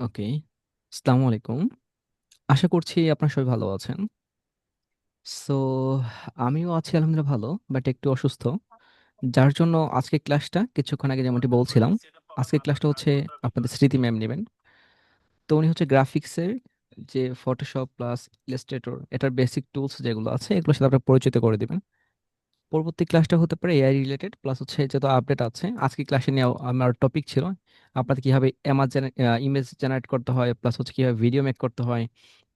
ওকে। আসসালামু আলাইকুম। আশা করছি আপনার সবাই ভালো আছেন। সো আমিও আছি আলহামদুলিল্লাহ ভালো, বাট একটু অসুস্থ। যার জন্য আজকে ক্লাসটা কিছুক্ষণ আগে যেমনটি বলছিলাম, আজকে ক্লাসটা হচ্ছে আপনাদের স্মৃতি ম্যাম নেবেন। তো উনি হচ্ছে গ্রাফিক্সের যে ফটোশপ প্লাস ইলাস্ট্রেটর এটার বেসিক টুলস যেগুলো আছে এগুলোর সাথে আপনার পরিচিত করে দিবেন। পরবর্তী ক্লাসটা হতে পারে এআই রিলেটেড, প্লাস হচ্ছে যত আপডেট আছে আজকে ক্লাসে নিয়ে আমার টপিক ছিল আপনাদের কিভাবে ইমেজ জেনারেট করতে হয়, প্লাস হচ্ছে কিভাবে ভিডিও মেক করতে হয়।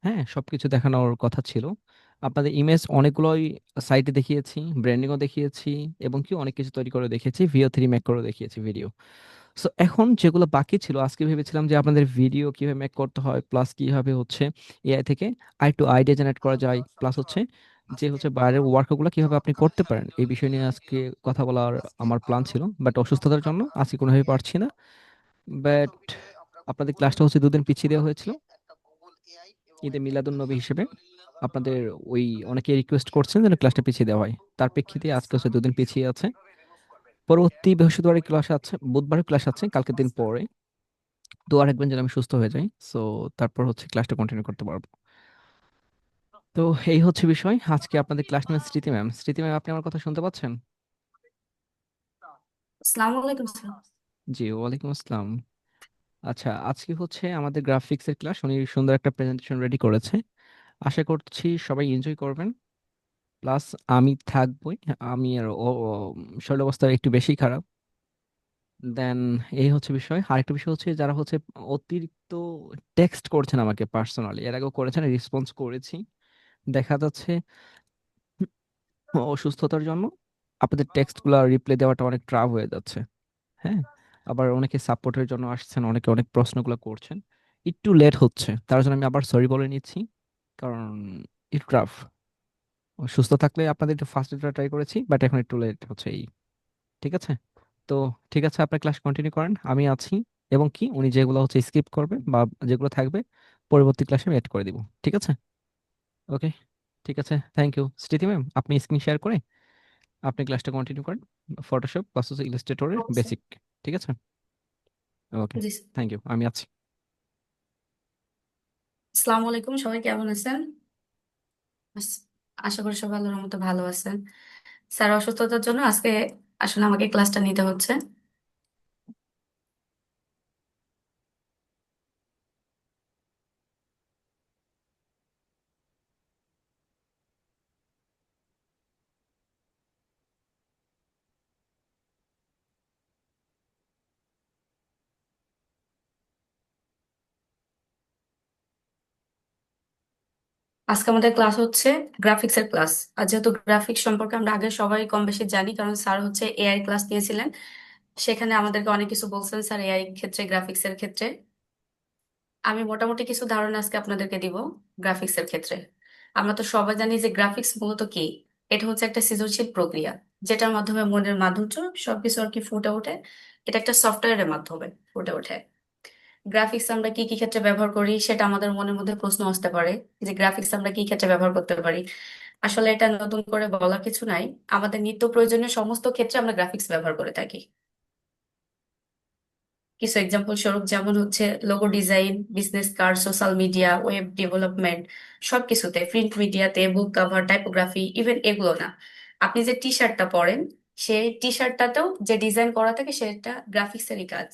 হ্যাঁ, সবকিছু দেখানোর কথা ছিল। আপনাদের ইমেজ অনেকগুলোই সাইটে দেখিয়েছি, ব্র্যান্ডিংও দেখিয়েছি, এবং কি অনেক কিছু তৈরি করে দেখিয়েছি, VO3 মেক করে দেখিয়েছি ভিডিও। সো এখন যেগুলো বাকি ছিল আজকে ভেবেছিলাম যে আপনাদের ভিডিও কিভাবে মেক করতে হয়, প্লাস কিভাবে হচ্ছে এআই থেকে টু আইডিয়া জেনারেট করা যায়, প্লাস হচ্ছে যে হচ্ছে বাইরের ওয়ার্কগুলো কিভাবে আপনি করতে পারেন এই বিষয় নিয়ে আজকে কথা বলার আমার প্ল্যান ছিল, বাট অসুস্থতার জন্য আজকে কোনোভাবে পারছি না। বাট আপনাদের ক্লাসটা হচ্ছে 2 দিন পিছিয়ে দেওয়া হয়েছিল ঈদে মিলাদুন নবী হিসেবে। আপনাদের ওই অনেকে রিকোয়েস্ট করছেন যেন ক্লাসটা পিছিয়ে দেওয়া হয়, তার প্রেক্ষিতে আজকে হচ্ছে 2 দিন পিছিয়ে আছে। পরবর্তী বৃহস্পতিবার ক্লাস আছে, বুধবার ক্লাস আছে কালকের দিন পরে। দোয়া রাখবেন যেন আমি সুস্থ হয়ে যাই। সো তারপর হচ্ছে ক্লাসটা কন্টিনিউ করতে পারবো। তো এই হচ্ছে বিষয়। আজকে আপনাদের ক্লাস নেবেন স্মৃতি ম্যাম। স্মৃতি ম্যাম, আপনি আমার কথা শুনতে পাচ্ছেন? আসসালামু আলাইকুম স্যার। জি, ওয়ালাইকুম আসসালাম। আচ্ছা, আজকে হচ্ছে আমাদের গ্রাফিক্সের ক্লাস। উনি সুন্দর একটা প্রেজেন্টেশন রেডি করেছে, আশা করছি সবাই এনজয় করবেন। প্লাস আমি থাকবই। আমি আর শরীর অবস্থা একটু বেশি খারাপ। দেন এই হচ্ছে বিষয়। আরেকটা বিষয় হচ্ছে যারা হচ্ছে অতিরিক্ত টেক্সট করছেন আমাকে পার্সোনালি, এর আগেও করেছেন, রেসপন্স করেছি, দেখা যাচ্ছে অসুস্থতার জন্য আপনাদের টেক্সট গুলা রিপ্লাই দেওয়াটা অনেক ট্রাফ হয়ে যাচ্ছে। হ্যাঁ, আবার অনেকে সাপোর্টের জন্য আসছেন, অনেকে অনেক প্রশ্নগুলো করছেন, একটু লেট হচ্ছে, তার জন্য আমি আবার সরি বলে নিচ্ছি। কারণ একটু ট্রাফ। সুস্থ থাকলে আপনাদের একটু ফার্স্ট ট্রাই করেছি, বাট এখন একটু লেট হচ্ছে এই। ঠিক আছে? তো ঠিক আছে, আপনার ক্লাস কন্টিনিউ করেন, আমি আছি। এবং কি উনি যেগুলো হচ্ছে স্কিপ করবে বা যেগুলো থাকবে পরবর্তী ক্লাসে আমি এড করে দিব। ঠিক আছে? ওকে। ঠিক আছে, থ্যাংক ইউ। স্মৃতি ম্যাম, আপনি স্ক্রিন শেয়ার করে আপনি ক্লাসটা কন্টিনিউ করেন, ফটোশপ প্লাস ইলাস্ট্রেটরের ওকে স্যার। বেসিক। ঠিক আছে? ওকে। জি স্যার। থ্যাংক ইউ, আমি আছি। আসসালামু আলাইকুম, সবাই কেমন আছেন? আস- আশা করি সবাই আল্লাহর রহমতে ভালো আছেন। স্যার অসুস্থতার জন্য আজকে আসলে আমাকে ক্লাসটা নিতে হচ্ছে। আজকে আমাদের ক্লাস হচ্ছে গ্রাফিক্সের ক্লাস। আর যেহেতু গ্রাফিক্স সম্পর্কে আমরা আগে সবাই কম বেশি জানি, কারণ স্যার হচ্ছে এআই ক্লাস নিয়েছিলেন, সেখানে আমাদেরকে অনেক কিছু বলছেন স্যার এআই ক্ষেত্রে, গ্রাফিক্সের ক্ষেত্রে। আমি মোটামুটি কিছু ধারণা আজকে আপনাদেরকে দিব গ্রাফিক্সের ক্ষেত্রে। আমরা তো সবাই জানি যে গ্রাফিক্স মূলত কি। এটা হচ্ছে একটা সৃজনশীল প্রক্রিয়া, যেটার মাধ্যমে মনের মাধুর্য সবকিছু আর কি ফুটে ওঠে। এটা একটা সফটওয়্যারের মাধ্যমে ফুটে ওঠে। গ্রাফিক্স আমরা কি কি ক্ষেত্রে ব্যবহার করি সেটা আমাদের মনের মধ্যে প্রশ্ন আসতে পারে, যে গ্রাফিক্স আমরা কি ক্ষেত্রে ব্যবহার করতে পারি। আসলে এটা নতুন করে বলার কিছু নাই। আমাদের নিত্য প্রয়োজনীয় সমস্ত ক্ষেত্রে আমরা গ্রাফিক্স ব্যবহার করে থাকি। কিছু এক্সাম্পল স্বরূপ যেমন হচ্ছে logo design, business card, social media, web development, সবকিছুতে, প্রিন্ট মিডিয়াতে, বুক কভার, টাইপোগ্রাফি, ইভেন এগুলো না, আপনি যে টি শার্টটা পরেন সেই টি শার্টটাতেও যে ডিজাইন করা থাকে সেটা গ্রাফিক্সেরই কাজ।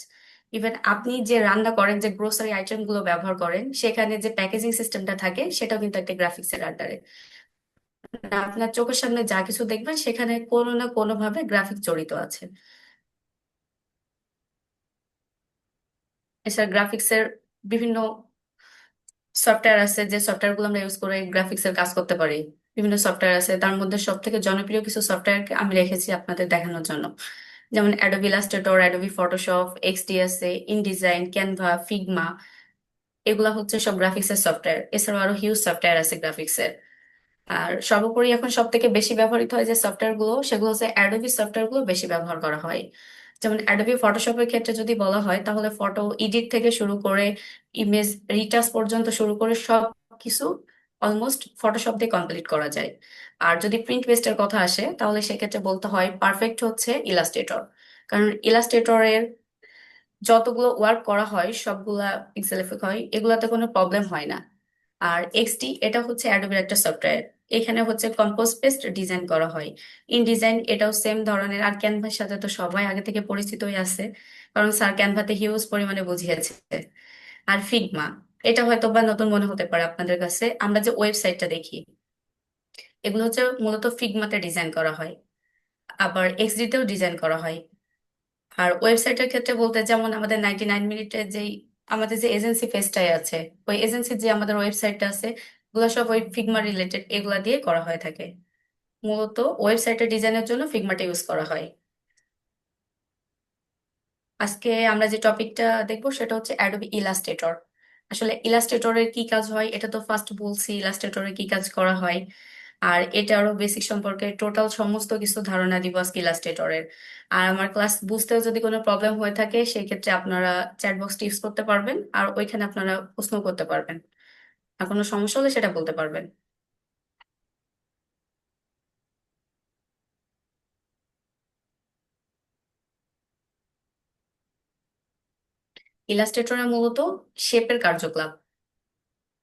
ইভেন আপনি যে রান্না করেন, যে গ্রোসারি আইটেম গুলো ব্যবহার করেন, সেখানে যে প্যাকেজিং সিস্টেমটা থাকে সেটাও কিন্তু একটা গ্রাফিক্সের আন্ডারে। আপনার চোখের সামনে যা কিছু দেখবেন সেখানে কোনো না কোনো ভাবে গ্রাফিক জড়িত আছে। এছাড়া গ্রাফিক্সের বিভিন্ন সফটওয়্যার আছে, যে সফটওয়্যার গুলো আমরা ইউজ করে গ্রাফিক্স এর কাজ করতে পারি। বিভিন্ন সফটওয়্যার আছে, তার মধ্যে সব থেকে জনপ্রিয় কিছু সফটওয়্যারকে আমি রেখেছি আপনাদের দেখানোর জন্য। যেমন অ্যাডোবি ইলাস্ট্রেটর, অ্যাডোবি ফটোশপ, এক্সডিএসএ, ইনডিজাইন, ক্যানভা, ফিগমা। এগুলা হচ্ছে সব গ্রাফিক্স এর সফটওয়্যার। এছাড়াও আরো হিউজ সফটওয়্যার আছে গ্রাফিক্স এর। আর সর্বোপরি এখন সব থেকে বেশি ব্যবহৃত হয় যে সফটওয়্যার গুলো, সেগুলো হচ্ছে অ্যাডোবি সফটওয়্যার গুলো বেশি ব্যবহার করা হয়। যেমন অ্যাডোবি ফটোশপের ক্ষেত্রে যদি বলা হয়, তাহলে ফটো এডিট থেকে শুরু করে ইমেজ রিটাচ পর্যন্ত শুরু করে সব কিছু অলমোস্ট ফটোশপ দিয়ে কমপ্লিট করা যায়। আর যদি প্রিন্ট বেসড কথা আসে, তাহলে সেক্ষেত্রে বলতে হয় পারফেক্ট হচ্ছে ইলাস্ট্রেটর। কারণ ইলাস্ট্রেটরের যতগুলো ওয়ার্ক করা হয় সবগুলা পিক্সেলিফিক হয়, এগুলাতে কোনো প্রবলেম হয় না। আর এক্সডি এটা হচ্ছে অ্যাডোবির একটা সফটওয়্যার। এখানে হচ্ছে কম্পোজ পেস্ট ডিজাইন করা হয়। ইন ডিজাইন এটাও সেম ধরনের। আর ক্যানভার সাথে তো সবাই আগে থেকে পরিচিতই আছে, কারণ স্যার ক্যানভাতে হিউজ পরিমাণে বুঝিয়েছে। আর ফিগমা, এটা হয়তো বা নতুন মনে হতে পারে আপনাদের কাছে। আমরা যে ওয়েবসাইটটা দেখি, এগুলো হচ্ছে মূলত ফিগমাতে ডিজাইন করা হয়, আবার এক্সডিতেও ডিজাইন করা হয়। আর ওয়েবসাইটের ক্ষেত্রে বলতে, যেমন আমাদের 99 মিনিটের যেই আমাদের যে এজেন্সি পেজটাই আছে, ওই এজেন্সির যে আমাদের ওয়েবসাইটটা আছে, এগুলো সব ওই ফিগমা রিলেটেড, এগুলা দিয়ে করা হয়ে থাকে। মূলত ওয়েবসাইটের ডিজাইনের জন্য ফিগমাটা ইউজ করা হয়। আজকে আমরা যে টপিকটা দেখবো সেটা হচ্ছে অ্যাডোবি ইলাস্ট্রেটর। আসলে ইলাস্ট্রেটরের কি কাজ হয় এটা তো ফার্স্ট বলছি, ইলাস্ট্রেটরে কি কাজ করা হয়। আর এটা আরো বেসিক সম্পর্কে টোটাল সমস্ত কিছু ধারণা দিব আজকে ইলাস্ট্রেটরের। আর আমার ক্লাস বুঝতেও যদি কোনো প্রবলেম হয়ে থাকে, সেই ক্ষেত্রে আপনারা চ্যাট বক্স ইউজ করতে পারবেন, আর ওইখানে আপনারা প্রশ্ন করতে পারবেন। আর কোনো সমস্যা হলে সেটা বলতে পারবেন। ইলাস্ট্রেটরে মূলত শেপের কার্যকলাপ।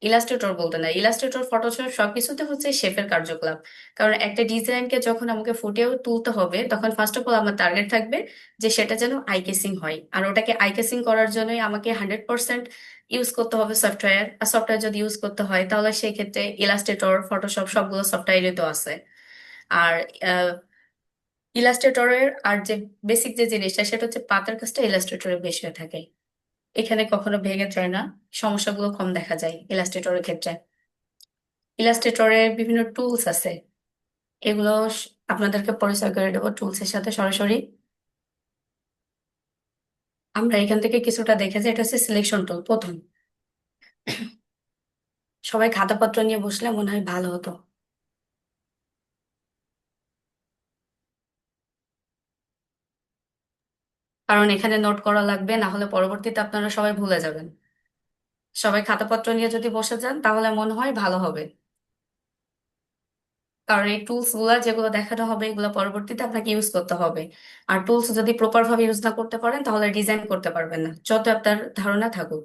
ইলাস্ট্রেটর বলতে না, ইলাস্ট্রেটর, ফটোশপ সবকিছুতে হচ্ছে শেপের কার্যকলাপ। কারণ একটা ডিজাইনকে যখন আমাকে ফুটিয়ে তুলতে হবে, তখন ফার্স্ট অফ অল আমার টার্গেট থাকবে যে সেটা যেন আই কেসিং হয়। আর ওটাকে আই কেসিং করার জন্যই আমাকে 100% ইউজ করতে হবে সফটওয়্যার। আর সফটওয়্যার যদি ইউজ করতে হয়, তাহলে সেই ক্ষেত্রে ইলাস্ট্রেটর, ফটোশপ সবগুলো সফটওয়্যারই তো আছে। আর ইলাস্ট্রেটরের আর যে বেসিক যে জিনিসটা, সেটা হচ্ছে পাতার কাজটা ইলাস্ট্রেটরে বেশি হয়ে থাকে। এখানে কখনো ভেঙে যায় না, সমস্যাগুলো কম দেখা যায় ইলাস্ট্রেটরের ক্ষেত্রে। ইলাস্ট্রেটরে বিভিন্ন টুলস আছে, এগুলো আপনাদেরকে পরিচয় করে দেবো টুলসের সাথে সরাসরি। আমরা এখান থেকে কিছুটা দেখেছি, এটা হচ্ছে সিলেকশন টুল প্রথম। সবাই খাতাপত্র নিয়ে বসলে মনে হয় ভালো হতো, কারণ এখানে নোট করা লাগবে, না হলে পরবর্তীতে আপনারা সবাই ভুলে যাবেন। সবাই খাতাপত্র নিয়ে যদি বসে যান তাহলে মনে হয় ভালো হবে, কারণ এই টুলস গুলা যেগুলো দেখানো হবে, এগুলো পরবর্তীতে আপনাকে ইউজ করতে হবে। আর টুলস যদি প্রপার ভাবে ইউজ না করতে পারেন, তাহলে ডিজাইন করতে পারবেন না, যত আপনার ধারণা থাকুক।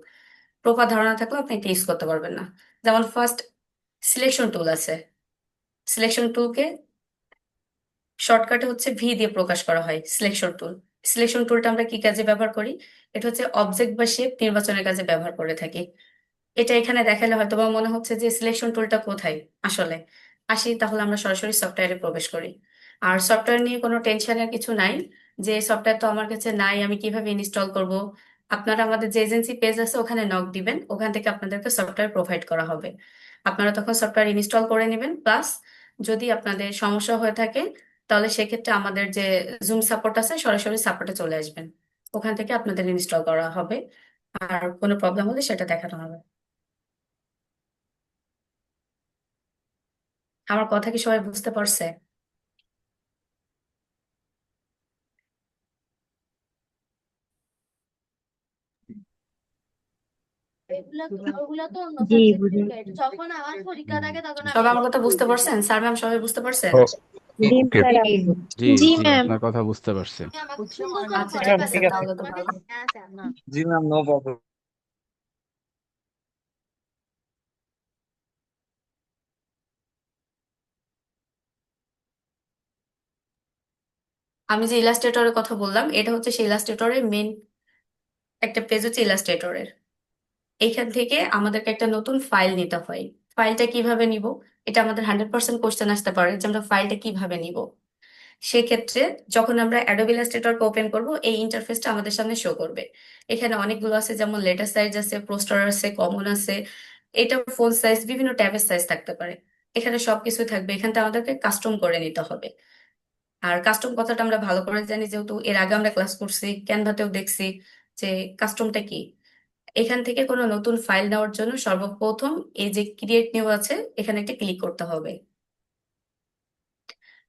প্রপার ধারণা থাকলে আপনি এটা ইউজ করতে পারবেন না। যেমন ফার্স্ট সিলেকশন টুল আছে। সিলেকশন টুলকে শর্টকাটে হচ্ছে ভি দিয়ে প্রকাশ করা হয়, সিলেকশন টুল। সিলেকশন টুলটা আমরা কি কাজে ব্যবহার করি? এটা হচ্ছে অবজেক্ট বা শেপ নির্বাচনের কাজে ব্যবহার করে থাকি। এটা এখানে দেখালে হয়তো বা মনে হচ্ছে যে সিলেকশন টুলটা কোথায়। আসলে আসি, তাহলে আমরা সরাসরি সফটওয়্যারে প্রবেশ করি। আর সফটওয়্যার নিয়ে কোনো টেনশনের কিছু নাই, যে সফটওয়্যার তো আমার কাছে নাই, আমি কিভাবে ইনস্টল করব। আপনারা আমাদের যে এজেন্সি পেজ আছে ওখানে নক দিবেন, ওখান থেকে আপনাদেরকে সফটওয়্যার প্রোভাইড করা হবে। আপনারা তখন সফটওয়্যার ইনস্টল করে নেবেন। প্লাস যদি আপনাদের সমস্যা হয়ে থাকে, তাহলে সেক্ষেত্রে আমাদের যে জুম সাপোর্ট আছে, সরাসরি সাপোর্টে চলে আসবেন। ওখান থেকে আপনাদের ইনস্টল করা হবে, আর কোনো প্রবলেম হলে সেটা দেখানো হবে। আমার কথা কি সবাই বুঝতে পারছে? জি বুঝি। সবাই আমার কথা বুঝতে পারছেন? স্যার ম্যাম সবাই বুঝতে পারছেন? ও জি ওকে। স্যার জি জি জি ম্যাম। আপনার কথা বুঝতে পারছি। আচ্ছা, জি ঠিক ম্যাম, আছে, ঠিক আছে। তাহলে তো ভালো। জি ম্যাম, নো প্রবলেম। আমি যে ইলাস্ট্রেটরের কথা বললাম, এটা হচ্ছে সেই ইলাস্ট্রেটরের মেন একটা পেজ, হচ্ছে ইলাস্ট্রেটরের। এইখান থেকে আমাদেরকে একটা নতুন ফাইল নিতে হয়। ফাইলটা কিভাবে নিব? এটা আমাদের 100% কোশ্চেন আসতে পারে যে আমরা ফাইলটা কিভাবে নিব। সেক্ষেত্রে যখন আমরা অ্যাডোবি ইলাস্ট্রেটরকে ওপেন করব, এই ইন্টারফেসটা আমাদের সামনে শো করবে। এখানে অনেকগুলো আছে, যেমন লেটার সাইজ আছে, পোস্টার আছে, কমন আছে। এটা ফোন সাইজ, বিভিন্ন ট্যাবের সাইজ থাকতে পারে। এখানে সবকিছু থাকবে, এখানটা আমাদেরকে কাস্টম করে নিতে হবে। আর কাস্টম কথাটা আমরা ভালো করে জানি, যেহেতু এর আগে আমরা ক্লাস করছি, ক্যানভাতেও দেখছি যে কাস্টমটা কি। এখান থেকে কোনো নতুন ফাইল নেওয়ার জন্য সর্বপ্রথম এই যে ক্রিয়েট নিউ আছে, এখানে একটা ক্লিক করতে হবে।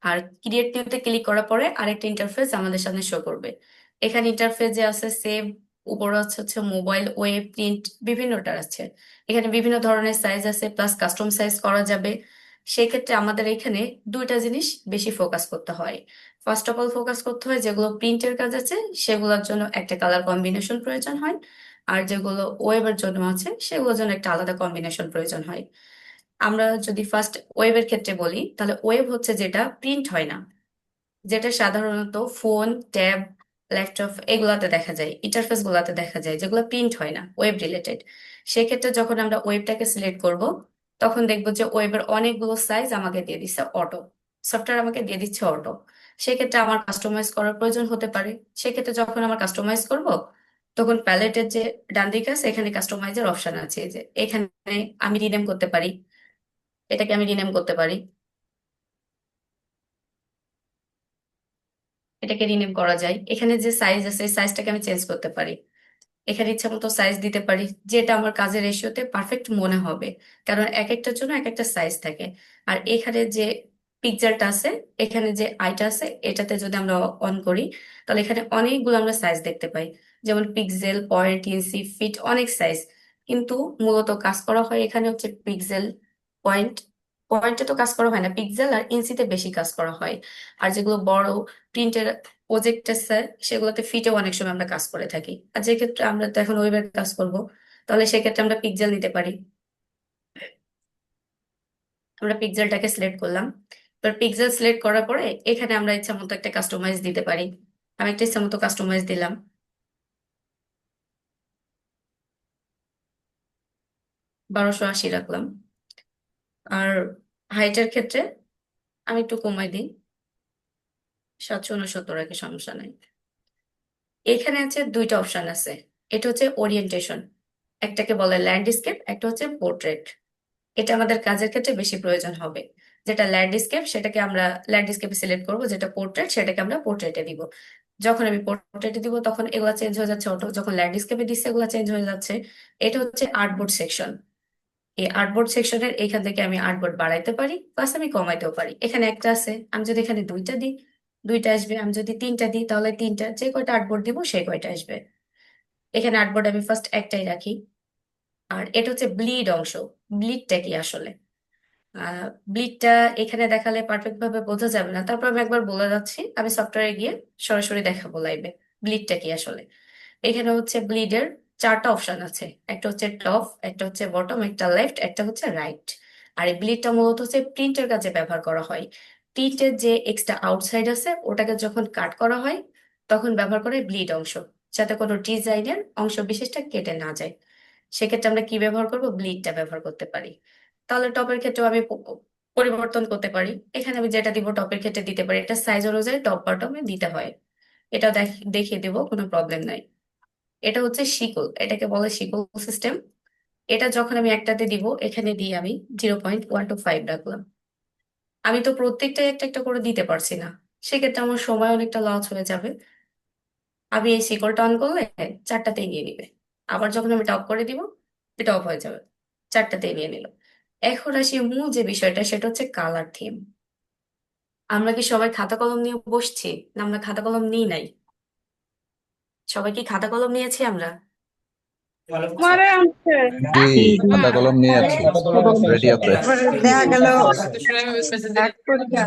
আর ক্রিয়েট নিউতে ক্লিক করার পরে আরেকটা ইন্টারফেস আমাদের সামনে শো করবে। এখানে ইন্টারফেস যে আছে, সেভ, উপরে আছে হচ্ছে মোবাইল, ওয়েব, প্রিন্ট, বিভিন্নটা আছে। এখানে বিভিন্ন ধরনের সাইজ আছে, প্লাস কাস্টম সাইজ করা যাবে। সেক্ষেত্রে আমাদের এখানে দুইটা জিনিস বেশি ফোকাস করতে হয়। ফার্স্ট অফ অল ফোকাস করতে হয় যেগুলো প্রিন্টের কাজ আছে সেগুলোর জন্য একটা কালার কম্বিনেশন প্রয়োজন হয়, আর যেগুলো ওয়েবের জন্য আছে সেগুলোর জন্য একটা আলাদা কম্বিনেশন প্রয়োজন হয়। আমরা যদি ফার্স্ট ওয়েবের ক্ষেত্রে বলি, তাহলে ওয়েব হচ্ছে যেটা প্রিন্ট হয় না, যেটা সাধারণত ফোন, ট্যাব, ল্যাপটপ এগুলাতে দেখা যায়, ইন্টারফেস গুলাতে দেখা যায়, যেগুলো প্রিন্ট হয় না, ওয়েব রিলেটেড। সেক্ষেত্রে যখন আমরা ওয়েবটাকে সিলেক্ট করব, তখন দেখবো যে ওয়েবের অনেকগুলো সাইজ আমাকে দিয়ে দিচ্ছে অটো, সফটওয়্যার আমাকে দিয়ে দিচ্ছে অটো। সেক্ষেত্রে আমার কাস্টমাইজ করার প্রয়োজন হতে পারে। সেক্ষেত্রে যখন আমার কাস্টমাইজ করব, তখন প্যালেটের যে ডান দিকে আছে এখানে কাস্টমাইজের অপশন আছে, এই যে এখানে আমি রিনেম করতে পারি, এটাকে আমি রিনেম করতে পারি, এটাকে রিনেম করা যায়। এখানে যে সাইজ আছে সাইজটাকে আমি চেঞ্জ করতে পারি, এখানে ইচ্ছা মতো সাইজ দিতে পারি, যেটা আমার কাজের রেশিওতে পারফেক্ট মনে হবে, কারণ এক একটার জন্য এক একটা সাইজ থাকে। আর এখানে যে পিকচারটা আছে, এখানে যে আইটা আছে, এটাতে যদি আমরা অন করি, তাহলে এখানে অনেকগুলো আমরা সাইজ দেখতে পাই, যেমন পিক্সেল, পয়েন্ট, ইঞ্চি, ফিট, অনেক সাইজ। কিন্তু মূলত কাজ করা হয় এখানে হচ্ছে পিক্সেল, পয়েন্ট, পয়েন্টে তো কাজ করা হয় না, পিক্সেল আর ইঞ্চিতে বেশি কাজ করা হয়। আর যেগুলো বড় প্রিন্টের প্রজেক্ট আছে সেগুলোতে ফিটেও অনেক সময় আমরা কাজ করে থাকি। আর যে ক্ষেত্রে আমরা তো এখন ওয়েবের কাজ করব, তাহলে সেক্ষেত্রে আমরা পিক্সেল নিতে পারি। আমরা পিক্সেলটাকে সিলেক্ট করলাম। এবার পিক্সেল সিলেক্ট করার পরে এখানে আমরা ইচ্ছা মতো একটা কাস্টমাইজ দিতে পারি। আমি একটা ইচ্ছা মতো কাস্টমাইজ দিলাম, 1280 রাখলাম। আর হাইটের ক্ষেত্রে আমি একটু কমাই দিই, 769 রাখি, সমস্যা নাই। এখানে আছে দুইটা অপশন আছে, এটা হচ্ছে ওরিয়েন্টেশন, একটাকে বলে ল্যান্ডস্কেপ, একটা হচ্ছে পোর্ট্রেট। এটা আমাদের কাজের ক্ষেত্রে বেশি প্রয়োজন হবে। যেটা ল্যান্ডস্কেপ সেটাকে আমরা ল্যান্ডস্কেপে সিলেক্ট করব, যেটা পোর্ট্রেট সেটাকে আমরা পোর্ট্রেটে দিব। যখন আমি পোর্ট্রেটে দিব তখন এগুলা চেঞ্জ হয়ে যাচ্ছে অটো, যখন ল্যান্ডস্কেপে দিচ্ছে এগুলা চেঞ্জ হয়ে যাচ্ছে। এটা হচ্ছে আর্টবোর্ড সেকশন। এই আর্টবোর্ড সেকশনের এখান থেকে আমি আর্টবোর্ড বাড়াইতে পারি, প্লাস আমি কমাইতেও পারি। এখানে একটা আছে, আমি যদি এখানে দুইটা দিই দুইটা আসবে, আমি যদি তিনটা দিই তাহলে তিনটা, যে কয়টা আর্টবোর্ড দিব সেই কয়টা আসবে। এখানে আর্টবোর্ড আমি ফার্স্ট একটাই রাখি। আর এটা হচ্ছে ব্লিড অংশ। ব্লিডটা কি আসলে? ব্লিডটা এখানে দেখালে পারফেক্ট ভাবে বোঝা যাবে না, তারপর আমি একবার বলে যাচ্ছি, আমি সফটওয়্যারে গিয়ে সরাসরি দেখাবো লাইভে ব্লিডটা কি আসলে। এখানে হচ্ছে ব্লিডের চারটা অপশন আছে, একটা হচ্ছে টপ, একটা হচ্ছে বটম, একটা লেফট, একটা হচ্ছে রাইট। আর এই ব্লিডটা মূলত হচ্ছে প্রিন্টের কাজে ব্যবহার করা হয়। প্রিন্টের যে এক্সট্রা আউটসাইড আছে ওটাকে যখন কাট করা হয় তখন ব্যবহার করে ব্লিড অংশ, যাতে কোনো ডিজাইনের অংশ বিশেষটা কেটে না যায়। সেক্ষেত্রে আমরা কি ব্যবহার করব? ব্লিডটা ব্যবহার করতে পারি। তাহলে টপের ক্ষেত্রেও আমি পরিবর্তন করতে পারি। এখানে আমি যেটা দিব টপের ক্ষেত্রে দিতে পারি, এটা সাইজ অনুযায়ী টপ বটমে দিতে হয়। এটা দেখিয়ে দিব, কোনো প্রবলেম নাই। এটা হচ্ছে শিকল, এটাকে বলে শিকল সিস্টেম। এটা যখন আমি একটাতে দিব, এখানে দিয়ে আমি 0.125 রাখলাম। আমি তো প্রত্যেকটাই একটা একটা করে দিতে পারছি না, সেক্ষেত্রে আমার সময় অনেকটা লস হয়ে যাবে। আমি এই শিকলটা অন করলে চারটাতেই নিয়ে নিবে। আবার যখন আমি টপ করে দিব, এটা অফ হয়ে যাবে, চারটাতেই নিয়ে নিল। এখন আসি মূল যে বিষয়টা, সেটা হচ্ছে কালার থিম। আমরা কি সবাই খাতা কলম নিয়ে বসছি? না আমরা খাতা কলম নিই নাই? সবাই কি খাতা কলম নিয়েছি আমরা? মারে আনছে জি, হুম খাতা কলম নিয়ে আছি, রেডি আছে। তারপরে দেখা গেল এক পরীক্ষা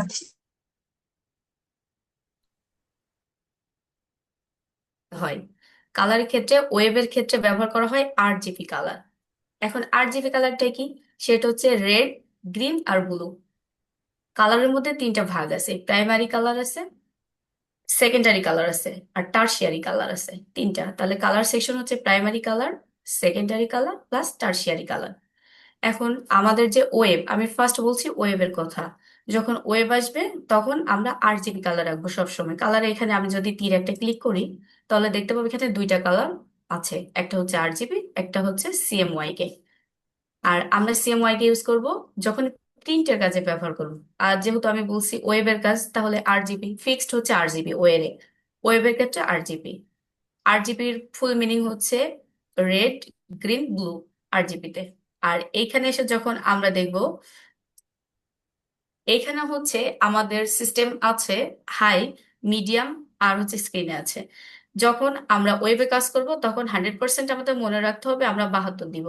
হয়। কালারের ক্ষেত্রে ওয়েবের ক্ষেত্রে ব্যবহার করা হয় RGB কালার। এখন RGB কালারটা কি? সেটা হচ্ছে রেড, গ্রিন আর ব্লু। কালারের মধ্যে তিনটা ভাগ আছে, প্রাইমারি কালার আছে, সেকেন্ডারি কালার আছে, আর টার্সিয়ারি কালার আছে, তিনটা। তাহলে কালার সেকশন হচ্ছে primary colour, secondary colour plus tertiary colour. এখন আমাদের যে ওয়েব, আমি ফার্স্ট বলছি ওয়েবের কথা, যখন ওয়েব আসবে তখন আমরা RGB কালার রাখবো সবসময়। কালার এখানে আমি যদি তীর একটা ক্লিক করি, তাহলে দেখতে পাবো এখানে দুইটা কালার আছে, একটা হচ্ছে RGB, একটা হচ্ছে CMYK। আর আমরা CMYK ইউজ করব যখন প্রিন্টের কাজে ব্যবহার করব। আর যেহেতু আমি বলছি ওয়েবের কাজ, তাহলে RGB ফিক্সড হচ্ছে, RGB ওয়েবের ক্ষেত্রে RGB। RGBর ফুল মিনিং হচ্ছে রেড, গ্রিন, ব্লু, RGBতে। আর এইখানে এসে যখন আমরা দেখব, এইখানে হচ্ছে আমাদের সিস্টেম আছে হাই, মিডিয়াম আর হচ্ছে স্ক্রিনে আছে। যখন আমরা ওয়েবে কাজ করব তখন 100% আমাদের মনে রাখতে হবে আমরা 72 দিব।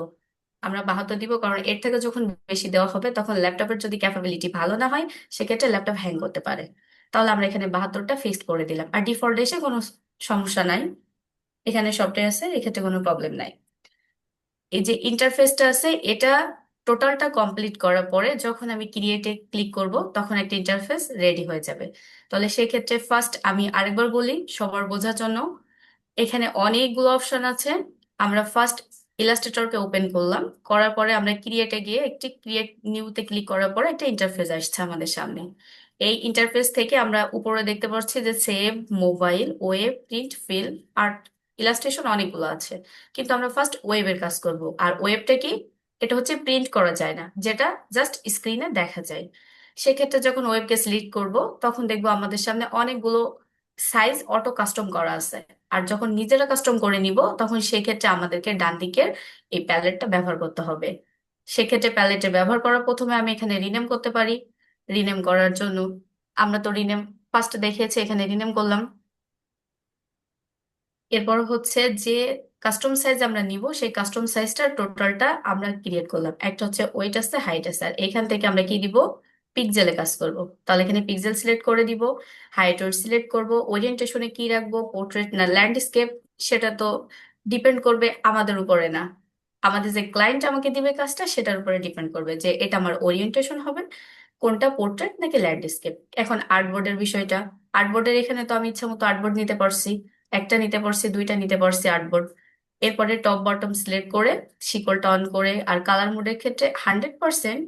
আমরা 72 দিব, কারণ এর থেকে যখন বেশি দেওয়া হবে তখন ল্যাপটপের যদি ক্যাপাবিলিটি ভালো না হয় সেক্ষেত্রে ল্যাপটপ হ্যাং করতে পারে। তাহলে আমরা এখানে 72টা ফিক্সড করে দিলাম। আর ডিফল্ট এসে কোনো সমস্যা নাই, এখানে সফটওয়্যার আছে, এক্ষেত্রে কোনো প্রবলেম নাই। এই যে ইন্টারফেসটা আছে এটা টোটালটা কমপ্লিট করার পরে যখন আমি ক্রিয়েটে ক্লিক করব তখন একটা ইন্টারফেস রেডি হয়ে যাবে। তাহলে সেক্ষেত্রে ফার্স্ট আমি আরেকবার বলি সবার বোঝার জন্য, এখানে অনেকগুলো অপশন আছে। আমরা ফার্স্ট ইলাস্ট্রেটরকে ওপেন করলাম, করার পরে আমরা ক্রিয়েটে গিয়ে একটি ক্রিয়েট নিউতে ক্লিক করার পরে একটা ইন্টারফেস আসছে আমাদের সামনে। এই ইন্টারফেস থেকে আমরা উপরে দেখতে পাচ্ছি যে save, mobile, web, print, film, art, illustration অনেকগুলো আছে। কিন্তু আমরা ফার্স্ট ওয়েবের কাজ করব। আর ওয়েবটা কি? এটা হচ্ছে প্রিন্ট করা যায় না, যেটা জাস্ট স্ক্রিনে দেখা যায়। সেক্ষেত্রে যখন ওয়েবকে সিলেক্ট করব তখন দেখবো আমাদের সামনে অনেকগুলো সাইজ অটো কাস্টম করা আছে। আর যখন নিজেরা কাস্টম করে নিব তখন সেক্ষেত্রে আমাদেরকে ডান দিকের এই প্যালেটটা ব্যবহার করতে হবে। সেক্ষেত্রে প্যালেটে ব্যবহার করার প্রথমে আমি এখানে রিনেম করতে পারি। রিনেম করার জন্য আমরা তো রিনেম ফার্স্ট দেখিয়েছি, এখানে রিনেম করলাম। এরপর হচ্ছে যে কাস্টম সাইজ আমরা নিব সেই কাস্টম সাইজটার টোটালটা আমরা ক্রিয়েট করলাম। একটা হচ্ছে ওয়েট আছে, হাইট আছে, আর এখান থেকে আমরা কি দিব? পিক্সেলে কাজ করব। তাহলে এখানে পিক্সেল সিলেক্ট করে দিব, হাইট ওয়েট সিলেক্ট করব। ওরিয়েন্টেশনে কি রাখবো, পোর্ট্রেট না ল্যান্ডস্কেপ, সেটা তো ডিপেন্ড করবে আমাদের উপরে না, আমাদের যে ক্লায়েন্ট আমাকে দিবে কাজটা সেটার উপরে ডিপেন্ড করবে যে এটা আমার ওরিয়েন্টেশন হবে কোনটা, পোর্ট্রেট নাকি ল্যান্ডস্কেপ। এখন আর্টবোর্ডের বিষয়টা, আর্টবোর্ডের এখানে তো আমি ইচ্ছা মতো আর্টবোর্ড নিতে পারছি, একটা নিতে পারছি, দুইটা নিতে পারছি আর্টবোর্ড। এরপরে টপ বটম সিলেক্ট করে শিকলটা অন করে, আর কালার মোডের ক্ষেত্রে 100%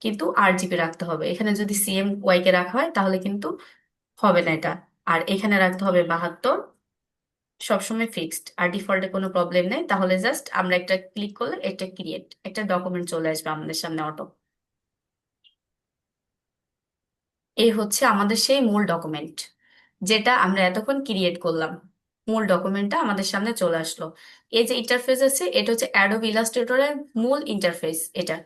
কিন্তু RGB রাখতে হবে। এখানে যদি CMYK কে রাখা হয় তাহলে কিন্তু হবে না এটা। আর এখানে রাখতে হবে 72, সবসময় ফিক্সড। আর ডিফল্টে কোনো প্রবলেম নেই। তাহলে জাস্ট আমরা একটা ক্লিক করলে একটা ক্রিয়েট একটা ডকুমেন্ট চলে আসবে আমাদের সামনে অটো। এই হচ্ছে আমাদের সেই মূল ডকুমেন্ট যেটা আমরা এতক্ষণ ক্রিয়েট করলাম। মূল ডকুমেন্টটা আমাদের সামনে চলে আসলো। এই যে ইন্টারফেস আছে এটা হচ্ছে অ্যাডোব ইলাস্ট্রেটরের মূল ইন্টারফেস এটা।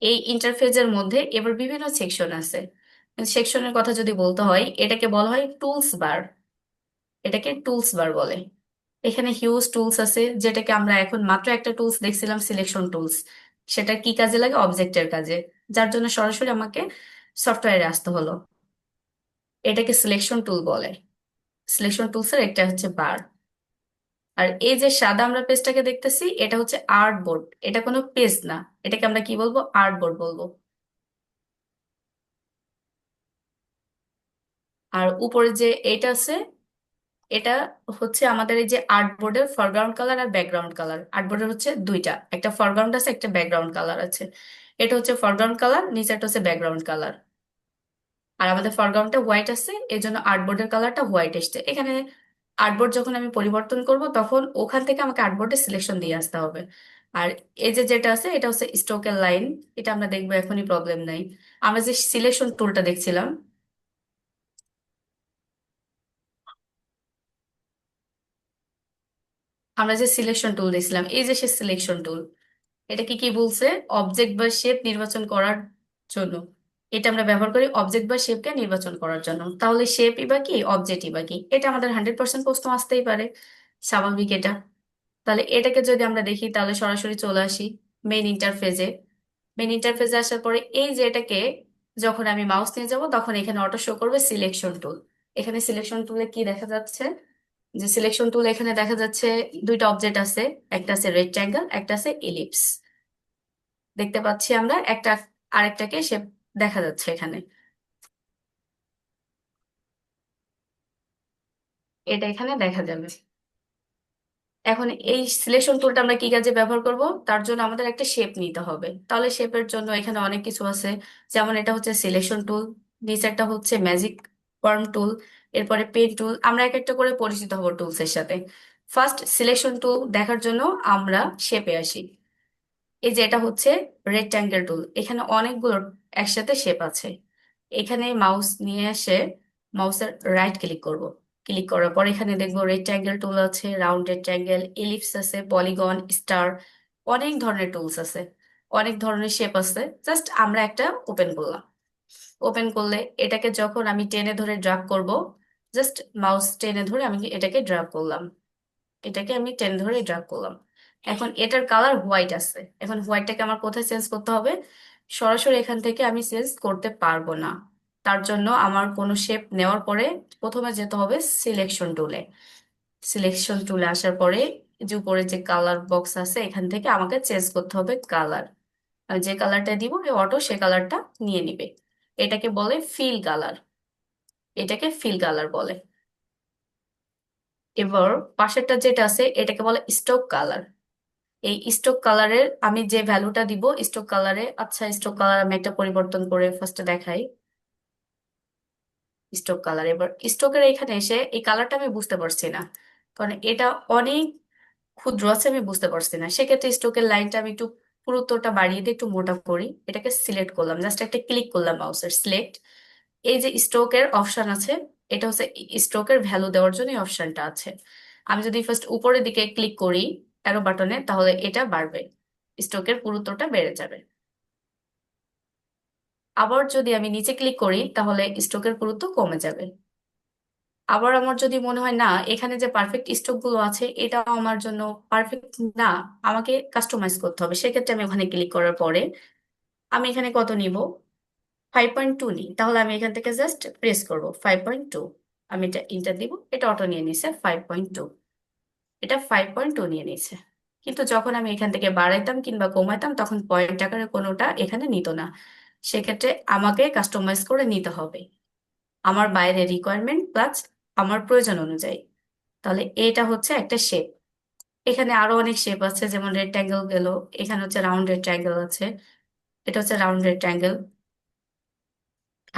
এই ইন্টারফেসের মধ্যে এবার বিভিন্ন সেকশন আছে। সেকশনের কথা যদি বলতে হয় এটাকে বলা হয় টুলস বার, এটাকে টুলস বার বলে। এখানে হিউজ টুলস আছে, যেটাকে আমরা এখন মাত্র একটা টুলস দেখছিলাম, সিলেকশন টুলস। সেটা কি কাজে লাগে? অবজেক্টের কাজে, যার জন্য সরাসরি আমাকে সফটওয়্যারে আসতে হলো। এটাকে সিলেকশন টুল বলে। সিলেকশন টুলসের একটা হচ্ছে বার। আর এই যে সাদা আমরা পেজটাকে দেখতেছি এটা হচ্ছে আর্ট বোর্ড, এটা কোনো পেজ না, এটাকে আমরা কি বলবো? আর্ট বোর্ড বলবো। আর উপরে যে এটা আছে এটা হচ্ছে আমাদের এই যে আর্ট বোর্ডের ফরগ্রাউন্ড কালার আর ব্যাকগ্রাউন্ড কালার। আর্ট বোর্ডের হচ্ছে দুইটা, একটা ফরগ্রাউন্ড আছে একটা ব্যাকগ্রাউন্ড কালার আছে। এটা হচ্ছে ফরগ্রাউন্ড কালার, নিচেরটা হচ্ছে ব্যাকগ্রাউন্ড কালার। আর আমাদের ফরগ্রাউন্ডটা হোয়াইট আছে, এই জন্য আর্টবোর্ডের কালারটা হোয়াইট এসছে এখানে। আর্টবোর্ড যখন আমি পরিবর্তন করব তখন ওখান থেকে আমাকে আর্টবোর্ডে সিলেকশন দিয়ে আসতে হবে। আর এই যে যেটা আছে এটা হচ্ছে স্ট্রোকের লাইন, এটা আমরা দেখবো, এখনই প্রবলেম নাই। আমরা যে সিলেকশন টুলটা দেখছিলাম, আমরা যে সিলেকশন টুল দেখছিলাম এই যে সে সিলেকশন টুল, এটা কি কি বলছে? অবজেক্ট বা শেপ নির্বাচন করার জন্য। এটা আমরা ব্যবহার করি অবজেক্ট বা শেপকে নির্বাচন করার জন্য। তাহলে শেপই বা কি, অবজেক্টই বা কি, এটা আমাদের 100% প্রশ্ন আসতেই পারে, স্বাভাবিক এটা। তাহলে এটাকে যদি আমরা দেখি তাহলে সরাসরি চলে আসি মেইন ইন্টারফেসে। মেইন ইন্টারফেসে আসার পরে এই যে এটাকে যখন আমি মাউস নিয়ে যাব তখন এখানে অটো শো করবে সিলেকশন টুল। এখানে সিলেকশন টুলে কি দেখা যাচ্ছে? যে সিলেকশন টুল এখানে দেখা যাচ্ছে দুইটা অবজেক্ট আছে, একটা আছে রেক্ট্যাঙ্গেল, একটা আছে ইলিপস। দেখতে পাচ্ছি আমরা একটা আরেকটাকে সে দেখা যাচ্ছে এখানে, এটা এখানে দেখা যাবে। এখন এই সিলেকশন টুলটা আমরা কি কাজে ব্যবহার করব? তার জন্য আমাদের একটা শেপ নিতে হবে। তাহলে শেপের জন্য এখানে অনেক কিছু আছে, যেমন এটা হচ্ছে সিলেকশন টুল, নিচেরটা হচ্ছে ম্যাজিক ওয়ার্ম টুল, এরপরে পেন টুল। আমরা এক একটা করে পরিচিত হব টুলস এর সাথে। ফার্স্ট সিলেকশন টুল দেখার জন্য আমরা শেপে আসি। এই যে এটা হচ্ছে রেক্ট্যাঙ্গেল টুল, এখানে অনেকগুলো একসাথে শেপ আছে। এখানে মাউস নিয়ে এসে মাউসের রাইট ক্লিক করব। ক্লিক করার পর এখানে দেখবো রেক্ট্যাঙ্গেল টুল আছে, রাউন্ড রেক্ট্যাঙ্গেল, ইলিপস আছে, পলিগন, স্টার, অনেক ধরনের টুলস আছে, অনেক ধরনের শেপ আছে। জাস্ট আমরা একটা ওপেন করলাম। ওপেন করলে এটাকে যখন আমি টেনে ধরে ড্রাগ করব, জাস্ট মাউস টেনে ধরে আমি এটাকে ড্রাগ করলাম, এটাকে আমি টেনে ধরে ড্রাগ করলাম। এখন এটার কালার হোয়াইট আছে, এখন হোয়াইটটাকে আমার কোথায় চেঞ্জ করতে হবে? সরাসরি এখান থেকে আমি চেঞ্জ করতে পারবো না, তার জন্য আমার কোনো শেপ নেওয়ার পরে প্রথমে যেতে হবে সিলেকশন টুলে। সিলেকশন টুলে আসার পরে যে উপরে যে কালার বক্স আছে এখান থেকে আমাকে চেঞ্জ করতে হবে কালার। আমি যে কালারটা দিব অটো সে কালারটা নিয়ে নিবে। এটাকে বলে ফিল কালার। এটাকে ফিল কালার বলে। এবার পাশেরটা যেটা আছে এটাকে বলে স্টক কালার। এই স্টক কালারের আমি যে ভ্যালুটা দিব স্টক কালারে, আচ্ছা স্টক কালার আমি একটা পরিবর্তন করে ফার্স্টে দেখাই। স্টক কালার, এবার স্টকের এখানে এসে এই কালারটা আমি বুঝতে পারছি না, কারণ এটা অনেক ক্ষুদ্র আছে, আমি বুঝতে পারছি না। সেক্ষেত্রে স্ট্রোকের লাইনটা আমি একটু পুরুত্বটা বাড়িয়ে দিয়ে একটু মোটা করি। এটাকে সিলেক্ট করলাম, জাস্ট একটা ক্লিক করলাম মাউসের সিলেক্ট। এই যে স্ট্রোকের অপশন আছে, এটা হচ্ছে স্ট্রোকের ভ্যালু দেওয়ার জন্য এই অপশনটা আছে। আমি যদি ফার্স্ট উপরের দিকে ক্লিক করি অ্যারো বাটনে, তাহলে এটা বাড়বে, স্ট্রোকের পুরুত্বটা বেড়ে যাবে। আবার যদি আমি নিচে ক্লিক করি তাহলে স্ট্রোকের পুরুত্ব কমে যাবে। আবার আমার যদি মনে হয় না এখানে যে পারফেক্ট স্ট্রোক গুলো আছে এটা আমার জন্য পারফেক্ট না, আমাকে কাস্টমাইজ করতে হবে, সেক্ষেত্রে আমি ওখানে ক্লিক করার পরে আমি এখানে কত নিব, 5.2 নিই, তাহলে আমি এখান থেকে জাস্ট প্রেস করব 5.2। আমি এটা ইন্টার দিব, এটা অটো নিয়ে নিছে 5.2। এটা 5.2 নিয়ে নিছে। কিন্তু যখন আমি এখান থেকে বাড়াইতাম কিংবা কমাইতাম তখন পয়েন্ট আকারে কোনোটা এখানে নিত না। সেক্ষেত্রে আমাকে কাস্টমাইজ করে নিতে হবে আমার বাইরের রিকোয়ারমেন্ট প্লাস আমার প্রয়োজন অনুযায়ী। তাহলে এটা হচ্ছে একটা শেপ। এখানে আরো অনেক শেপ আছে, যেমন রেক্ট্যাঙ্গেল গেল, এখানে হচ্ছে রাউন্ড রেক্ট্যাঙ্গেল আছে, এটা হচ্ছে রাউন্ড রেক্ট্যাঙ্গেল।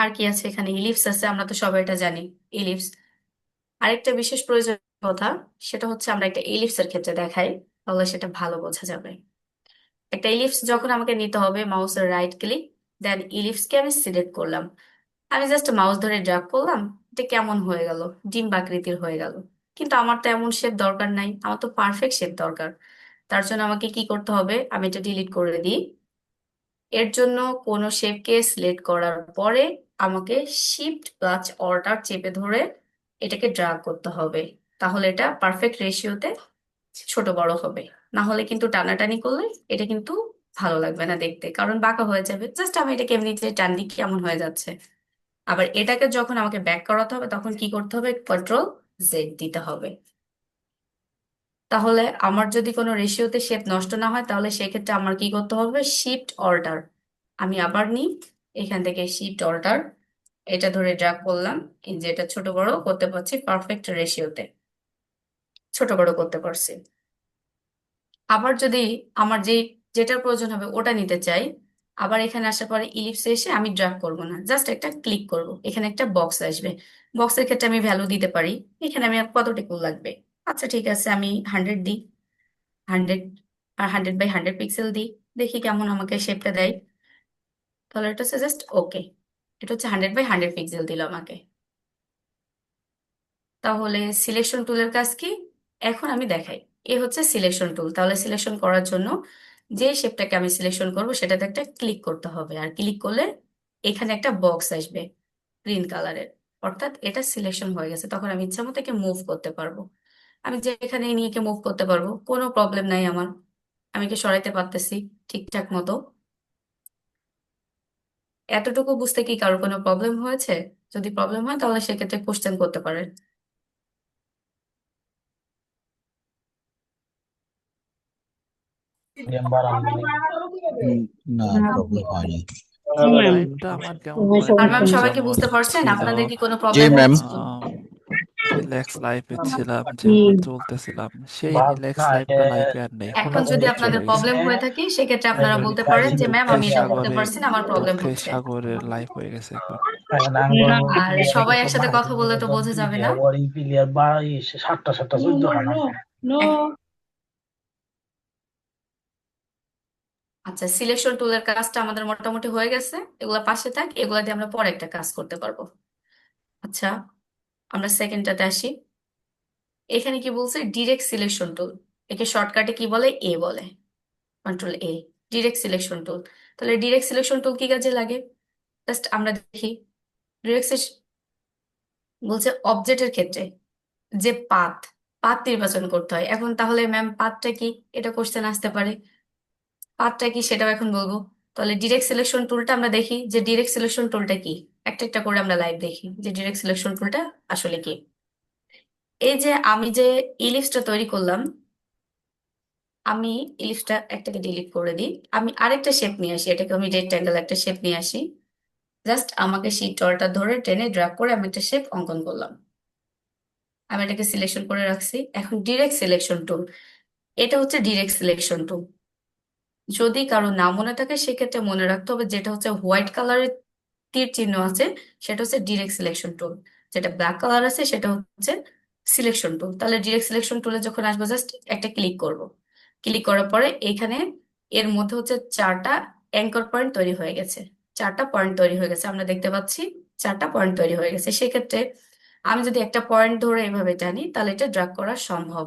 আর কি আছে, এখানে ইলিপস আছে, আমরা তো সবাই এটা জানি ইলিপস। আরেকটা বিশেষ প্রয়োজন কথা, সেটা হচ্ছে আমরা একটা ইলিপসের ক্ষেত্রে দেখাই, তাহলে সেটা ভালো বোঝা যাবে। একটা ইলিপস যখন আমাকে নিতে হবে, মাউসের রাইট ক্লিক, দেন ইলিপসকে আমি সিলেক্ট করলাম। আমি জাস্ট মাউস ধরে ড্র্যাগ করলাম, এটা কেমন হয়ে গেল, ডিম্ব আকৃতির হয়ে গেল। কিন্তু আমার তো এমন শেপ দরকার নাই, আমার তো পারফেক্ট শেপ দরকার। তার জন্য আমাকে কি করতে হবে, আমি এটা ডিলিট করে দিই। এর জন্য কোনো শেপকে সিলেক্ট করার পরে আমাকে শিফট প্লাস অল্টার চেপে ধরে এটাকে ড্র্যাগ করতে হবে, তাহলে এটা পারফেক্ট রেশিওতে ছোট বড় হবে। না হলে কিন্তু টানাটানি করলে এটা কিন্তু ভালো লাগবে না দেখতে, কারণ বাঁকা হয়ে যাবে। জাস্ট আমি এটাকে এমনিতে টান দিই কেমন হয়ে যাচ্ছে। আবার এটাকে যখন আমাকে ব্যাক করাতে হবে তখন কি করতে হবে, কন্ট্রোল জেড দিতে হবে। তাহলে আমার যদি কোনো রেশিওতে শেপ নষ্ট না হয় তাহলে সেক্ষেত্রে আমার কি করতে হবে, শিফট অল্টার। আমি আবার নিই, এখান থেকে শিফট অল্টার, এটা ধরে ড্র্যাগ করলাম, এই যে এটা ছোট বড় করতে পারছি পারফেক্ট রেশিওতে, ছোট বড় করতে পারছি। আবার যদি আমার যেটার প্রয়োজন হবে ওটা নিতে চাই, আবার এখানে আসার পরে ইলিপসে এসে আমি ড্র্যাগ করব না, জাস্ট একটা ক্লিক করব, এখানে একটা বক্স আসবে। বক্সের ক্ষেত্রে আমি ভ্যালু দিতে পারি, এখানে আমি আর কতটুকু লাগবে, আচ্ছা ঠিক আছে আমি 100 দিই, 100, আর 100 বাই 100 পিক্সেল দিই, দেখি কেমন আমাকে শেপটা দেয়। তাহলে এটা হচ্ছে জাস্ট ওকে, এটা হচ্ছে 100 বাই 100 পিক্সেল দিল আমাকে। তাহলে সিলেকশন টুলের কাজ কি, এখন আমি দেখাই। এ হচ্ছে সিলেকশন টুল। তাহলে সিলেকশন করার জন্য যে শেপটাকে আমি সিলেকশন করব সেটাতে একটা ক্লিক করতে হবে, আর ক্লিক করলে এখানে একটা বক্স আসবে গ্রিন কালারের, অর্থাৎ এটা সিলেকশন হয়ে গেছে। তখন আমি ইচ্ছা মতো একে মুভ করতে পারবো, আমি যেখানে নিয়ে একে মুভ করতে পারবো, কোনো প্রবলেম নাই আমার। আমি একে সরাইতে পারতেছি ঠিকঠাক মতো। এতটুকু বুঝতে কি কারো কোনো প্রবলেম হয়েছে? যদি প্রবলেম হয় তাহলে সেক্ষেত্রে কোশ্চেন করতে পারেন। হুম, না প্রবলেম হয়নি। লাইভটা আমার কেমন আর জানি ম্যাম সবাইকে যেমন বুঝতে পারছেন? ছিল। আপনাদের কি কোনো জি প্রবলেম ম্যাম। হচ্ছে? রিল্যাক্স লাইফে ছিলাম, যেমন চলতেছিলাম, সেই রিল্যাক্স লাইফটা লাইফে আর নেই, এখন যদি হঠাৎ আপনাদের চলে গেছে। প্রবলেম হয়ে থাকে সেক্ষেত্রে আপনারা বলতে পারেন যে ম্যাম দুঃখের আমি এটা করতে সাগরে, পারছি না, আমার প্রবলেম দুঃখের হচ্ছে। সাগরের লাইফ হয়ে গেছে এখন। আর সবাই একসাথে কথা বললে তো বোঝা যাবে না। এক- আচ্ছা, সিলেকশন টুলের কাজটা আমাদের মোটামুটি হয়ে গেছে, এগুলা পাশে থাক, এগুলা দিয়ে আমরা পরে একটা কাজ করতে পারবো। আচ্ছা, আমরা সেকেন্ডটাতে আসি। এখানে কি বলছে, ডিরেক্ট সিলেকশন টুল। একে শর্টকাটে কি বলে, এ বলে, কন্ট্রোল এ, ডিরেক্ট সিলেকশন টুল। তাহলে ডিরেক্ট সিলেকশন টুল কি কাজে লাগে, জাস্ট আমরা দেখি। ডিরেক্ট বলছে অবজেক্টের ক্ষেত্রে যে পাথ, পাথ নির্বাচন করতে হয়। এখন তাহলে ম্যাম পাথটা কি, এটা কোশ্চেন আসতে পারে, পাথটা কি সেটাও এখন বলবো। তাহলে ডিরেক্ট সিলেকশন টুলটা আমরা দেখি যে ডিরেক্ট সিলেকশন টুলটা কি। একটা একটা করে আমরা লাইভ দেখি যে ডিরেক্ট সিলেকশন টুলটা আসলে কি। এই যে আমি যে ইলিপসটা তৈরি করলাম, আমি ইলিপসটা একটাকে ডিলিট করে দিই, আমি আরেকটা শেপ নিয়ে আসি, এটাকে আমি রেক্ট্যাঙ্গেল একটা শেপ নিয়ে আসি। জাস্ট আমাকে সেই টলটা ধরে টেনে ড্র্যাগ করে আমি একটা শেপ অঙ্কন করলাম, আমি এটাকে সিলেকশন করে রাখছি। এখন ডিরেক্ট সিলেকশন টুল, এটা হচ্ছে ডিরেক্ট সিলেকশন টুল। যদি কারো না মনে থাকে সেক্ষেত্রে মনে রাখতে হবে, যেটা হচ্ছে হোয়াইট কালারের তীর চিহ্ন আছে সেটা হচ্ছে ডিরেক্ট সিলেকশন টুল, যেটা ব্ল্যাক কালার আছে সেটা হচ্ছে সিলেকশন টুল। তাহলে ডিরেক্ট সিলেকশন টুলে যখন আসবো জাস্ট একটা ক্লিক করব, ক্লিক করার পরে এইখানে এর মধ্যে হচ্ছে চারটা অ্যাঙ্কর পয়েন্ট তৈরি হয়ে গেছে, চারটা পয়েন্ট তৈরি হয়ে গেছে, আমরা দেখতে পাচ্ছি চারটা পয়েন্ট তৈরি হয়ে গেছে। সেক্ষেত্রে আমি যদি একটা পয়েন্ট ধরে এভাবে টানি তাহলে এটা ড্র্যাগ করা সম্ভব,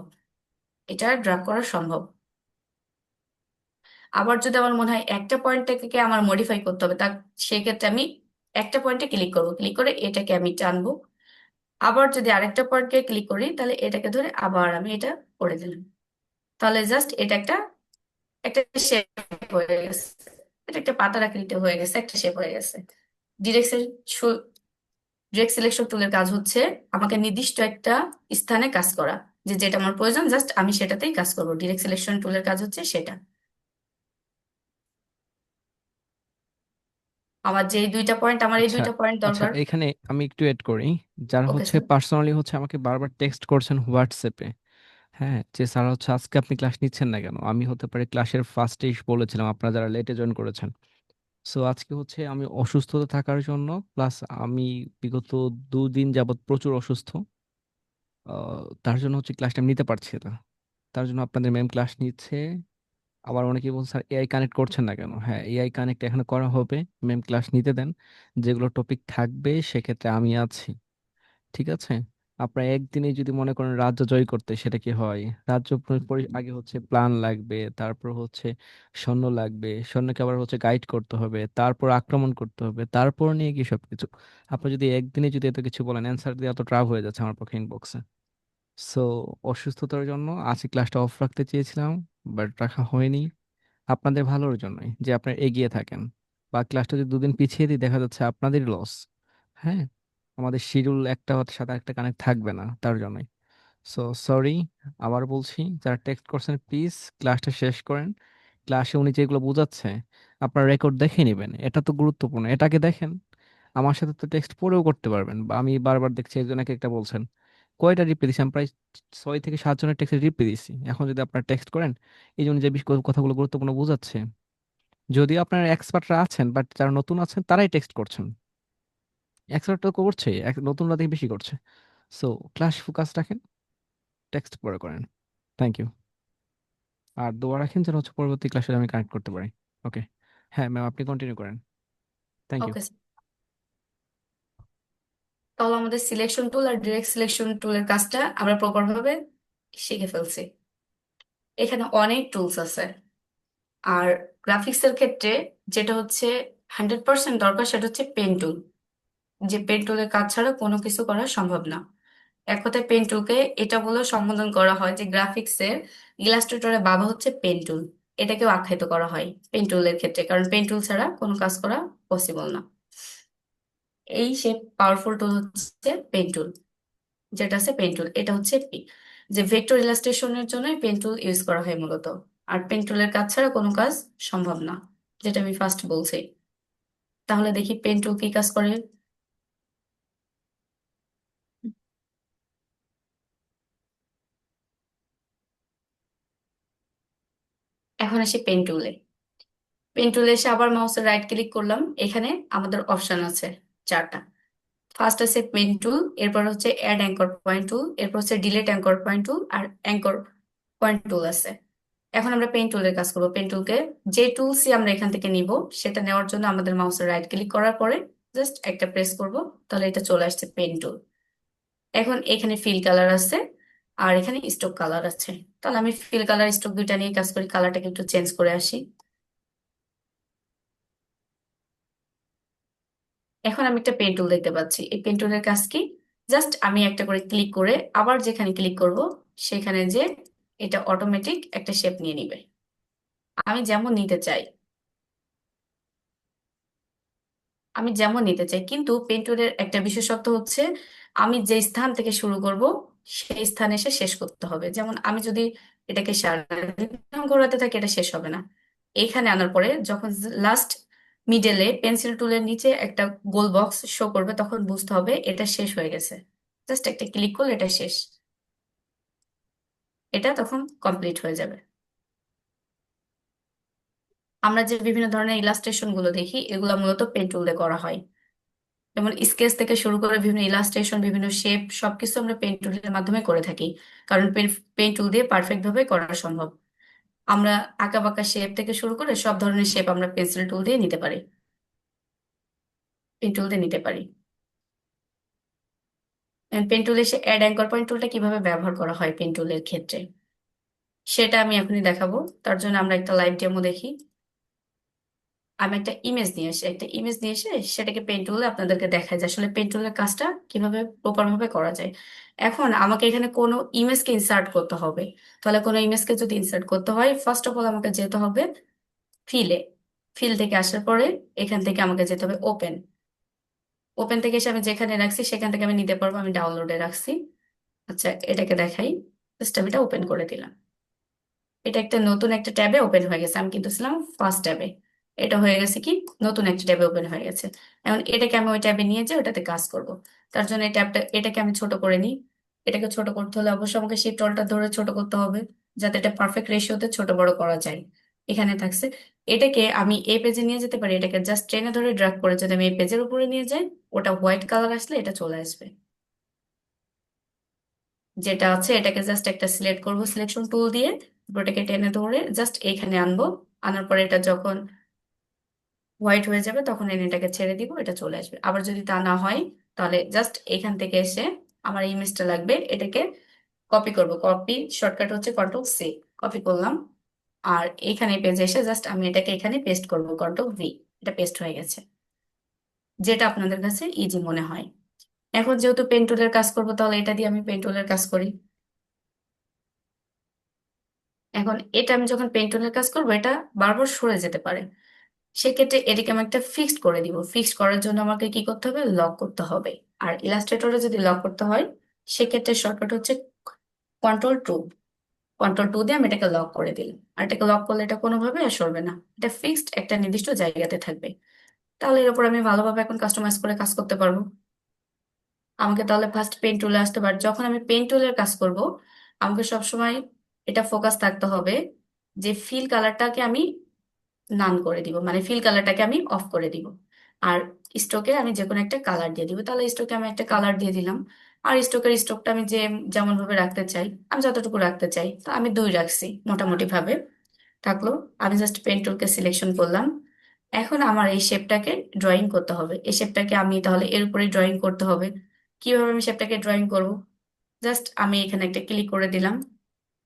এটা ড্র্যাগ করা সম্ভব। আবার যদি আমার মনে হয় একটা পয়েন্টটাকে আমার মডিফাই করতে হবে, তা সেক্ষেত্রে আমি একটা পয়েন্টে ক্লিক করব, ক্লিক করে এটাকে আমি টানবো। আবার যদি আরেকটা পয়েন্টকে ক্লিক করি তাহলে এটাকে ধরে আবার আমি এটা করে দিলাম, তাহলে জাস্ট এটা একটা একটা শেপ হয়ে গেছে, এটা একটা পাতার আকৃতি হয়ে গেছে, একটা শেপ হয়ে গেছে। ডিরেক্ট ডিরেক্ট সিলেকশন টুলের কাজ হচ্ছে আমাকে নির্দিষ্ট একটা স্থানে কাজ করা, যে যেটা আমার প্রয়োজন জাস্ট আমি সেটাতেই কাজ করবো। ডিরেক্ট সিলেকশন টুলের কাজ হচ্ছে সেটা। আমার যে দুইটা পয়েন্ট, আমার এই আচ্ছা, দুইটা পয়েন্ট আচ্ছা, দরকার। এখানে আমি একটু এড করি। যারা ওকে হচ্ছে স্যার। পার্সোনালি হচ্ছে আমাকে বারবার টেক্সট করছেন হোয়াটসঅ্যাপে, হ্যাঁ, যে স্যার হচ্ছে আজকে আপনি ক্লাস নিচ্ছেন না কেন, আমি হতে পারে ক্লাসের ফার্স্টেই বলেছিলাম আপনারা যারা লেটে জয়েন করেছেন। সো আজকে হচ্ছে আমি অসুস্থতা থাকার জন্য, প্লাস আমি বিগত 2 দিন যাবত প্রচুর অসুস্থ, তার জন্য হচ্ছে ক্লাসটা নিতে পারছি না। তার জন্য আপনাদের ম্যাম ক্লাস নিচ্ছে। আবার অনেকেই বলছে স্যার এআই কানেক্ট করছেন না কেন, হ্যাঁ এআই কানেক্ট এখানে করা হবে, ম্যাম ক্লাস নিতে দেন। যেগুলো টপিক থাকবে সেক্ষেত্রে আমি আছি, ঠিক আছে। আপনারা একদিনে যদি মনে করেন রাজ্য জয় করতে, সেটা কি হয়? রাজ্য আগে হচ্ছে প্ল্যান লাগবে, তারপর হচ্ছে সৈন্য লাগবে, সৈন্যকে আবার হচ্ছে গাইড করতে হবে, তারপর আক্রমণ করতে হবে, তারপর নিয়ে কি সবকিছু। আপনি যদি একদিনে যদি এত কিছু বলেন, অ্যান্সার দিয়ে এত ট্রাপ হয়ে যাচ্ছে আমার পক্ষে ইনবক্সে। সো অসুস্থতার জন্য আজকে ক্লাসটা অফ রাখতে চেয়েছিলাম, বাট রাখা হয়নি। আপনাদের ভালোর জন্যই, যে আপনারা এগিয়ে থাকেন। বা ক্লাসটা যদি 2 দিন পিছিয়ে দিই দেখা যাচ্ছে আপনাদের লস। হ্যাঁ, আমাদের শিডিউল একটা সাথে একটা কানেক্ট থাকবে না তার জন্যই। সো সরি, আবার বলছি, যারা টেক্সট করছেন প্লিজ ক্লাসটা শেষ করেন। ক্লাসে উনি যেগুলো বোঝাচ্ছে আপনার রেকর্ড দেখে নেবেন, এটা তো গুরুত্বপূর্ণ, এটাকে দেখেন। আমার সাথে তো টেক্সট পরেও করতে পারবেন, বা আমি বারবার দেখছি একজন এক একটা বলছেন। কয়টা রিপ্লাই দিছি? আমি প্রায় 6 থেকে 7 জনের টেক্সট রিপ্লাই দিছি। এখন যদি আপনারা টেক্সট করেন, এই জন্য যে কথাগুলো গুরুত্বপূর্ণ বোঝাচ্ছে, যদিও আপনারা এক্সপার্টরা আছেন বাট যারা নতুন আছেন তারাই টেক্সট করছেন। এক্সপার্ট তো করছে, নতুনরা দেখি বেশি করছে। সো ক্লাস ফোকাস রাখেন, টেক্সট পরে করেন। Thank you. আর দোয়া রাখেন যেন হচ্ছে পরবর্তী ক্লাসে আমি কানেক্ট করতে পারি। ওকে। হ্যাঁ ম্যাম, আপনি কন্টিনিউ করেন। Thank you. Okay sir. তাহলে আমাদের সিলেকশন টুল আর ডিরেক্ট সিলেকশন টুলের কাজটা আমরা প্রপার ভাবে শিখে ফেলছি। এখানে অনেক টুলস আছে, আর গ্রাফিক্সের ক্ষেত্রে যেটা হচ্ছে 100% দরকার সেটা হচ্ছে পেন টুল, যে পেন টুলের কাজ ছাড়া কোনো কিছু করা সম্ভব না। এক কথায় পেন টুলকে এটা বলে সম্বোধন করা হয় যে গ্রাফিক্সের ইলাস্ট্রেটরের বাবা হচ্ছে পেন টুল, এটাকেও আখ্যায়িত করা হয় পেন টুলের ক্ষেত্রে, কারণ পেন টুল ছাড়া কোনো কাজ করা পসিবল না। এই সে পাওয়ারফুল টুল হচ্ছে পেন টুল, যেটা আছে পেন টুল, এটা হচ্ছে যে ভেক্টর ইলাস্ট্রেশনের জন্য পেন টুল ইউজ করা হয় মূলত। আর পেন টুলের কাজ ছাড়া কোনো কাজ সম্ভব না, যেটা আমি ফার্স্ট বলছি। তাহলে দেখি পেন টুল কি কাজ করে। এখন আসি পেন টুলে। পেন টুলে এসে আবার মাউসের রাইট ক্লিক করলাম, এখানে আমাদের অপশন আছে চারটা। ফার্স্ট আছে পেন টুল, এরপর হচ্ছে অ্যাড অ্যাঙ্কর পয়েন্ট টুল, এরপর হচ্ছে ডিলেট অ্যাঙ্কর পয়েন্ট টুল, আর অ্যাঙ্কর পয়েন্ট টুল আছে। এখন আমরা পেন টুলের কাজ করবো। পেন টুলকে যে টুলসই আমরা এখান থেকে নিব সেটা নেওয়ার জন্য আমাদের মাউসের রাইট ক্লিক করার পরে জাস্ট একটা প্রেস করব, তাহলে এটা চলে আসছে পেন টুল। এখন এখানে ফিল কালার আছে আর এখানে স্ট্রোক কালার আছে, তাহলে আমি ফিল কালার স্ট্রোক দুইটা নিয়ে কাজ করি, কালারটাকে একটু চেঞ্জ করে আসি। এখন আমি একটা পেন টুল দেখতে পাচ্ছি, এই পেন টুলের কাজ কি? জাস্ট আমি একটা করে ক্লিক করে আবার যেখানে ক্লিক করব সেখানে যে এটা অটোমেটিক একটা শেপ নিয়ে নিবে, আমি যেমন নিতে চাই। আমি যেমন নিতে চাই, কিন্তু পেন টুলের একটা বিশেষত্ব হচ্ছে আমি যে স্থান থেকে শুরু করব সেই স্থানে এসে শেষ করতে হবে। যেমন আমি যদি এটাকে সারাদিন ঘোরাতে থাকি, এটা শেষ হবে না। এইখানে আনার পরে যখন লাস্ট মিডলে পেন্সিল টুলের নিচে একটা গোল বক্স শো করবে, তখন বুঝতে হবে এটা শেষ হয়ে গেছে। জাস্ট একটা ক্লিক করলে এটা শেষ, এটা তখন কমপ্লিট হয়ে যাবে। আমরা যে বিভিন্ন ধরনের ইলাস্ট্রেশন গুলো দেখি, এগুলো মূলত পেন টুল দিয়ে করা হয়। যেমন স্কেচ থেকে শুরু করে বিভিন্ন ইলাস্ট্রেশন, বিভিন্ন শেপ, সবকিছু আমরা পেন টুলের মাধ্যমে করে থাকি, কারণ পেন টুল দিয়ে পারফেক্ট ভাবে করা সম্ভব। আমরা আঁকা বাঁকা শেপ থেকে শুরু করে সব ধরনের শেপ আমরা পেন্সিল টুল দিয়ে নিতে পারি, পেন টুল দিয়ে নিতে পারি। পেন টুলে সে অ্যাড অ্যাঙ্কর পয়েন্ট টুলটা কিভাবে ব্যবহার করা হয় পেন টুলের ক্ষেত্রে, সেটা আমি এখনই দেখাবো। তার জন্য আমরা একটা লাইভ ডেমো দেখি। আমি একটা ইমেজ নিয়ে এসে সেটাকে পেন টুলে আপনাদেরকে দেখাই যে আসলে পেন টুলের কাজটা কিভাবে প্রপার ভাবে করা যায়। এখন আমাকে এখানে কোনো ইমেজকে ইনসার্ট করতে হবে। তাহলে কোনো ইমেজকে যদি ইনসার্ট করতে হয়, ফার্স্ট অফ অল আমাকে যেতে হবে ফিলে। ফিল থেকে আসার পরে এখান থেকে আমাকে যেতে হবে ওপেন। ওপেন থেকে এসে আমি যেখানে রাখছি সেখান থেকে আমি নিতে পারবো, আমি ডাউনলোডে রাখছি। আচ্ছা, এটাকে দেখাই। জাস্ট আমি এটা ওপেন করে দিলাম। এটা একটা নতুন একটা ট্যাবে ওপেন হয়ে গেছে, আমি কিন্তু ছিলাম ফার্স্ট ট্যাবে। এটা হয়ে গেছে কি, নতুন একটা ট্যাবে ওপেন হয়ে গেছে। এখন এটাকে আমি ওই ট্যাবে নিয়ে যাই, ওটাতে কাজ করব। তার জন্য এই এটাকে আমি ছোট করে নিই। এটাকে ছোট করতে হলে অবশ্যই আমাকে শিফট অল্টার ধরে ছোট করতে হবে, যাতে এটা পারফেক্ট রেশিওতে ছোট বড় করা যায়। এখানে থাকছে। এটাকে আমি এই পেজে নিয়ে যেতে পারি, এটাকে জাস্ট টেনে ধরে ড্রাগ করে যদি আমি এই পেজের উপরে নিয়ে যাই, ওটা হোয়াইট কালার আসলে এটা চলে আসবে। যেটা আছে এটাকে জাস্ট একটা সিলেক্ট করব সিলেকশন টুল দিয়ে, তারপর এটাকে টেনে ধরে জাস্ট এইখানে আনবো। আনার পরে এটা যখন হোয়াইট হয়ে যাবে তখন এনে এটাকে ছেড়ে দিব, এটা চলে আসবে। আবার যদি তা না হয়, তাহলে জাস্ট এখান থেকে এসে আমার ইমেজটা লাগবে, এটাকে কপি করব। কপি শর্টকাট হচ্ছে কন্ট্রোল C। কপি করলাম। আর এখানে পেজে এসে জাস্ট আমি এটাকে এখানে পেস্ট করব, কন্ট্রোল V। এটা পেস্ট হয়ে গেছে, যেটা আপনাদের কাছে ইজি মনে হয়। এখন যেহেতু পেন টুলের কাজ করবো, তাহলে এটা দিয়ে আমি পেন টুলের কাজ করি। এখন এটা আমি যখন পেন টুলের কাজ করবো, এটা বারবার সরে যেতে পারে। সেক্ষেত্রে এটাকে আমি একটা ফিক্সড করে দিব। ফিক্সড করার জন্য আমাকে কি করতে হবে, লক করতে হবে। আর ইলাস্ট্রেটরে যদি লক করতে হয়, সেক্ষেত্রে শর্টকাট হচ্ছে কন্ট্রোল 2। কন্ট্রোল 2 দিয়ে আমি এটাকে লক করে দিলাম। আর এটাকে লক করলে এটা কোনোভাবে আর সরবে না, এটা ফিক্সড একটা নির্দিষ্ট জায়গাতে থাকবে। তাহলে এর উপর আমি ভালোভাবে এখন কাস্টমাইজ করে কাজ করতে পারবো। আমাকে তাহলে ফার্স্ট পেন টুলে আসতে পারে। যখন আমি পেন টুলের কাজ করব, আমাকে সবসময় এটা ফোকাস থাকতে হবে যে ফিল কালারটাকে আমি নান করে দিব, মানে ফিল কালারটাকে আমি অফ করে দিব। আর স্ট্রোকে আমি যে কোনো একটা কালার দিয়ে দিব। তাহলে স্ট্রোকে আমি একটা কালার দিয়ে দিলাম। আর স্ট্রোকটা আমি যেমন ভাবে রাখতে চাই, আমি যতটুকু রাখতে চাই, তো আমি 2 রাখছি মোটামুটি ভাবে। থাকলো। আমি জাস্ট পেন টুলকে সিলেকশন করলাম। এখন আমার এই শেপটাকে ড্রয়িং করতে হবে। এই শেপটাকে আমি তাহলে এর উপরে ড্রয়িং করতে হবে। কিভাবে আমি শেপটাকে ড্রয়িং করব? জাস্ট আমি এখানে একটা ক্লিক করে দিলাম,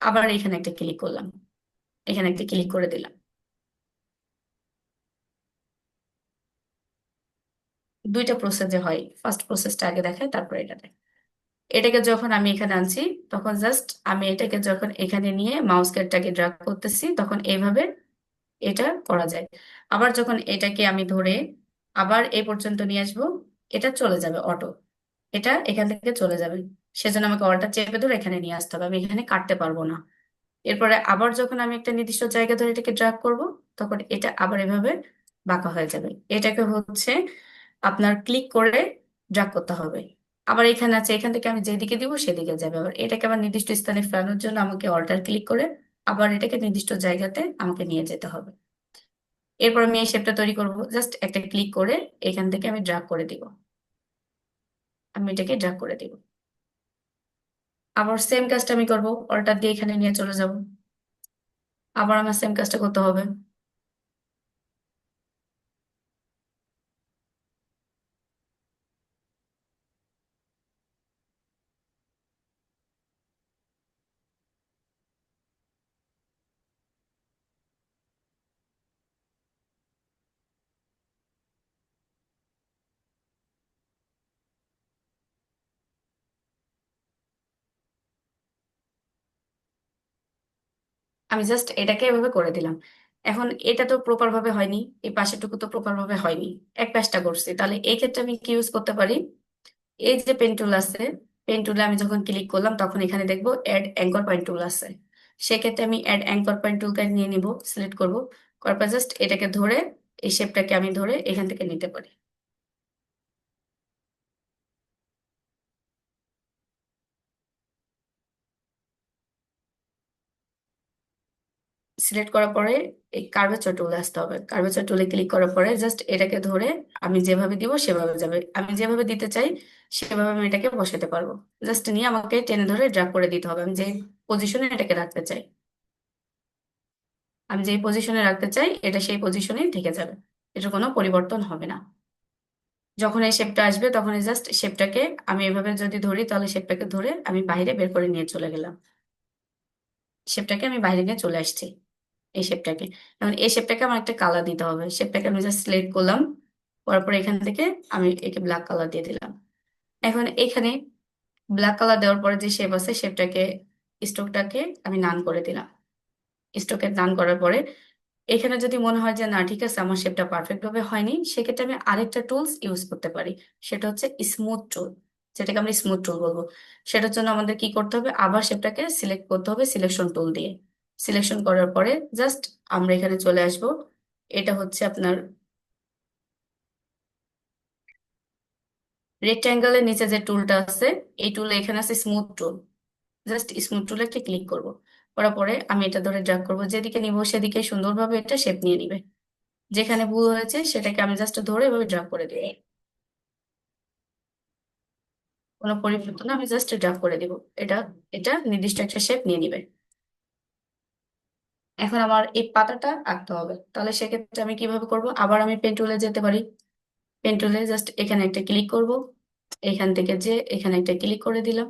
আবার এখানে একটা ক্লিক করলাম, এখানে একটা ক্লিক করে দিলাম। দুইটা প্রসেসে হয়, ফার্স্ট প্রসেসটা আগে দেখায়, তারপর এটা দেখায়। এটাকে যখন আমি এখানে আনছি, তখন জাস্ট আমি এটাকে যখন এখানে নিয়ে মাউস কার্ডটাকে ড্রাগ করতেছি, তখন এইভাবে এটা করা যায়। আবার যখন এটাকে আমি ধরে আবার এই পর্যন্ত নিয়ে আসবো, এটা চলে যাবে অটো, এটা এখান থেকে চলে যাবে। সেজন্য আমাকে অলটা চেপে ধরে এখানে নিয়ে আসতে হবে, আমি এখানে কাটতে পারবো না। এরপরে আবার যখন আমি একটা নির্দিষ্ট জায়গা ধরে এটাকে ড্রাগ করব, তখন এটা আবার এভাবে বাঁকা হয়ে যাবে। এটাকে হচ্ছে আপনার ক্লিক করে ড্রাগ করতে হবে। আবার এখানে আছে, এখান থেকে আমি যেদিকে দিব সেদিকে যাবে। আবার এটাকে আবার নির্দিষ্ট স্থানে ফেরানোর জন্য আমাকে অল্টার ক্লিক করে আবার এটাকে নির্দিষ্ট জায়গাতে আমাকে নিয়ে যেতে হবে। এরপর আমি এই শেপটা তৈরি করব, জাস্ট একটা ক্লিক করে এখান থেকে আমি ড্রাগ করে দিব, আমি এটাকে ড্রাগ করে দিব। আবার সেম কাজটা আমি করব, অল্টার দিয়ে এখানে নিয়ে চলে যাব। আবার আমার সেম কাজটা করতে হবে। আমি জাস্ট এটাকে এভাবে করে দিলাম। এখন এটা তো প্রপার ভাবে হয়নি, এই পাশেরটুকু তো প্রপার ভাবে হয়নি, এক পাশটা করছি, তাহলে এই ক্ষেত্রে আমি কি ইউজ করতে পারি? এই যে পেন টুল আছে, পেন টুলে আমি যখন ক্লিক করলাম তখন এখানে দেখবো অ্যাড অ্যাঙ্কর পয়েন্ট টুল আছে। সেক্ষেত্রে আমি অ্যাড অ্যাঙ্কর পয়েন্ট টুলটা নিয়ে নিব, সিলেক্ট করব, করার পর জাস্ট এটাকে ধরে, এই শেপটাকে আমি ধরে এখান থেকে নিতে পারি। সিলেক্ট করার পরে এই কার্ভেচার টুলে আসতে হবে, কার্ভেচার টুলে ক্লিক করার পরে জাস্ট এটাকে ধরে আমি যেভাবে দিব সেভাবে যাবে, আমি যেভাবে দিতে চাই সেভাবে আমি এটাকে বসাতে পারবো। জাস্ট নিয়ে আমাকে টেনে ধরে ড্র্যাগ করে দিতে হবে, আমি যে পজিশনে এটাকে রাখতে চাই, আমি যে পজিশনে রাখতে চাই এটা সেই পজিশনেই থেকে যাবে, এটার কোনো পরিবর্তন হবে না। যখন এই শেপটা আসবে তখন জাস্ট শেপটাকে আমি এভাবে যদি ধরি তাহলে শেপটাকে ধরে আমি বাইরে বের করে নিয়ে চলে গেলাম, শেপটাকে আমি বাইরে নিয়ে চলে আসছি, এই শেপটাকে। এখন এই শেপটাকে আমার একটা কালার দিতে হবে, শেপটাকে আমি জাস্ট সিলেক্ট করলাম, করার পরে এখান থেকে আমি একে ব্ল্যাক কালার দিয়ে দিলাম। এখন এখানে ব্ল্যাক কালার দেওয়ার পরে যে শেপ আছে শেপটাকে, স্ট্রোকটাকে আমি নান করে দিলাম। স্ট্রোকে নান করার পরে এখানে যদি মনে হয় যে না ঠিক আছে আমার শেপটা পারফেক্ট ভাবে হয়নি, সেক্ষেত্রে আমি আরেকটা টুলস ইউজ করতে পারি, সেটা হচ্ছে স্মুথ টুল, যেটাকে আমরা স্মুথ টুল বলবো। সেটার জন্য আমাদের কি করতে হবে, আবার শেপটাকে সিলেক্ট করতে হবে সিলেকশন টুল দিয়ে। সিলেকশন করার পরে জাস্ট আমরা এখানে চলে আসব, এটা হচ্ছে আপনার রেক্ট্যাঙ্গেলের নিচে যে টুলটা আছে, এই টুলে এখানে আছে স্মুথ টুল, জাস্ট স্মুথ টুলে একটা ক্লিক করব, করার পরে আমি এটা ধরে ড্র্যাগ করব, যেদিকে নিব সেদিকে সুন্দরভাবে এটা শেপ নিয়ে নিবে। যেখানে ভুল হয়েছে সেটাকে আমি জাস্ট ধরে এভাবে ড্র্যাগ করে দিব, কোনো পরিবর্তন না, আমি জাস্ট ড্র্যাগ করে দিব, এটা এটা নির্দিষ্ট একটা শেপ নিয়ে নিবে। এখন আমার এই পাতাটা আঁকতে হবে, তাহলে সেক্ষেত্রে আমি কিভাবে করব, আবার আমি পেন টুলে যেতে পারি, পেন টুলে জাস্ট এখানে একটা ক্লিক করব, এখান থেকে যে এখানে একটা ক্লিক করে দিলাম,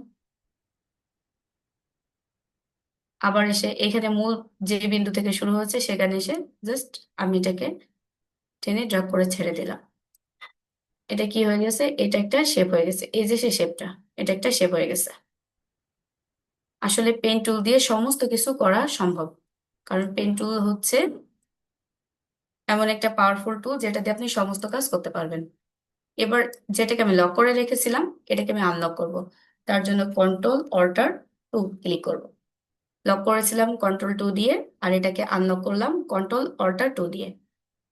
আবার এসে এখানে মূল যে বিন্দু থেকে শুরু হচ্ছে সেখানে এসে জাস্ট আমি এটাকে টেনে ড্রপ করে ছেড়ে দিলাম। এটা কি হয়ে গেছে, এটা একটা শেপ হয়ে গেছে, এই যে সে শেপটা, এটা একটা শেপ হয়ে গেছে। আসলে পেন টুল দিয়ে সমস্ত কিছু করা সম্ভব, কারণ পেন টুল হচ্ছে এমন একটা পাওয়ারফুল টুল যেটা দিয়ে আপনি সমস্ত কাজ করতে পারবেন। এবার যেটাকে আমি লক করে রেখেছিলাম এটাকে আমি আনলক করব, তার জন্য কন্ট্রোল অল্টার টু ক্লিক করব। লক করেছিলাম কন্ট্রোল টু দিয়ে, আর এটাকে আনলক করলাম কন্ট্রোল অল্টার টু দিয়ে।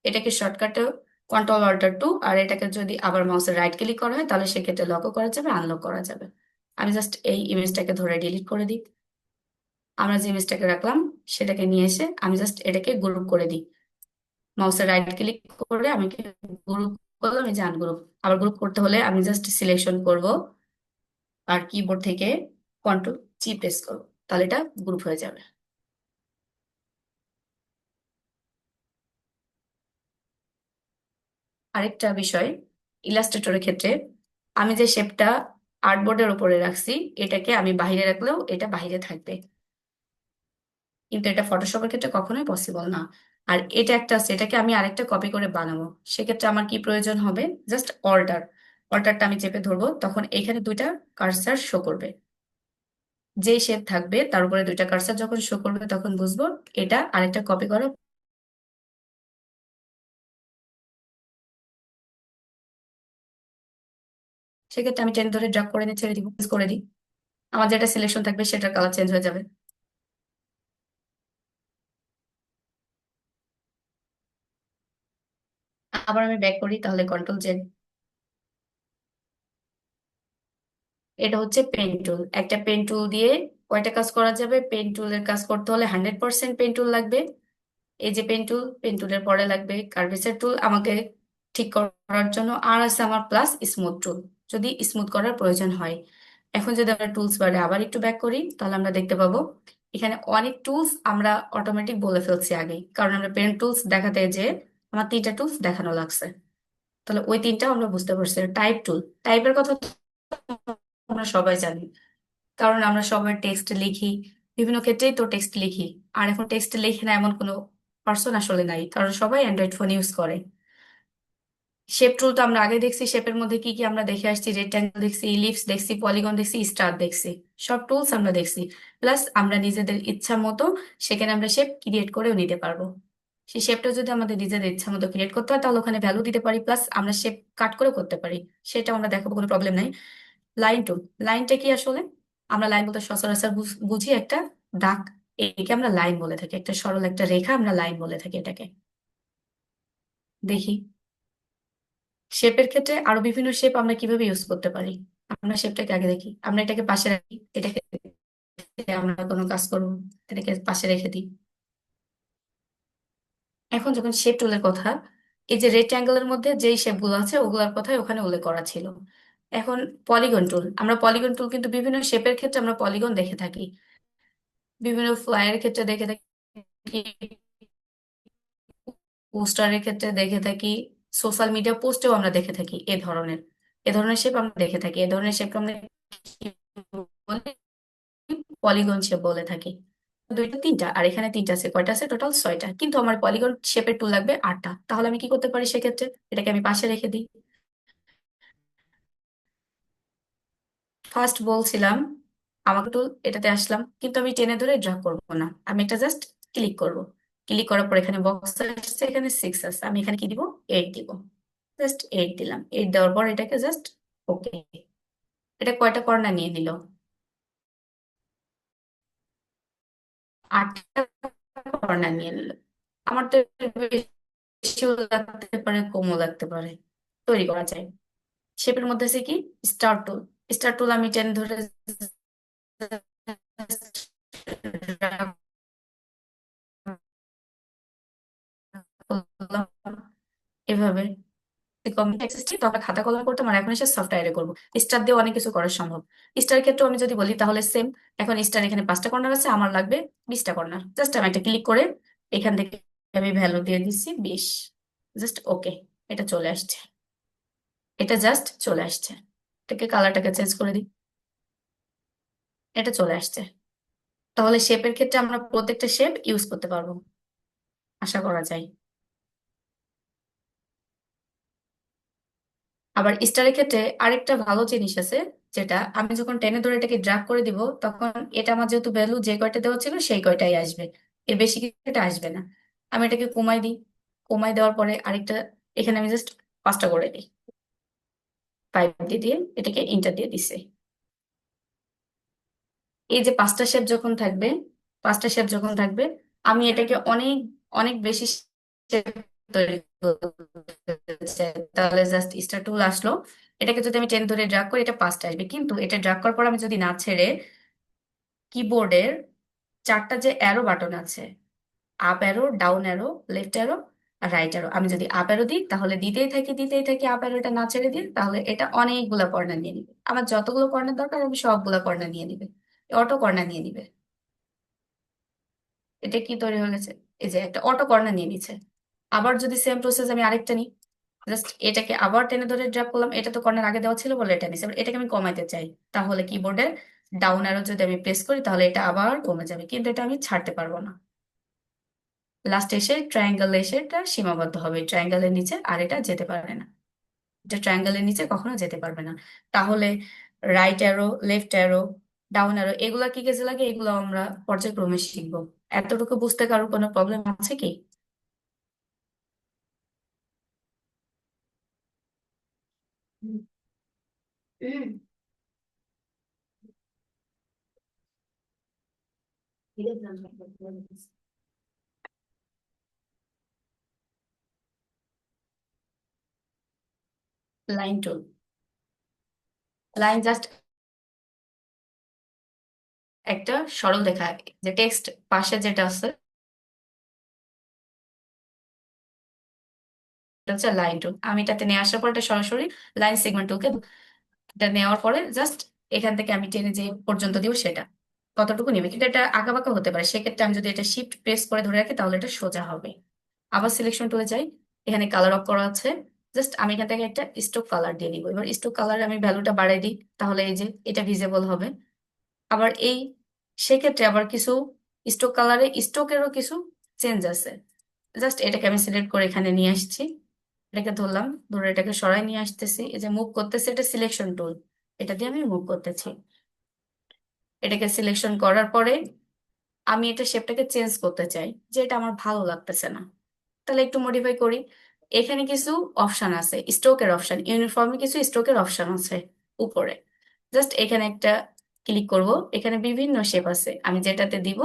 এটাকে শর্টকাটে কন্ট্রোল অল্টার টু, আর এটাকে যদি আবার মাউসের রাইট ক্লিক করা হয় তাহলে সেক্ষেত্রে লকও করা যাবে, আনলক করা যাবে। আমি জাস্ট এই ইমেজটাকে ধরে ডিলিট করে দিই, আমরা যে ইমেজটাকে রাখলাম সেটাকে নিয়ে এসে আমি জাস্ট এটাকে গ্রুপ করে দিই, মাউসের রাইট ক্লিক করে আমি গ্রুপ করলাম, এই যে আনগ্রুপ। আবার গ্রুপ করতে হলে আমি জাস্ট সিলেকশন করব আর কিবোর্ড থেকে কন্ট্রোল জি প্রেস করব, তাহলে এটা গ্রুপ হয়ে যাবে। আরেকটা বিষয়, ইলাস্ট্রেটরের ক্ষেত্রে আমি যে শেপটা আর্টবোর্ডের উপরে রাখছি এটাকে আমি বাইরে রাখলেও এটা বাইরে থাকবে, কিন্তু এটা ফটোশপের ক্ষেত্রে কখনোই পসিবল না। আর এটা একটা আছে, এটাকে আমি আরেকটা কপি করে বানাবো, সেক্ষেত্রে আমার কি প্রয়োজন হবে, জাস্ট অল্টার, অল্টারটা আমি চেপে ধরবো, তখন এখানে দুইটা কার্সার শো করবে, যে শেপ থাকবে তার উপরে দুইটা কার্সার যখন শো করবে তখন বুঝবো এটা আরেকটা কপি করা। সেক্ষেত্রে আমি টেন ধরে ড্রাগ করে নিয়ে ছেড়ে দিব, করে দিই, আমার যেটা সিলেকশন থাকবে সেটার কালার চেঞ্জ হয়ে যাবে। আবার আমি ব্যাক করি, তাহলে কন্ট্রোল জেড। এটা হচ্ছে পেন টুল, একটা পেন টুল দিয়ে কয়টা কাজ করা যাবে, পেন টুলের কাজ করতে হলে 100% পেন টুল লাগবে, এই যে পেন টুল, পেন টুলের পরে লাগবে কার্ভেচার টুল আমাকে ঠিক করার জন্য, আর আছে আমার প্লাস স্মুথ টুল যদি স্মুথ করার প্রয়োজন হয়। এখন যদি আমরা টুলস বারে আবার একটু ব্যাক করি তাহলে আমরা দেখতে পাবো এখানে অনেক টুলস আমরা অটোমেটিক বলে ফেলছি আগে, কারণ আমরা পেন টুলস দেখাতে যে আমার তিনটা টুলস দেখানো লাগছে, তাহলে ওই তিনটা আমরা বুঝতে পারছি। টাইপ টুল, টাইপের কথা তো আমরা সবাই জানি, কারণ আমরা সবাই টেক্সট লিখি, বিভিন্ন ক্ষেত্রেই তো টেক্সট লিখি। আর এখন টেক্সট লিখে না এমন কোনো পার্সন আসলে নাই, কারণ সবাই অ্যান্ড্রয়েড ফোন ইউজ করে। শেপ টুল তো আমরা আগে দেখছি, শেপের মধ্যে কি কি আমরা দেখে আসছি, রেক্ট্যাঙ্গেল দেখছি, ইলিপস দেখছি, পলিগন দেখছি, স্টার দেখছি, সব টুলস আমরা দেখছি। প্লাস আমরা নিজেদের ইচ্ছা মতো সেখানে আমরা শেপ ক্রিয়েট করেও নিতে পারবো। সেই শেপটা যদি আমাদের নিজেদের ইচ্ছা মতো ক্রিয়েট করতে হয় তাহলে ওখানে ভ্যালু দিতে পারি, প্লাস আমরা শেপ কাট করে করতে পারি, সেটা আমরা দেখাবো, কোনো প্রবলেম নাই। লাইন টুল, লাইনটা কি আসলে? আমরা লাইন বলতে সচরাচর বুঝি একটা দাগ, একে আমরা লাইন বলে থাকি, একটা সরল একটা রেখা আমরা লাইন বলে থাকি এটাকে। দেখি শেপের ক্ষেত্রে আরো বিভিন্ন শেপ আমরা কিভাবে ইউজ করতে পারি। আমরা শেপটাকে আগে দেখি, আমরা এটাকে পাশে রাখি, এটাকে আমরা কোনো কাজ করবো, এটাকে পাশে রেখে দিই। এখন যখন শেপ টুলের কথা, এই যে রেক্ট্যাঙ্গেলের মধ্যে যেই শেপ গুলো আছে ওগুলোর কথাই ওখানে উল্লেখ করা ছিল। এখন পলিগন টুল, আমরা পলিগন টুল কিন্তু বিভিন্ন শেপের ক্ষেত্রে আমরা পলিগন দেখে থাকি, বিভিন্ন ফ্লাইয়ের ক্ষেত্রে দেখে থাকি, পোস্টারের ক্ষেত্রে দেখে থাকি, সোশ্যাল মিডিয়া পোস্টেও আমরা দেখে থাকি এ ধরনের শেপ আমরা দেখে থাকি। এ ধরনের শেপকে আমরা কি বলি? পলিগন শেপ বলে থাকি। দুইটা তিনটা, আর এখানে তিনটা আছে, কয়টা আছে টোটাল? 6টা, কিন্তু আমার পলিগন শেপের টুল লাগবে 8টা। তাহলে আমি কি করতে পারি সেক্ষেত্রে? এটাকে আমি পাশে রেখে দিই। ফার্স্ট বলছিলাম আমাকে টুল এটাতে আসলাম, কিন্তু আমি টেনে ধরে ড্রা করবো না, আমি এটা জাস্ট ক্লিক করব। ক্লিক করার পর এখানে বক্স আসছে, এখানে 6 আছে, আমি এখানে কি দিব? 8 দিব। জাস্ট 8 দিলাম, 8 দেওয়ার পর এটাকে জাস্ট ওকে। এটা কয়টা কর্নার নিয়ে নিল? 8টা কর্নার নিয়ে নিল। আমার তো এর বেশিও লাগতে পারে, কমও লাগতে পারে, তৈরি করা যায়। শেপের মধ্যে আছে কি? স্টার টুল। স্টার টুল আমি টেনে ধরে এভাবে তো আমরা খাতা কলম করতাম, আর এখন এসে সফটওয়্যারে করবো। স্টার দিয়ে অনেক কিছু করা সম্ভব। স্টার ক্ষেত্রে আমি যদি বলি তাহলে সেম। এখন স্টার এখানে 5টা কর্নার আছে, আমার লাগবে 20টা কর্নার। জাস্ট আমি একটা ক্লিক করে এখান থেকে আমি ভ্যালু দিয়ে দিচ্ছি 20। জাস্ট ওকে, এটা চলে আসছে, এটা জাস্ট চলে আসছে। এটাকে কালারটাকে চেঞ্জ করে দিই, এটা চলে আসছে। তাহলে শেপের ক্ষেত্রে আমরা প্রত্যেকটা শেপ ইউজ করতে পারবো, আশা করা যায়। আবার স্টারের ক্ষেত্রে আরেকটা ভালো জিনিস আছে, যেটা আমি যখন টেনে ধরে এটাকে ড্রাগ করে দিব তখন এটা আমার যেহেতু ভ্যালু যে কয়টা দেওয়া ছিল সেই কয়টাই আসবে, এর বেশি এটা আসবে না। আমি এটাকে কমাই দিই, কমাই দেওয়ার পরে আরেকটা এখানে আমি জাস্ট 5টা করে দিই, 5 দিয়ে দিয়ে এটাকে ইন্টার দিয়ে দিছে। এই যে 5টা শেপ যখন থাকবে, 5টা শেপ যখন থাকবে, আমি এটাকে অনেক অনেক বেশি shape তৈরি করতে চাই, তাহলে জাস্ট স্টার টুল আসলো। এটাকে যদি আমি টেন ধরে ড্রাগ করি এটা 5টা আসবে, কিন্তু এটা ড্রাগ করার পর আমি যদি না ছেড়ে কিবোর্ডের 4টা যে অ্যারো বাটন আছে, up arrow, down arrow, left arrow আর রাইট অ্যারো, আমি যদি আপ অ্যারো দিই তাহলে দিতেই থাকি আপ অ্যারোটা না ছেড়ে দিই, তাহলে এটা অনেকগুলা কর্নার নিয়ে নিবে। আমার যতগুলো কর্নার দরকার আমি সবগুলা কর্নার নিয়ে নিবে, অটো কর্নার নিয়ে নিবে। এটা কি তৈরি হয়ে গেছে? এই যে একটা অটো কর্নার নিয়ে নিচ্ছে। আবার যদি সেম প্রসেস আমি আরেকটা নিই, জাস্ট এটাকে আবার টেনে ধরে ড্র্যাগ করলাম, এটা তো কর্নার আগে দেওয়া ছিল বলে এটা নিচ্ছে, এবার এটাকে আমি কমাইতে চাই, তাহলে কিবোর্ডে ডাউন অ্যারো যদি আমি প্রেস করি তাহলে এটা আবার কমে যাবে, কিন্তু এটা আমি ছাড়তে পারবো না। লাস্ট এসে ট্রায়াঙ্গেল এসে এটা সীমাবদ্ধ হবে ট্রায়াঙ্গেলের নিচে, আর এটা যেতে পারবে না, এটা ট্রায়াঙ্গেলের নিচে কখনো যেতে পারবে না। তাহলে right arrow, left arrow, down arrow এগুলা কি কাজে লাগে এগুলো আমরা পর্যায়ক্রমে শিখবো। এতটুকু বুঝতে কারোর কোনো প্রবলেম আছে কি? লাইন টুল, লাইন জাস্ট একটা সরল রেখা, যে টেক্সট পাশে যেটা আছে এটা হচ্ছে লাইন টুল। আমি এটাতে নিয়ে আসার পর এটা সরাসরি লাইন সেগমেন্ট টুলকে এটা নেওয়ার পরে জাস্ট এখান থেকে আমি টেনে যে পর্যন্ত দিব সেটা কতটুকু নিবে, কিন্তু এটা আঁকাবাঁকা হতে পারে, সেক্ষেত্রে আমি যদি এটা শিফট প্রেস করে ধরে রাখি তাহলে এটা সোজা হবে। আবার সিলেকশন টুলে যাই, এখানে কালার অফ করা আছে, জাস্ট আমি এখান থেকে একটা স্টোক কালার দিয়ে দিব। এবার স্টোক কালার আমি ভ্যালুটা বাড়াই দিই, তাহলে এই যে এটা ভিজিবল হবে। আবার সেক্ষেত্রে আবার কিছু স্টোক কালারে স্টোকেরও কিছু চেঞ্জ আছে, জাস্ট এটাকে আমি সিলেক্ট করে এখানে নিয়ে আসছি, এটাকে ধরলাম, ধরে এটাকে সরাই নিয়ে আসতেছি, এই যে মুভ করতেছি এটা সিলেকশন টুল, এটা দিয়ে আমি মুভ করতেছি। এটাকে সিলেকশন করার পরে আমি এটা শেপটাকে চেঞ্জ করতে চাই, যে এটা আমার ভালো লাগতেছে না, তাহলে একটু মডিফাই করি। এখানে কিছু অপশন আছে, স্ট্রোকের অপশন, ইউনিফর্মে কিছু স্ট্রোকের অপশন আছে উপরে। জাস্ট এখানে একটা ক্লিক করব, এখানে বিভিন্ন শেপ আছে, আমি যেটাতে দিব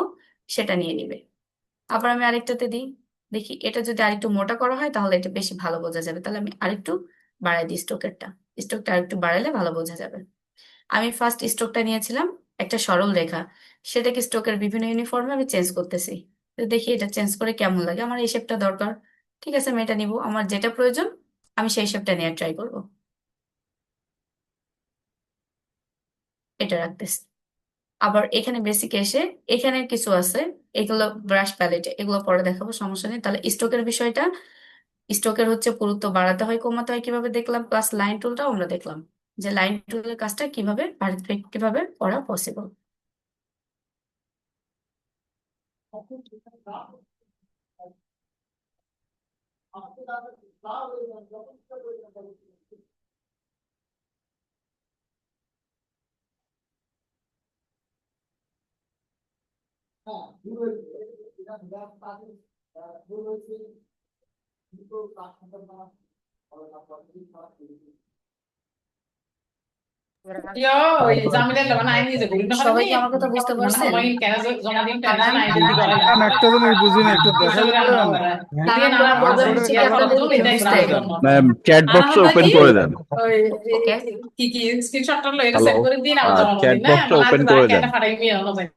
সেটা নিয়ে নিবে। আবার আমি আরেকটাতে দিই, দেখি এটা যদি আরেকটু মোটা করা হয় তাহলে এটা বেশি ভালো বোঝা যাবে, তাহলে আমি আরেকটু বাড়াই দিই স্ট্রোকেরটা। স্ট্রোকটা আরেকটু বাড়ালে ভালো বোঝা যাবে। আমি ফার্স্ট স্ট্রোকটা নিয়েছিলাম একটা সরল রেখা, সেটাকে স্ট্রোকের বিভিন্ন ইউনিফর্মে আমি চেঞ্জ করতেছি। তো দেখি এটা চেঞ্জ করে কেমন লাগে, আমার এই শেপটা দরকার, ঠিক আছে আমি এটা নিব, আমার যেটা প্রয়োজন আমি সেই শেপটা নিয়ে ট্রাই করব। এটা রাখতেছি। আবার এখানে বেসিক এসে এখানে কিছু আছে, এগুলো ব্রাশ প্যালেট, এগুলো পরে দেখাবো, সমস্যা নেই। তাহলে স্ট্রোকের বিষয়টা, স্ট্রোকের হচ্ছে পুরুত্ব বাড়াতে হয় কমাতে হয় কিভাবে দেখলাম, প্লাস লাইন টুলটাও আমরা দেখলাম যে লাইন টুলের কাজটা কিভাবে পারফেক্ট কিভাবে করা পসিবল। ওই জামিনের মানে আইন নিজে করি না সবাই কি আমার কথা বুঝতে মানে পারছেন? সময় কেন জমা দিন আমরা টেনশন আইন দিতে হয় ম্যাম একটা জিনিস বুঝি না, একটু দেখাই দিবেন। তার কোনো প্রবলেম হচ্ছে কি আপনাদের বুঝতে? ম্যাম চ্যাট বক্স ওপেন করে দেন। ওকে, কি কি স্ক্রিনশটটা লয়ে এটা হ্যালো, সেভ করে দিন আমার জমা চ্যাট দিন না বক্সটা মানে ওপেন আজকে করে যাকে দেন। এটা ফাটাই নিয়ে আনো যায়।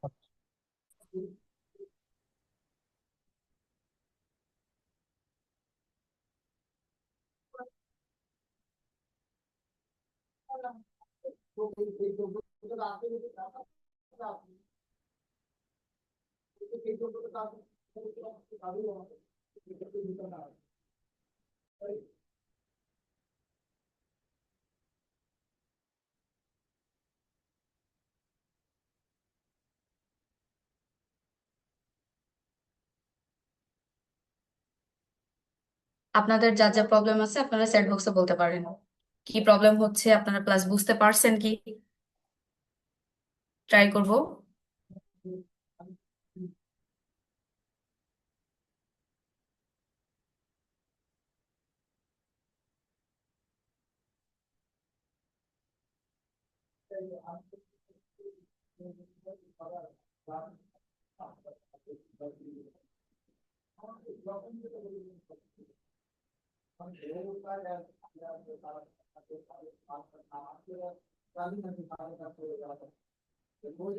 আপনাদের যা যা প্রবলেম আছে আপনারা চ্যাট বক্সে বলতে পারেন। কি প্রবলেম হচ্ছে আপনারা ক্লাস বুঝতে পারছেন কি, ট্রাই করব।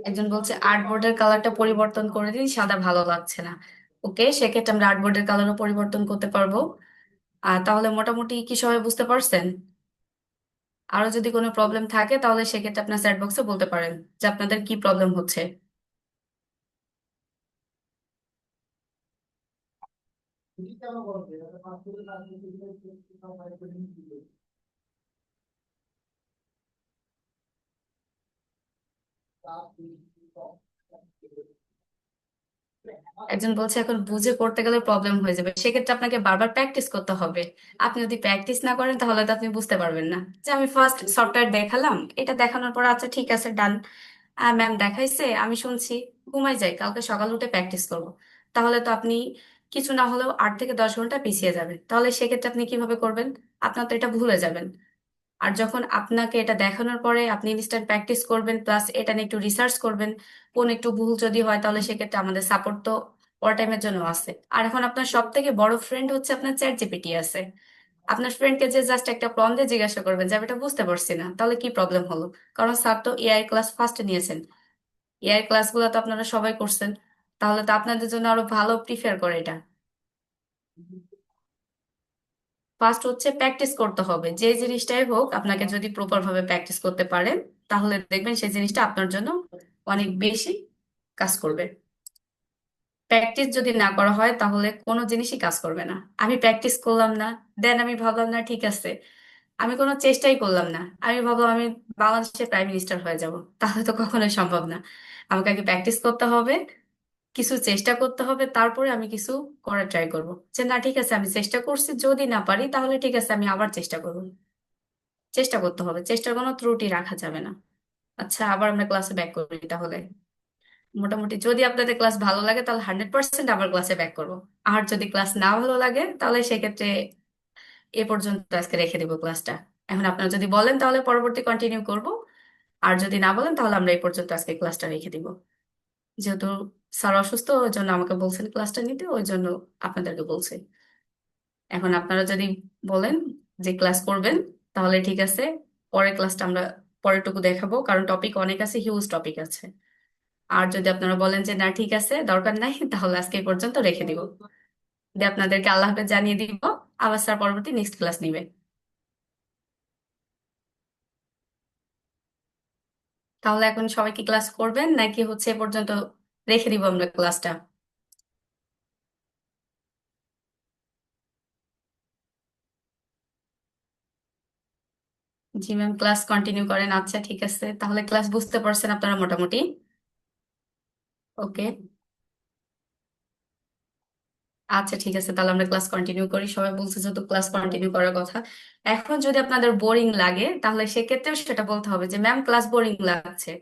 একজন বলছে আর্টবোর্ডের কালারটা পরিবর্তন করে দিন, সাদা ভালো লাগছে না। ওকে, সেক্ষেত্রে আমরা আর্টবোর্ডের কালারও পরিবর্তন করতে পারবো। তাহলে মোটামুটি কি সবাই বুঝতে পারছেন? আরো যদি কোনো প্রবলেম থাকে তাহলে সেক্ষেত্রে আপনার চ্যাট বক্সে বলতে পারেন যে আপনাদের কি প্রবলেম হচ্ছে। একজন বলছে এখন বুঝে করতে গেলে প্রবলেম হয়ে যাবে, সেক্ষেত্রে আপনাকে বারবার প্র্যাকটিস করতে হবে। আপনি যদি প্র্যাকটিস না করেন তাহলে তো আপনি বুঝতে পারবেন না। যে আমি ফার্স্ট সফটওয়্যার দেখালাম, এটা দেখানোর পর আচ্ছা ঠিক আছে ডান, ম্যাম দেখাইছে আমি শুনছি, ঘুমাই যাই, কালকে সকাল উঠে প্র্যাকটিস করব। তাহলে তো আপনি কিছু না হলেও 8 থেকে 10 ঘন্টা পিছিয়ে যাবেন। তাহলে সেক্ষেত্রে আপনি কিভাবে করবেন? আপনার তো এটা ভুলে যাবেন। আর যখন আপনাকে এটা দেখানোর পরে আপনি ইনস্ট্যান্ট প্র্যাকটিস করবেন, প্লাস এটা নিয়ে একটু রিসার্চ করবেন, কোন একটু ভুল যদি হয় তাহলে সেক্ষেত্রে আমাদের সাপোর্ট তো অল টাইমের জন্য আছে। আর এখন আপনার সব থেকে বড় ফ্রেন্ড হচ্ছে আপনার চ্যাট জিপিটি আছে। আপনার ফ্রেন্ডকে যে জাস্ট একটা প্রম্পট দিয়ে জিজ্ঞাসা করবেন যে আমি এটা বুঝতে পারছি না, তাহলে কি প্রবলেম হলো, কারণ স্যার তো এআই ক্লাস ফার্স্ট নিয়েছেন, এআই ক্লাসগুলো তো আপনারা সবাই করছেন, তাহলে তো আপনাদের জন্য আরো ভালো প্রিফার করে এটা। ফার্স্ট হচ্ছে প্র্যাকটিস করতে হবে, যে জিনিসটাই হোক আপনাকে যদি প্রপার ভাবে প্র্যাকটিস করতে পারেন তাহলে দেখবেন সেই জিনিসটা আপনার জন্য অনেক বেশি কাজ করবে। প্র্যাকটিস যদি না করা হয় তাহলে কোনো জিনিসই কাজ করবে না। আমি প্র্যাকটিস করলাম না, দেন আমি ভাবলাম না ঠিক আছে, আমি কোনো চেষ্টাই করলাম না, আমি ভাবলাম আমি বাংলাদেশের প্রাইম মিনিস্টার হয়ে যাব, তাহলে তো কখনোই সম্ভব না। আমাকে আগে প্র্যাকটিস করতে হবে, কিছু চেষ্টা করতে হবে, তারপরে আমি কিছু করার ট্রাই করব। যে না ঠিক আছে আমি চেষ্টা করছি, যদি না পারি তাহলে ঠিক আছে আমি আবার চেষ্টা করব। চেষ্টা করতে হবে, চেষ্টার কোনো ত্রুটি রাখা যাবে না। আচ্ছা, আবার আমরা ক্লাসে ব্যাক করি তাহলে। মোটামুটি যদি আপনাদের ক্লাস ভালো লাগে তাহলে 100% আবার ক্লাসে ব্যাক করবো। আর যদি ক্লাস না ভালো লাগে তাহলে সেক্ষেত্রে এ পর্যন্ত আজকে রেখে দেবো ক্লাসটা। এখন আপনারা যদি বলেন তাহলে পরবর্তী কন্টিনিউ করব, আর যদি না বলেন তাহলে আমরা এই পর্যন্ত আজকে ক্লাসটা রেখে দিব। যেহেতু স্যার অসুস্থ ওই জন্য আমাকে বলছেন ক্লাসটা নিতে, ওই জন্য আপনাদেরকে বলছি। এখন আপনারা যদি বলেন যে ক্লাস করবেন তাহলে ঠিক আছে, পরের ক্লাসটা আমরা পরেরটুকু দেখাবো, কারণ টপিক অনেক আছে, হিউজ টপিক আছে। আর যদি আপনারা বলেন যে না ঠিক আছে দরকার নাই, তাহলে আজকে এই পর্যন্ত রেখে দিব, দিয়ে আপনাদেরকে আল্লাহ হাফেজ জানিয়ে দিব। আবার স্যার পরবর্তী নেক্সট ক্লাস নিবে। তাহলে এখন সবাই কি ক্লাস করবেন নাকি হচ্ছে এ পর্যন্ত রেখে দিব আমরা ক্লাসটা? জি ম্যাম, ক্লাস কন্টিনিউ করেন। আচ্ছা ঠিক আছে, তাহলে ক্লাস বুঝতে পারছেন আপনারা মোটামুটি? ওকে, আচ্ছা ঠিক আছে, তাহলে আমরা ক্লাস কন্টিনিউ করি। সবাই বলছে যেহেতু ক্লাস কন্টিনিউ করার কথা। এখন যদি আপনাদের বোরিং লাগে তাহলে সেক্ষেত্রেও সেটা বলতে হবে যে ম্যাম ক্লাস বোরিং লাগছে,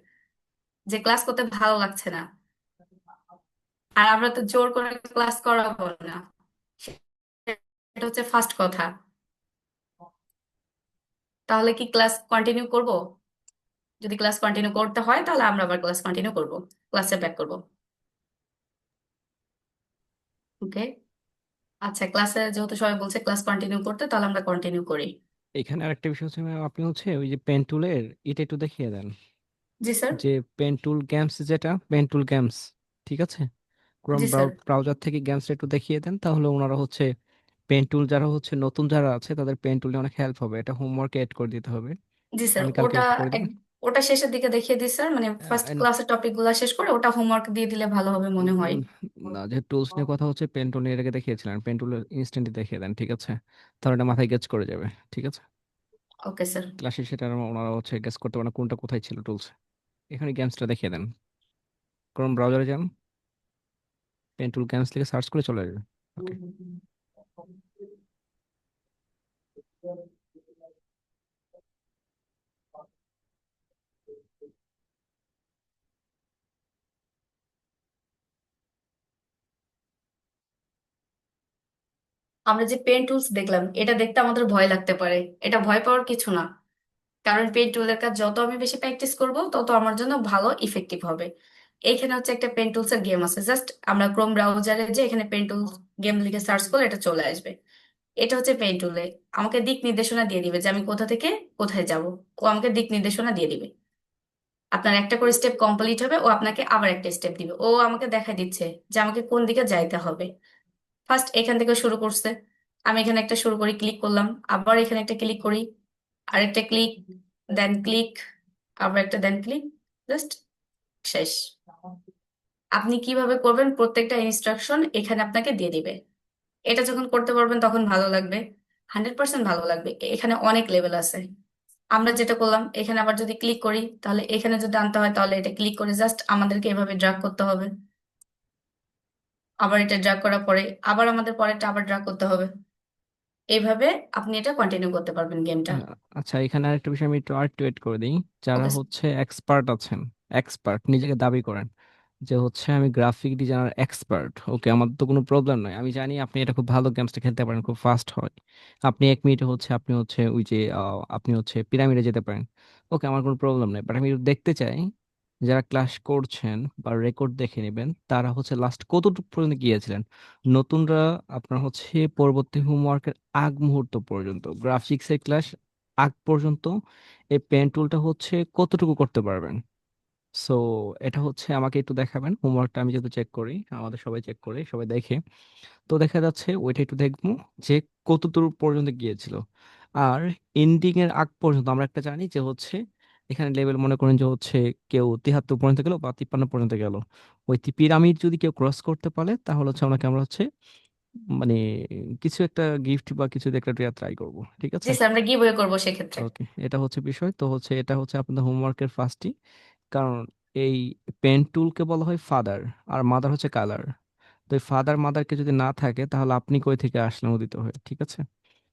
যে ক্লাস করতে ভালো লাগছে না। আর আমরা তো জোর করে ক্লাস করাবো না, এটা হচ্ছে ফার্স্ট কথা। তাহলে কি ক্লাস কন্টিনিউ করব? যদি ক্লাস কন্টিনিউ করতে হয় তাহলে আমরা আবার ক্লাস কন্টিনিউ করব, ক্লাসে ব্যাক করব। ওকে, আচ্ছা ক্লাসে যেহেতু সবাই বলছে ক্লাস কন্টিনিউ করতে, তাহলে আমরা কন্টিনিউ করি। এখানে আরেকটা বিষয় হচ্ছে ম্যাম, আপনি হচ্ছে ওই যে পেন টুলের এটা একটু দেখিয়ে দেন, জি স্যার। যে পেন টুল গেমস, যেটা পেন টুল গেমস, ঠিক আছে, ক্রোম জি স্যার। ব্রাউজার থেকে গেমসটা একটু দেখিয়ে দেন, তাহলে ওনারা হচ্ছে পেন টুল যারা হচ্ছে নতুন যারা আছে তাদের পেন টুলে অনেক হেল্প হবে। এটা হোমওয়ার্কে এড করে দিতে হবে। জি স্যার, আমি কালকে ওটা এড করে দিব। ওটা শেষের দিকে দেখিয়ে দিই স্যার, মানে ফার্স্ট আহ, ক্লাসের টপিক গুলা শেষ করে ওটা হোমওয়ার্ক দিয়ে দিলে ভালো হবে মনে হয়। উম, না, যে টুলস নিয়ে কথা হচ্ছে, পেন টুল নিয়ে এটাকে দেখিয়েছিলেন, পেন টুল ইনস্ট্যান্টলি দেখিয়ে দেন, ঠিক আছে, তাহলে এটা মাথায় গেজ করে যাবে। ঠিক আছে, ওকে স্যার। ক্লাসে সেটা ওনারা হচ্ছে গেস করতে পারে না কোনটা কোথায় ছিল টুলস। এখানে গেমসটা দেখিয়ে দেন, ক্রোম ব্রাউজারে যান, পেন টুল গেমস লিখে সার্চ করে চলে আসবে। ওকে, আমরা যে পেন টুলস দেখলাম এটা দেখতে আমাদের ভয় লাগতে পারে, এটা ভয় পাওয়ার কিছু না। কারণ পেন টুলের কাজ যত আমি বেশি প্র্যাকটিস করব তত আমার জন্য ভালো ইফেক্টিভ হবে। এইখানে হচ্ছে একটা পেন টুলস এর গেম আছে, জাস্ট আমরা ক্রোম ব্রাউজারে যে এখানে পেন টুলস গেম লিখে সার্চ করলে এটা চলে আসবে। এটা হচ্ছে পেন টুলে আমাকে দিক নির্দেশনা দিয়ে দিবে যে আমি কোথা থেকে কোথায় যাব। ও আমাকে দিক নির্দেশনা দিয়ে দিবে। আপনার একটা করে স্টেপ কমপ্লিট হবে, ও আপনাকে আবার একটা স্টেপ দিবে, ও আমাকে দেখা দিচ্ছে যে আমাকে কোন দিকে যাইতে হবে। ফার্স্ট এখান থেকে শুরু করছে, আমি এখানে একটা শুরু করি, ক্লিক করলাম, আবার এখানে একটা ক্লিক করি, আরেকটা ক্লিক, দেন ক্লিক, আবার একটা দেন ক্লিক, জাস্ট শেষ। আপনি কিভাবে করবেন প্রত্যেকটা ইনস্ট্রাকশন এখানে আপনাকে দিয়ে দিবে। এটা যখন করতে পারবেন তখন ভালো লাগবে, 100% ভালো লাগবে। এখানে অনেক লেভেল আছে। আমরা যেটা করলাম এখানে আবার যদি ক্লিক করি তাহলে এখানে যদি আনতে হয় তাহলে এটা ক্লিক করে জাস্ট আমাদেরকে এভাবে ড্রাগ করতে হবে। আবার এটা ড্রাগ করার পরে আবার আমাদের পরেরটা আবার ড্রাগ করতে হবে। এইভাবে আপনি এটা কন্টিনিউ করতে পারবেন গেমটা। আচ্ছা, এখানে আরেকটা বিষয় আমি একটু আরেকটু এড করে দিই। যারা ওকে। হচ্ছে এক্সপার্ট আছেন, এক্সপার্ট নিজেকে দাবি করেন যে হচ্ছে আমি গ্রাফিক ডিজাইনার এক্সপার্ট, ওকে, আমার তো কোনো প্রবলেম নয়, আমি জানি আপনি এটা খুব ভালো গেমসটা খেলতে পারেন, খুব ফাস্ট হয়, আপনি 1 মিনিটে হচ্ছে আপনি হচ্ছে ওই যে আপনি হচ্ছে পিরামিডে যেতে পারেন, ওকে, আমার কোনো প্রবলেম নেই, বাট আমি একটু দেখতে চাই যারা ক্লাস করছেন বা রেকর্ড দেখে নেবেন তারা হচ্ছে লাস্ট কতটুকু পর্যন্ত গিয়েছিলেন। নতুনরা আপনার হচ্ছে পরবর্তী হোমওয়ার্কের আগ মুহূর্ত পর্যন্ত, গ্রাফিক্সের ক্লাস আগ পর্যন্ত এই পেন টুলটা হচ্ছে কতটুকু করতে পারবেন। সো এটা হচ্ছে আমাকে একটু দেখাবেন হোমওয়ার্কটা, আমি যেহেতু চেক করি, আমাদের সবাই চেক করি, সবাই দেখে, তো দেখা যাচ্ছে ওইটা একটু দেখবো যে কতদূর পর্যন্ত গিয়েছিল। আর এন্ডিং এর আগ পর্যন্ত আমরা একটা জানি যে হচ্ছে এখানে লেভেল মনে করেন যে হচ্ছে কেউ 73 পর্যন্ত গেল বা 53 পর্যন্ত গেল, ওই পিরামিড যদি কেউ ক্রস করতে পারে তাহলে হচ্ছে ওনাকে আমরা হচ্ছে মানে কিছু একটা গিফট বা কিছু একটা দেওয়ার ট্রাই করব, ঠিক জি আছে। স্যার, আমরা গিভওয়ে করবো সেক্ষেত্রে। ওকে, এটা হচ্ছে বিষয়, তো হচ্ছে এটা হচ্ছে আপনাদের হোমওয়ার্কের ফার্স্টই, কারণ এই পেন টুলকে বলা হয় ফাদার, আর মাদার হচ্ছে কালার। তো এই ফাদার মাদারকে যদি না থাকে তাহলে আপনি কই থেকে আসলেন উদিত হয়ে, ঠিক আছে।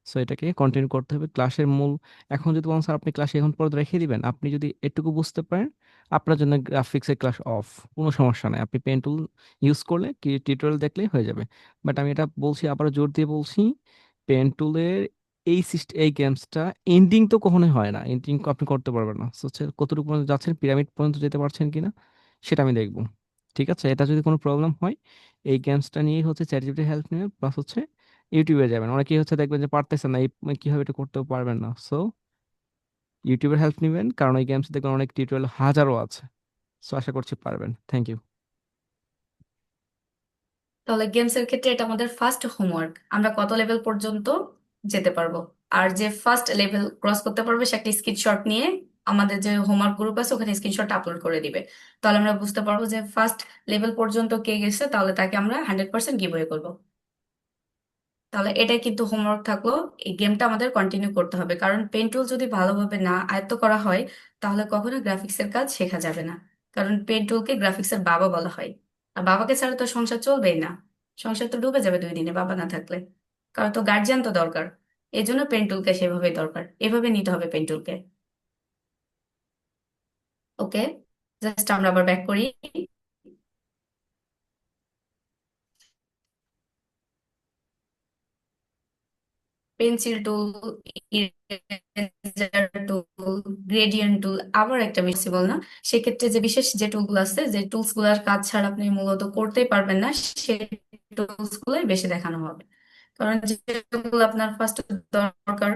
সো এটাকে কন্টিনিউ করতে হবে ক্লাসের মূল। এখন যদি বলেন স্যার আপনি ক্লাসে এখন পর্যন্ত রেখে দিবেন, আপনি যদি এটুকু বুঝতে পারেন আপনার জন্য গ্রাফিক্সের ক্লাস অফ, কোনো সমস্যা নাই, আপনি পেন টুল ইউজ করলে কি টিউটোরিয়াল দেখলেই হয়ে যাবে। বাট আমি এটা বলছি, আবার জোর দিয়ে বলছি, পেন টুলের এই গেমসটা এন্ডিং তো কখনোই হয় না, এন্ডিং আপনি করতে পারবেন না। So, হচ্ছে কতটুকু পর্যন্ত যাচ্ছেন, পিরামিড পর্যন্ত যেতে পারছেন কিনা সেটা আমি দেখবো। ঠিক আছে, এটা যদি কোনো প্রবলেম হয় এই গেমসটা নিয়ে হচ্ছে চ্যাট জিপিটির হেল্প নেবে, প্লাস হচ্ছে ইউটিউবে যাবেন, অনেকেই হচ্ছে দেখবেন যে পারতেছেন না, এই কিভাবে এটা করতেও পারবেন না। সো ইউটিউবের হেল্প নেবেন, কারণ এই গেমস দেখবেন অনেক টিউটোরিয়াল হাজারও আছে। সো আশা করছি পারবেন। Thank you. তাহলে গেমস এর ক্ষেত্রে এটা আমাদের ফার্স্ট হোমওয়ার্ক, আমরা কত লেভেল পর্যন্ত যেতে পারবো। আর যে ফার্স্ট লেভেল ক্রস করতে পারবে সে একটা স্ক্রিনশট নিয়ে আমাদের যে হোমওয়ার্ক গ্রুপ আছে ওখানে স্ক্রিনশট আপলোড করে দিবে। তাহলে আমরা বুঝতে পারবো যে ফার্স্ট লেভেল পর্যন্ত কে গেছে, তাহলে তাকে আমরা 100% গিভওয়ে করবো। তাহলে এটাই কিন্তু হোমওয়ার্ক থাকলো, এই গেমটা আমাদের কন্টিনিউ করতে হবে, কারণ পেন টুল যদি ভালোভাবে না আয়ত্ত করা হয় তাহলে কখনো গ্রাফিক্সের কাজ শেখা যাবে না। কারণ পেন টুলকে গ্রাফিক্সের বাবা বলা হয়, আর বাবাকে ছাড়া তো সংসার চলবেই না, সংসার তো ডুবে যাবে 2 দিনে বাবা না থাকলে। কারণ তো গার্জিয়ান তো দরকার, এই জন্য পেন টুলকে সেভাবেই দরকার, এভাবে নিতে হবে পেন টুলকে। ওকে, জাস্ট আমরা আবার ব্যাক করি। পেন্সিল টুল, ইরেজার টুল, গ্রেডিয়েন্ট টুল, আবার একটা পসিবল না। সেক্ষেত্রে যে বিশেষ যে টুলগুলো আছে, যে টুলস গুলার কাজ ছাড়া আপনি মূলত করতেই পারবেন না, সেই টুলস গুলোই বেশি দেখানো হবে। কারণ যেগুলো আপনার ফার্স্ট দরকার,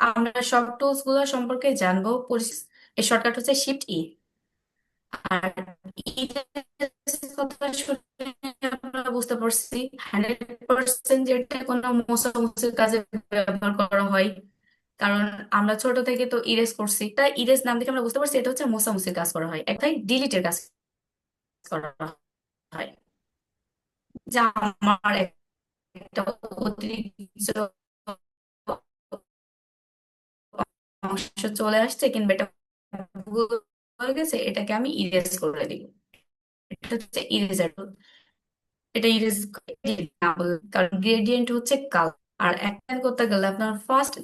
আমরা সব টুলস গুলো সম্পর্কে জানবো। এর শর্টকাট হচ্ছে শিফট ই। আর কথা শুনে আমরা বুঝতে পারছি 100% যেটা কোনো মোছামুছির কাজে ব্যবহার করা হয়। কারণ আমরা ছোট থেকে তো ইরেজ করছি, তাই ইরেজ নাম দেখে আমরা বুঝতে পারছি এটা হচ্ছে মোছামুছির কাজ করা হয়, একটাই ডিলিটের কাজ করা হয়। যা আমার একটা অতিরিক্ত অংশ চলে আসছে কিংবা এটা ভুল হয়ে গেছে, এটাকে আমি ইরেজ করে দিব। এটা হচ্ছে ইরেজার, এটা ইরেজ না বলে, কারণ গ্রেডিয়েন্ট হচ্ছে কালার। আর একটা করতে গেলে আপনার ফার্স্ট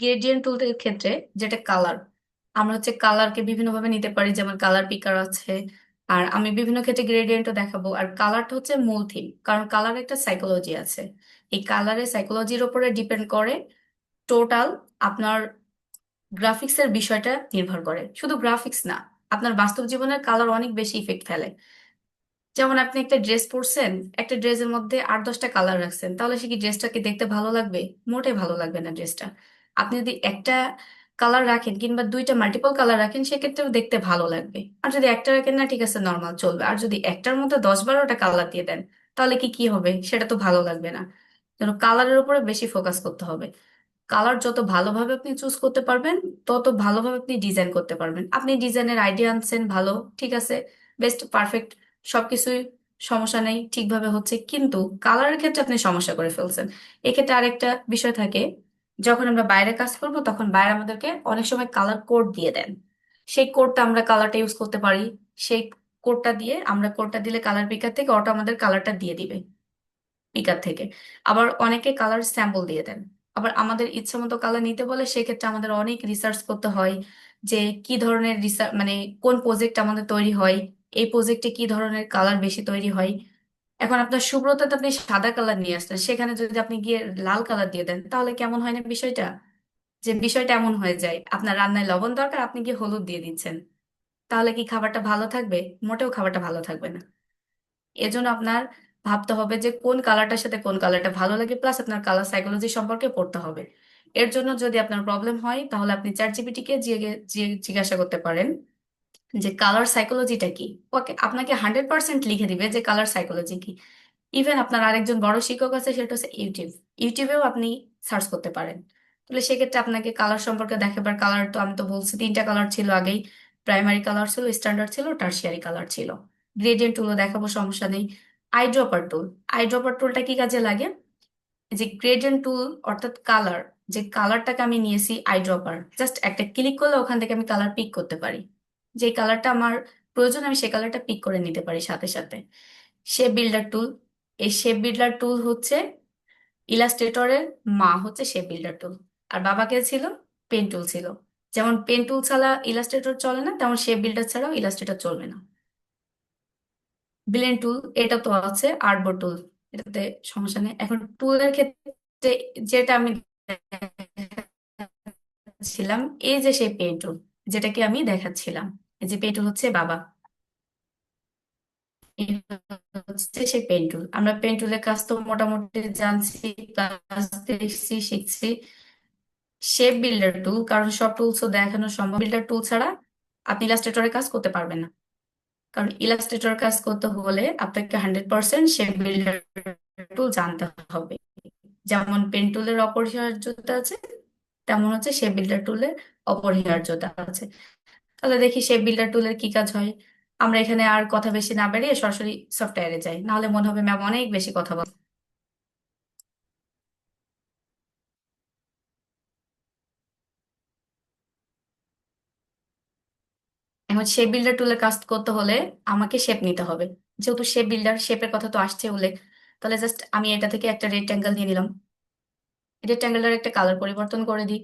গ্রেডিয়েন্ট টুলের ক্ষেত্রে যেটা কালার, আমরা হচ্ছে কালারকে বিভিন্ন ভাবে নিতে পারি, যেমন কালার পিকার আছে। আর আমি বিভিন্ন ক্ষেত্রে গ্রেডিয়েন্টও দেখাবো। আর কালারটা হচ্ছে মূল থিম, কারণ কালার একটা সাইকোলজি আছে। এই কালারের সাইকোলজির উপরে ডিপেন্ড করে টোটাল আপনার গ্রাফিক্সের বিষয়টা নির্ভর করে। শুধু গ্রাফিক্স না, আপনার বাস্তব জীবনের কালার অনেক বেশি ইফেক্ট ফেলে। যেমন আপনি একটা ড্রেস পরছেন, একটা ড্রেসের মধ্যে 8-10টা কালার রাখছেন, তাহলে সে কি ড্রেসটাকে দেখতে ভালো লাগবে? মোটেই ভালো লাগবে না ড্রেসটা। আপনি যদি একটা কালার রাখেন কিংবা দুইটা মাল্টিপল কালার রাখেন, সেক্ষেত্রেও দেখতে ভালো লাগবে। আর যদি একটা রাখেন না, ঠিক আছে, নর্মাল চলবে। আর যদি একটার মধ্যে 10-12টা কালার দিয়ে দেন, তাহলে কি কি হবে? সেটা তো ভালো লাগবে না। যেন কালারের উপরে বেশি ফোকাস করতে হবে। কালার যত ভালোভাবে আপনি চুজ করতে পারবেন, তত ভালোভাবে আপনি ডিজাইন করতে পারবেন। আপনি ডিজাইনের আইডিয়া আনছেন, ভালো, ঠিক আছে, বেস্ট, পারফেক্ট, সবকিছুই সমস্যা নেই, ঠিকভাবে হচ্ছে, কিন্তু কালারের ক্ষেত্রে আপনি সমস্যা করে ফেলছেন। এক্ষেত্রে আরেকটা বিষয় থাকে, যখন আমরা বাইরে কাজ করব তখন বাইরে আমাদেরকে অনেক সময় কালার কোড দিয়ে দেন। সেই কোডটা আমরা কালারটা ইউজ করতে পারি। সেই কোডটা দিলে কালার পিকার থেকে অটো আমাদের কালারটা দিয়ে দিবে পিকার থেকে। আবার অনেকে কালার স্যাম্পল দিয়ে দেন। আবার আমাদের ইচ্ছা মতো কালার নিতে বলে, সেক্ষেত্রে আমাদের অনেক রিসার্চ করতে হয় যে কি ধরনের রিসার্চ, মানে কোন প্রজেক্ট আমাদের তৈরি হয়, এই প্রজেক্টে কি ধরনের কালার বেশি তৈরি হয়। এখন আপনার সুব্রততে আপনি সাদা কালার নিয়ে আসলেন, সেখানে যদি আপনি গিয়ে লাল কালার দিয়ে দেন, তাহলে কেমন হয় না বিষয়টা? যে বিষয়টা এমন হয়ে যায়, আপনার রান্নায় লবণ দরকার, আপনি গিয়ে হলুদ দিয়ে দিচ্ছেন, তাহলে কি খাবারটা ভালো থাকবে? মোটেও খাবারটা ভালো থাকবে না। এজন্য আপনার ভাবতে হবে যে কোন কালারটার সাথে কোন কালারটা ভালো লাগে, প্লাস আপনার কালার সাইকোলজি সম্পর্কে পড়তে হবে। এর জন্য যদি আপনার প্রবলেম হয়, তাহলে আপনি চ্যাট জিপিটি কে জিজ্ঞাসা করতে পারেন যে কালার সাইকোলজিটা কি। ওকে, আপনাকে 100% লিখে দিবে যে কালার সাইকোলজি কি। ইভেন আপনার আরেকজন বড় শিক্ষক আছে, সেটা হচ্ছে ইউটিউব। ইউটিউবেও আপনি সার্চ করতে পারেন। তাহলে সেক্ষেত্রে আপনাকে কালার সম্পর্কে দেখাবার, কালার তো আমি তো বলছি 3টা কালার ছিল আগেই, প্রাইমারি কালার ছিল, স্ট্যান্ডার্ড ছিল, টার্সিয়ারি কালার ছিল। গ্রেডিয়েন্ট টুলও দেখাবো, সমস্যা নেই। আইড্রপার টুল, আইড্রপার টুলটা কি কাজে লাগে? যে গ্রেডিয়েন্ট টুল অর্থাৎ কালার, যে কালারটাকে আমি নিয়েছি আইড্রপার, জাস্ট একটা ক্লিক করলে ওখান থেকে আমি কালার পিক করতে পারি। যে কালারটা আমার প্রয়োজন আমি সেই কালারটা পিক করে নিতে পারি সাথে সাথে। শেপ বিল্ডার টুল, এই শেপ বিল্ডার টুল হচ্ছে ইলাস্ট্রেটরের মা, হচ্ছে শেপ বিল্ডার টুল। আর বাবাকে ছিল পেন টুল ছিল। যেমন পেন টুল ছাড়া ইলাস্ট্রেটর চলে না, তেমন শেপ বিল্ডার ছাড়াও ইলাস্ট্রেটর চলবে না। ব্লেন্ড টুল এটা তো আছে, আর্টবোর্ড টুল এটাতে সমস্যা নেই। এখন টুলের ক্ষেত্রে যেটা আমি দেখাচ্ছিলাম, এই যে সেই পেন টুল যেটাকে আমি দেখাচ্ছিলাম, এই যে পেন টুল হচ্ছে বাবা, এই হচ্ছে সেই পেন টুল। আমরা পেন টুলের কাজ তো মোটামুটি জানছি, কাজ দেখছি, শিখছি। শেপ বিল্ডার টুল, কারণ সব টুলসও দেখানো সম্ভব, বিল্ডার টুল ছাড়া আপনি ইলাস্ট্রেটরের কাজ করতে পারবেন না। কারণ ইলাস্ট্রেটর কাজ করতে হলে আপনাকে 100% শেপ বিল্ডার টুল জানতে হবে। যেমন পেন টুলের অপরিহার্যতা আছে, তেমন হচ্ছে শেপ বিল্ডার টুলের অপরিহার্যতা আছে। তাহলে দেখি শেপ বিল্ডার টুলের কি কাজ হয়। আমরা এখানে আর কথা বেশি না বাড়িয়ে সরাসরি সফটওয়্যারে যাই, নাহলে মনে হবে ম্যাম অনেক বেশি কথা বল। এখন শেপ বিল্ডার টুলের কাজ করতে হলে আমাকে শেপ নিতে হবে। যেহেতু শেপ বিল্ডার, শেপের কথা তো আসছে উল্লেখ, তাহলে জাস্ট আমি এটা থেকে একটা রেক্ট্যাঙ্গেল নিয়ে নিলাম। রেক্ট্যাঙ্গেলের একটা কালার পরিবর্তন করে দিই,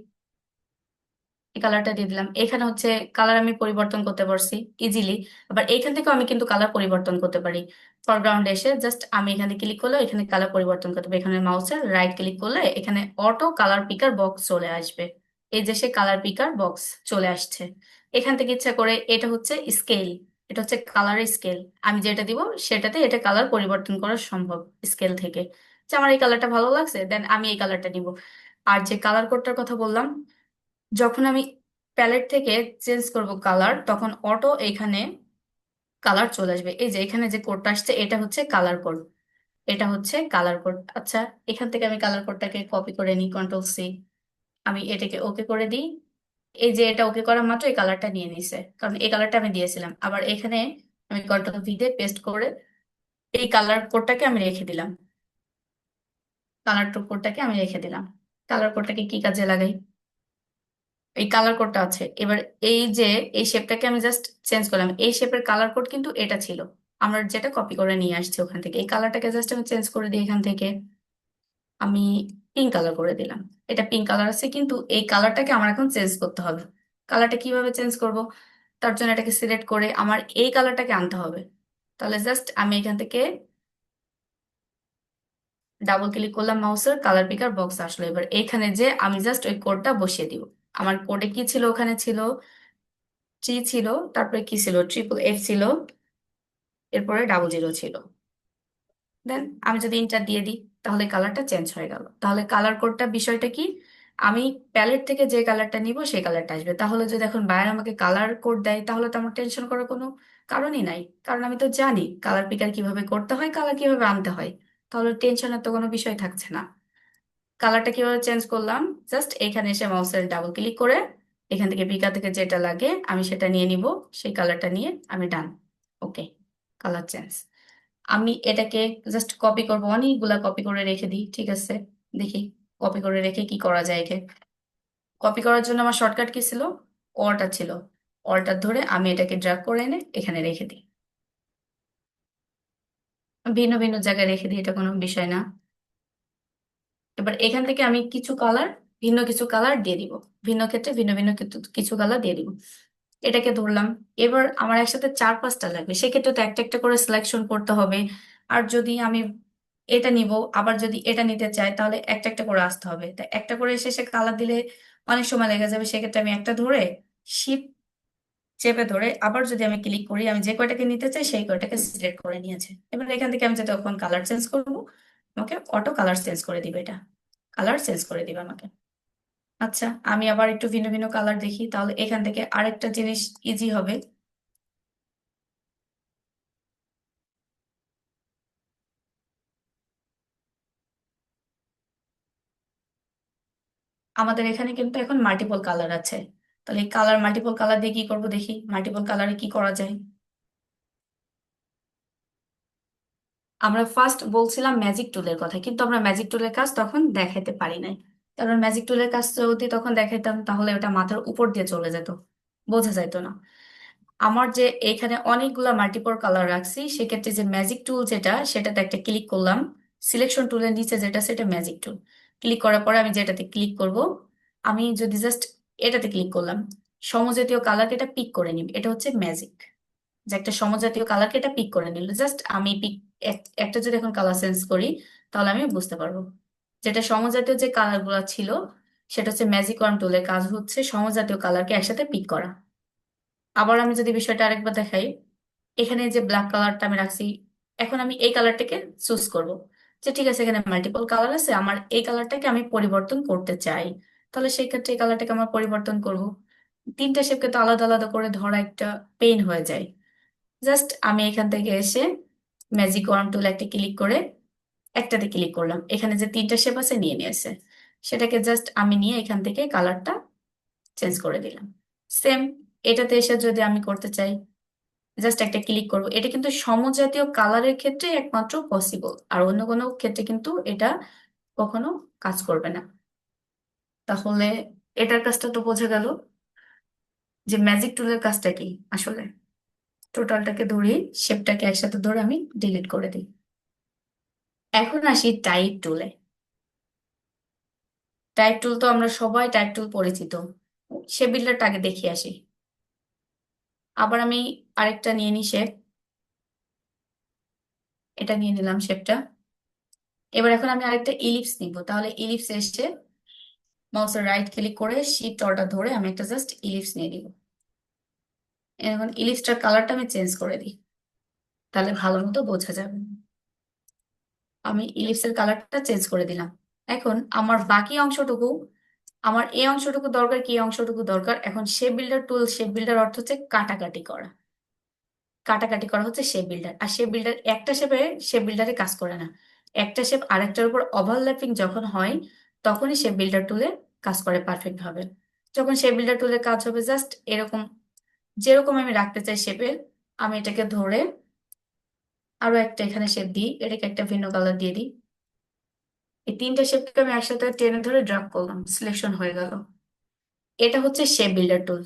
এই কালারটা দিয়ে দিলাম। এখানে হচ্ছে কালার আমি পরিবর্তন করতে পারছি ইজিলি। আবার এইখান থেকেও আমি কিন্তু কালার পরিবর্তন করতে পারি। ফরগ্রাউন্ডে এসে জাস্ট আমি এখানে ক্লিক করলে এখানে কালার পরিবর্তন করতে পারি। এখানে মাউসের রাইট ক্লিক করলে এখানে অটো কালার পিকার বক্স চলে আসবে। এই যে সে কালার পিকার বক্স চলে আসছে। এখান থেকে ইচ্ছা করে এটা হচ্ছে স্কেল, এটা হচ্ছে কালারের স্কেল, আমি যেটা দিব সেটাতে এটা কালার পরিবর্তন করা সম্ভব স্কেল থেকে। যে আমার এই কালারটা ভালো লাগছে, দেন আমি এই কালারটা নিব। আর যে কালার কোডটার কথা বললাম, যখন আমি প্যালেট থেকে চেঞ্জ করব কালার, তখন অটো এখানে কালার চলে আসবে। এই যে এখানে যে কোডটা আসছে এটা হচ্ছে কালার কোড, এটা হচ্ছে কালার কোড। আচ্ছা, এখান থেকে আমি কালার কোডটাকে কপি করে নিই, কন্ট্রোল C, আমি এটাকে ওকে করে দিই। এই যে এটা ওকে করা মাত্র এই কালারটা নিয়ে নিছে, কারণ এই কালারটা আমি দিয়েছিলাম। আবার এখানে আমি কন্ট্রোল V দিয়ে পেস্ট করে এই কালার কোডটাকে আমি রেখে দিলাম, কালার কোডটাকে আমি রেখে দিলাম। কালার কোডটাকে কি কাজে লাগাই, এই কালার কোডটা আছে। এবার এই যে এই শেপটাকে আমি জাস্ট চেঞ্জ করলাম, এই শেপের কালার কোড কিন্তু এটা ছিল, আমরা যেটা কপি করে নিয়ে আসছি ওখান থেকে। এই কালারটাকে জাস্ট আমি চেঞ্জ করে দিই, এখান থেকে আমি পিঙ্ক কালার করে দিলাম। এটা পিঙ্ক কালার আছে, কিন্তু এই কালারটাকে আমার এখন চেঞ্জ করতে হবে। কালারটা কিভাবে চেঞ্জ করব, তার জন্য এটাকে সিলেক্ট করে আমার এই কালারটাকে আনতে হবে। তাহলে জাস্ট আমি এখান থেকে ডাবল ক্লিক করলাম, মাউসের কালার পিকার বক্স আসলো। এবার এখানে যে আমি জাস্ট ওই কোডটা বসিয়ে দিব। আমার কোডে কি ছিল, ওখানে ছিল T ছিল, তারপরে কি ছিল, FFF ছিল, এরপরে 00 ছিল। দেন আমি যদি ইন্টার দিয়ে দিই তাহলে কালারটা চেঞ্জ হয়ে গেল। তাহলে কালার কোডটা বিষয়টা কি, আমি প্যালেট থেকে যে কালারটা নিব সেই কালারটা আসবে। তাহলে যদি এখন বাইরে আমাকে কালার কোড দেয় তাহলে তো আমার টেনশন করার কোনো কারণই নাই, কারণ আমি তো জানি কালার পিকার কিভাবে করতে হয়, কালার কিভাবে আনতে হয়। তাহলে টেনশনের তো কোনো বিষয় থাকছে না। কালারটা কিভাবে চেঞ্জ করলাম, জাস্ট এখানে এসে মাউসের ডাবল ক্লিক করে এখান থেকে পিকার থেকে যেটা লাগে আমি সেটা নিয়ে নিব, সেই কালারটা নিয়ে আমি ডান। ওকে, কালার চেঞ্জ। আমি এটাকে জাস্ট কপি করব, অনেকগুলা কপি করে রেখে দিই, ঠিক আছে। দেখি কপি করে রেখে কি করা যায় একে। কপি করার জন্য আমার শর্টকাট কি ছিল, অল্টার ছিল। অল্টার ধরে আমি এটাকে ড্র্যাগ করে এনে এখানে রেখে দিই, ভিন্ন ভিন্ন জায়গায় রেখে দিই, এটা কোনো বিষয় না। এবার এখান থেকে আমি কিছু কালার, ভিন্ন কিছু কালার দিয়ে দিব, ভিন্ন ক্ষেত্রে ভিন্ন ভিন্ন কিছু কালার দিয়ে দিব। এটাকে ধরলাম। এবার আমার একসাথে 4-5টা লাগবে, সেক্ষেত্রে তো একটা একটা করে সিলেকশন করতে হবে। আর যদি আমি এটা নিব, আবার যদি এটা নিতে চাই, তাহলে একটা একটা করে আসতে হবে। তাই একটা করে শেষে কালার দিলে অনেক সময় লেগে যাবে। সেক্ষেত্রে আমি একটা ধরে শিফট চেপে ধরে আবার যদি আমি ক্লিক করি, আমি যে কয়টাকে নিতে চাই সেই কয়টাকে সিলেক্ট করে নিয়েছে। এবার এখান থেকে আমি যদি তখন কালার চেঞ্জ করবো, আমাকে অটো কালার চেঞ্জ করে দিবে, এটা কালার চেঞ্জ করে দিবে আমাকে। আচ্ছা, আমি আবার একটু ভিন্ন ভিন্ন কালার দেখি, তাহলে এখান থেকে আরেকটা জিনিস ইজি হবে। আমাদের এখানে কিন্তু এখন মাল্টিপল কালার আছে। তাহলে এই কালার, মাল্টিপল কালার দিয়ে কি করব দেখি, মাল্টিপল কালারে কি করা যায়। আমরা ফার্স্ট বলছিলাম ম্যাজিক টুলের কথা, কিন্তু আমরা ম্যাজিক টুলের কাজ তখন দেখাতে পারি নাই। কারণ ম্যাজিক টুলের কাজ যদি তখন দেখাইতাম তাহলে ওটা মাথার উপর দিয়ে চলে যেত, বোঝা যাইতো না। আমার যে এখানে অনেকগুলা মাল্টিপল কালার রাখছি, সেক্ষেত্রে যে ম্যাজিক টুল যেটা, সেটাতে একটা ক্লিক করলাম। সিলেকশন টুলের নিচে যেটা, সেটা ম্যাজিক টুল। ক্লিক করার পরে আমি যেটাতে ক্লিক করব, আমি যদি জাস্ট এটাতে ক্লিক করলাম, সমজাতীয় কালারকে এটা পিক করে নিব, এটা হচ্ছে ম্যাজিক। যে একটা সমজাতীয় কালারকে এটা পিক করে নিল, জাস্ট আমি পিক একটা যদি এখন কালার চেঞ্জ করি তাহলে আমি বুঝতে পারবো। যেটা সমজাতীয় যে কালার গুলা ছিল, সেটা হচ্ছে ম্যাজিক ওয়ার্ম টুলের কাজ হচ্ছে সমজাতীয় কালারকে একসাথে পিক করা। আবার আমি যদি বিষয়টা আরেকবার দেখাই, এখানে যে ব্ল্যাক কালারটা আমি রাখছি, এখন আমি এই কালারটাকে চুজ করব, যে ঠিক আছে এখানে মাল্টিপল কালার আছে, আমার এই কালারটাকে আমি পরিবর্তন করতে চাই। তাহলে সেই ক্ষেত্রে এই কালারটাকে আমরা পরিবর্তন করব। তিনটা শেপকে তো আলাদা আলাদা করে ধরা একটা পেইন হয়ে যায়। জাস্ট আমি এখান থেকে এসে ম্যাজিক ওয়ার্ম টুল একটা ক্লিক করে একটাতে ক্লিক করলাম, এখানে যে তিনটা শেপ আছে নিয়ে নিয়েছে, সেটাকে জাস্ট আমি নিয়ে এখান থেকে কালারটা চেঞ্জ করে দিলাম। সেম এটাতে এসে যদি আমি করতে চাই, জাস্ট একটা ক্লিক করব। এটা কিন্তু সমজাতীয় কালারের ক্ষেত্রে একমাত্র পসিবল, আর অন্য কোনো ক্ষেত্রে কিন্তু এটা কখনো কাজ করবে না। তাহলে এটার কাজটা তো বোঝা গেল যে ম্যাজিক টুলের কাজটা কি আসলে। টোটালটাকে ধরে শেপটাকে একসাথে ধরে আমি ডিলিট করে দিই। এখন আসি টাইপ টুলে। টাইপ টুল তো আমরা সবাই টাইপ টুল পরিচিত, শেপ বিল্ডারটা আগে দেখে আসি। আবার আমি আরেকটা নিয়ে নিই শেপ, এটা নিয়ে নিলাম শেপটা। এবার এখন আমি আরেকটা ইলিপস নিব, তাহলে ইলিপস এসে মাউসের রাইট ক্লিক করে শিফট অল্টার ধরে আমি একটা জাস্ট ইলিপস নিয়ে দিব। এখন ইলিপসটার কালারটা আমি চেঞ্জ করে দিই, তাহলে ভালো মতো বোঝা যাবে। আমি ইলিপসের কালারটা চেঞ্জ করে দিলাম। এখন আমার বাকি অংশটুকু, আমার এই অংশটুকু দরকার কি, এই অংশটুকু দরকার। এখন শেপ বিল্ডার টুল, শেপ বিল্ডার অর্থ হচ্ছে কাটাকাটি করা। কাটাকাটি করা হচ্ছে শেপ বিল্ডার। আর শেপ বিল্ডার একটা শেপে, শেপ বিল্ডারে কাজ করে না। একটা শেপ আরেকটার উপর ওভারল্যাপিং যখন হয়, তখনই শেপ বিল্ডার টুলে কাজ করে পারফেক্ট ভাবে। যখন শেপ বিল্ডার টুলে কাজ হবে জাস্ট এরকম, যেরকম আমি রাখতে চাই শেপে, আমি এটাকে ধরে আরো একটা এখানে শেপ দিই, এটাকে একটা ভিন্ন কালার দিয়ে দিই। এই তিনটা শেপকে আমি একসাথে টেনে ধরে ড্রাগ করলাম, সিলেকশন হয়ে গেল। এটা হচ্ছে শেপ বিল্ডার টুল।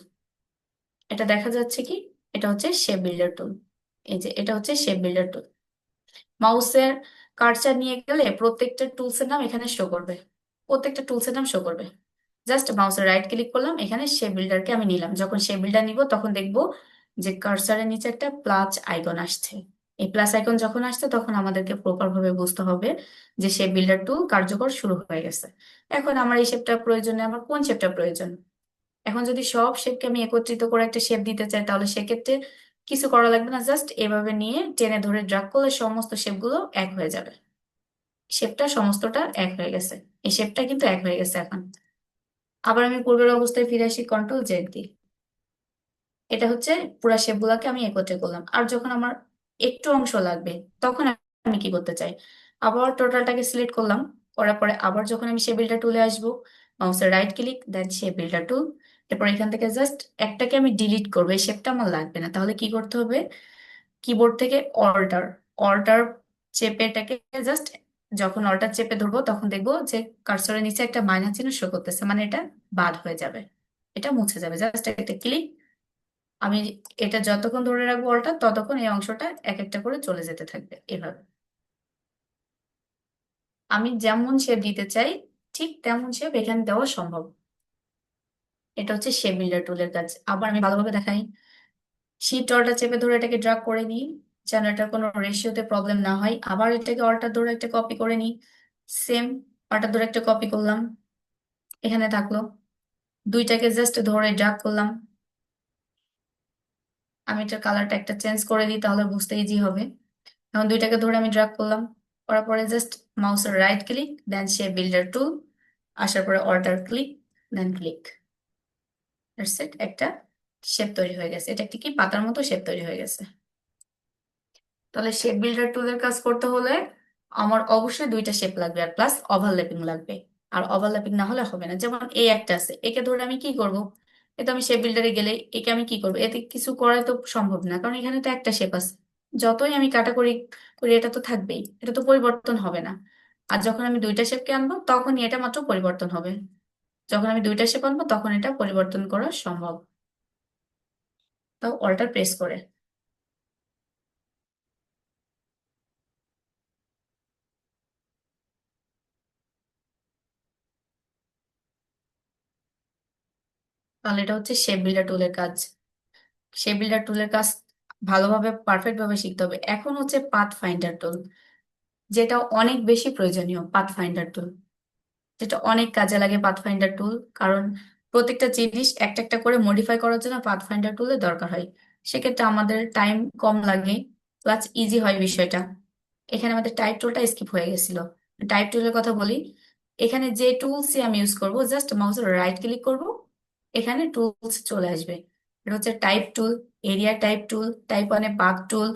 এটা দেখা যাচ্ছে কি, এটা হচ্ছে শেপ বিল্ডার টুল। এই যে এটা হচ্ছে শেপ বিল্ডার টুল। মাউসের কার্সার নিয়ে গেলে প্রত্যেকটা টুলসের নাম এখানে শো করবে, প্রত্যেকটা টুলসের নাম শো করবে। জাস্ট মাউসের রাইট ক্লিক করলাম, এখানে শেপ বিল্ডারকে আমি নিলাম। যখন শেপ বিল্ডার নিব তখন দেখবো যে কার্সারের নিচে একটা প্লাস আইকন আসছে। এই প্লাস আইকন যখন আসছে তখন আমাদেরকে প্রপার ভাবে বুঝতে হবে যে শেপ বিল্ডার টুল কার্যকর শুরু হয়ে গেছে। এখন আমার এই শেপটা প্রয়োজন নেই, আমার কোন শেপটা প্রয়োজন। এখন যদি সব শেপকে আমি একত্রিত করে একটা শেপ দিতে চাই, তাহলে সেক্ষেত্রে কিছু করা লাগবে না, জাস্ট এভাবে নিয়ে টেনে ধরে ড্রাগ করলে সমস্ত শেপগুলো এক হয়ে যাবে। শেপটা সমস্তটা এক হয়ে গেছে, এই শেপটা কিন্তু এক হয়ে গেছে এখন। আবার আমি পূর্বের অবস্থায় ফিরে আসি, কন্ট্রোল জেড দিই। এটা হচ্ছে পুরা শেপগুলোকে আমি একত্রে করলাম। আর যখন আমার একটু অংশ লাগবে, তখন আমি কি করতে চাই, আবার টোটালটাকে সিলেক্ট করলাম। করার পরে আবার যখন আমি শেপ বিল্ডার টুলে আসবো, মাউসের right click, then shape builder টুল। এরপর এখান থেকে জাস্ট একটাকে আমি ডিলিট করবো, এই শেপটা আমার লাগবে না। তাহলে কি করতে হবে, কিবোর্ড থেকে অল্টার, অল্টার চেপে এটাকে জাস্ট, যখন অল্টার চেপে ধরবো তখন দেখবো যে কার্সরের নিচে একটা মাইনাস চিহ্ন শো করতেছে, মানে এটা বাদ হয়ে যাবে, এটা মুছে যাবে। জাস্ট একটা ক্লিক, আমি এটা যতক্ষণ ধরে রাখবো অল্টার, ততক্ষণ এই অংশটা এক একটা করে চলে যেতে থাকবে এভাবে। আমি যেমন শেপ দিতে চাই ঠিক তেমন শেপ এখানে দেওয়া সম্ভব। এটা হচ্ছে শেপ বিল্ডার টুলের কাজ। আবার আমি ভালোভাবে দেখাই, শিফট অল্টার চেপে ধরে এটাকে ড্রাগ করে নিই, যেন এটার কোনো রেশিওতে প্রবলেম না হয়। আবার এটাকে অল্টার ধরে একটা কপি করে নিই, সেম অল্টার ধরে একটা কপি করলাম, এখানে থাকলো। দুইটাকে জাস্ট ধরে ড্রাগ করলাম। আমি এটার কালারটা একটা চেঞ্জ করে দিই, তাহলে বুঝতে ইজি হবে। এখন দুইটাকে ধরে আমি ড্রাগ করলাম, করার পরে জাস্ট মাউসের right click, then shape builder tool, আসার পরে alter click, then click. That's it, একটা শেপ তৈরি হয়ে গেছে। এটা একটি কি পাতার মতো শেপ তৈরি হয়ে গেছে। তাহলে শেপ বিল্ডার টুলের কাজ করতে হলে আমার অবশ্যই দুইটা শেপ লাগবে, আর প্লাস ওভারল্যাপিং লাগবে। আর ওভারল্যাপিং না হলে হবে না। যেমন এই একটা আছে, একে ধরে আমি কি করব, এ তো আমি শেপ বিল্ডারে গেলে একে আমি কি করবো, এতে কিছু করা তো সম্ভব না, কারণ এখানে তো একটা শেপ আছে। যতই আমি কাটাকুটি করি এটা তো থাকবেই, এটা তো পরিবর্তন হবে না। আর যখন আমি দুইটা শেপকে আনবো তখনই এটা মাত্র পরিবর্তন হবে। যখন আমি দুইটা শেপ আনবো তখন এটা পরিবর্তন করা সম্ভব, তাও অল্টার প্রেস করে। তাহলে এটা হচ্ছে শেপ বিল্ডার টুলের কাজ। শেপ বিল্ডার টুলের কাজ ভালোভাবে পারফেক্ট ভাবে শিখতে হবে। এখন হচ্ছে পাথ ফাইন্ডার টুল, যেটা অনেক বেশি প্রয়োজনীয়। পাথ ফাইন্ডার টুল যেটা অনেক কাজে লাগে, পাথফাইন্ডার টুল, কারণ প্রত্যেকটা জিনিস একটা একটা করে মডিফাই করার জন্য পাথফাইন্ডার টুলের দরকার হয়। সেক্ষেত্রে আমাদের টাইম কম লাগে, প্লাস ইজি হয় বিষয়টা। এখানে আমাদের টাইপ টুলটা স্কিপ হয়ে গেছিল। টাইপ টুলের কথা বলি, এখানে যে টুলসই আমি ইউজ করব, জাস্ট মাউসের রাইট ক্লিক করব, এখানে টুলস চলে আসবে। এটা হচ্ছে টাইপ টুল, এরিয়া টাইপ টুল, টাইপ ওয়ানে পাথ টুল,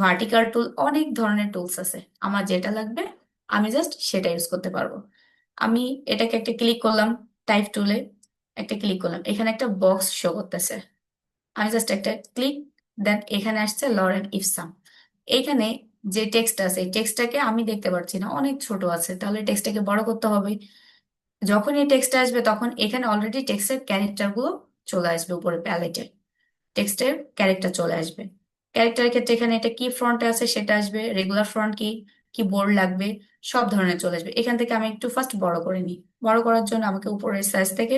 ভার্টিক্যাল টুল, অনেক ধরনের টুলস আছে। আমার যেটা লাগবে আমি জাস্ট সেটা ইউজ করতে পারবো। আমি এটাকে একটা ক্লিক করলাম, টাইপ টুলে একটা ক্লিক করলাম, এখানে একটা বক্স শো করতেছে। আমি জাস্ট একটা ক্লিক, দেন এখানে আসছে লরেন ইফসাম। এইখানে যে টেক্সট আছে এই টেক্সটটাকে আমি দেখতে পাচ্ছি না, অনেক ছোট আছে, তাহলে টেক্সটটাকে বড় করতে হবে। যখন এই টেক্সট আসবে তখন এখানে অলরেডি টেক্সটের ক্যারেক্টার গুলো চলে আসবে উপরে প্যালেটে, টেক্সটের ক্যারেক্টার চলে আসবে। ক্যারেক্টারের ক্ষেত্রে এখানে এটা কি ফ্রন্টে আছে সেটা আসবে, রেগুলার ফ্রন্ট কি, কি বোল্ড লাগবে, সব ধরনের চলে আসবে। এখান থেকে আমি একটু ফার্স্ট বড় করে নিই। বড় করার জন্য আমাকে উপরের সাইজ থেকে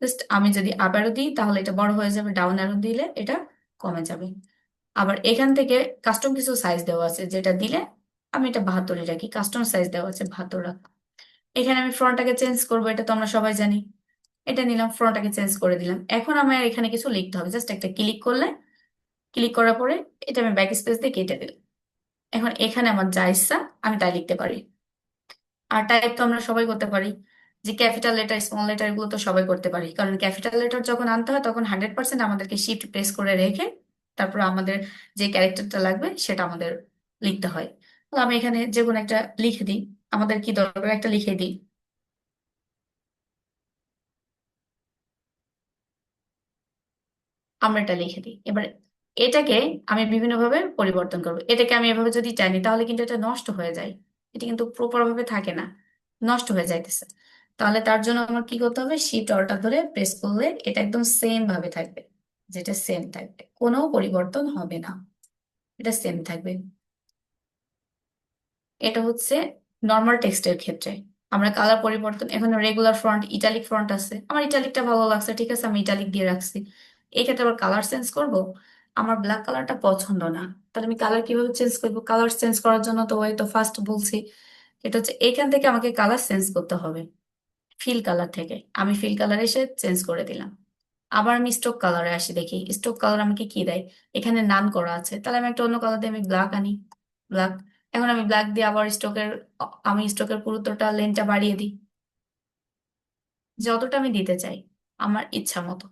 জাস্ট আমি যদি আপ অ্যারো দিই তাহলে এটা বড় হয়ে যাবে, ডাউন অ্যারো দিলে এটা কমে যাবে। আবার এখান থেকে কাস্টম কিছু সাইজ দেওয়া আছে, যেটা দিলে আমি এটা 72 রাখি, কাস্টম সাইজ দেওয়া আছে 72 রাখ। এখানে আমি ফ্রন্টটাকে চেঞ্জ করবো, এটা তো আমরা সবাই জানি। এটা নিলাম, ফ্রন্টটাকে চেঞ্জ করে দিলাম। এখন আমার এখানে কিছু লিখতে হবে, জাস্ট একটা ক্লিক করলে, ক্লিক করার পরে এটা আমি ব্যাক স্পেস দিয়ে কেটে দিলাম। এখন এখানে আমার যা ইচ্ছা আমি তাই লিখতে পারি। আর টাইপ তো আমরা সবাই করতে পারি, যে ক্যাপিটাল লেটার স্মল লেটার এগুলো তো সবাই করতে পারি, কারণ ক্যাপিটাল লেটার যখন আনতে হয় তখন 100% আমাদেরকে শিফট প্রেস করে রেখে তারপর আমাদের যে ক্যারেক্টারটা লাগবে সেটা আমাদের লিখতে হয়। তো আমি এখানে যে কোনো একটা লিখে দিই, আমাদের কি দরকার একটা লিখে দিই, আমরা এটা লিখে দিই। এবার এটাকে আমি বিভিন্নভাবে পরিবর্তন করবো। এটাকে আমি এভাবে যদি টানি তাহলে কিন্তু এটা নষ্ট হয়ে যায়, এটা কিন্তু প্রপার ভাবে থাকে না, নষ্ট হয়ে যাইতেছে। তাহলে তার জন্য আমার কি করতে হবে, শিফট অল্টার ধরে প্রেস করলে এটা একদম সেম ভাবে থাকবে, যেটা সেম থাকবে, কোনো পরিবর্তন হবে না, এটা সেম থাকবে। এটা হচ্ছে নর্মাল টেক্সটের ক্ষেত্রে। আমরা কালার পরিবর্তন, এখন রেগুলার ফ্রন্ট, ইটালিক ফ্রন্ট আছে, আমার ইটালিকটা ভালো লাগছে, ঠিক আছে আমি ইটালিক দিয়ে রাখছি। এই ক্ষেত্রে আবার কালার চেঞ্জ করব, আমার ব্ল্যাক কালারটা পছন্দ না, তাহলে আমি কালার কিভাবে চেঞ্জ করবো? কালার চেঞ্জ করার জন্য তো ওই তো ফার্স্ট বলছি, এটা হচ্ছে এখান থেকে আমাকে কালার চেঞ্জ করতে হবে। ফিল কালার থেকে আমি ফিল কালার এসে চেঞ্জ করে দিলাম। আবার আমি স্ট্রোক কালারে আসি, দেখি স্ট্রোক কালার আমাকে কি দেয়। এখানে নান করা আছে, তাহলে আমি একটা অন্য কালার দিয়ে আমি ব্ল্যাক আনি, ব্ল্যাক। এখন আমি ব্ল্যাক দিয়ে আবার আমি স্ট্রোকের পুরুত্বটা লেনটা বাড়িয়ে দিই, যতটা আমি দিতে চাই আমার ইচ্ছা মতো,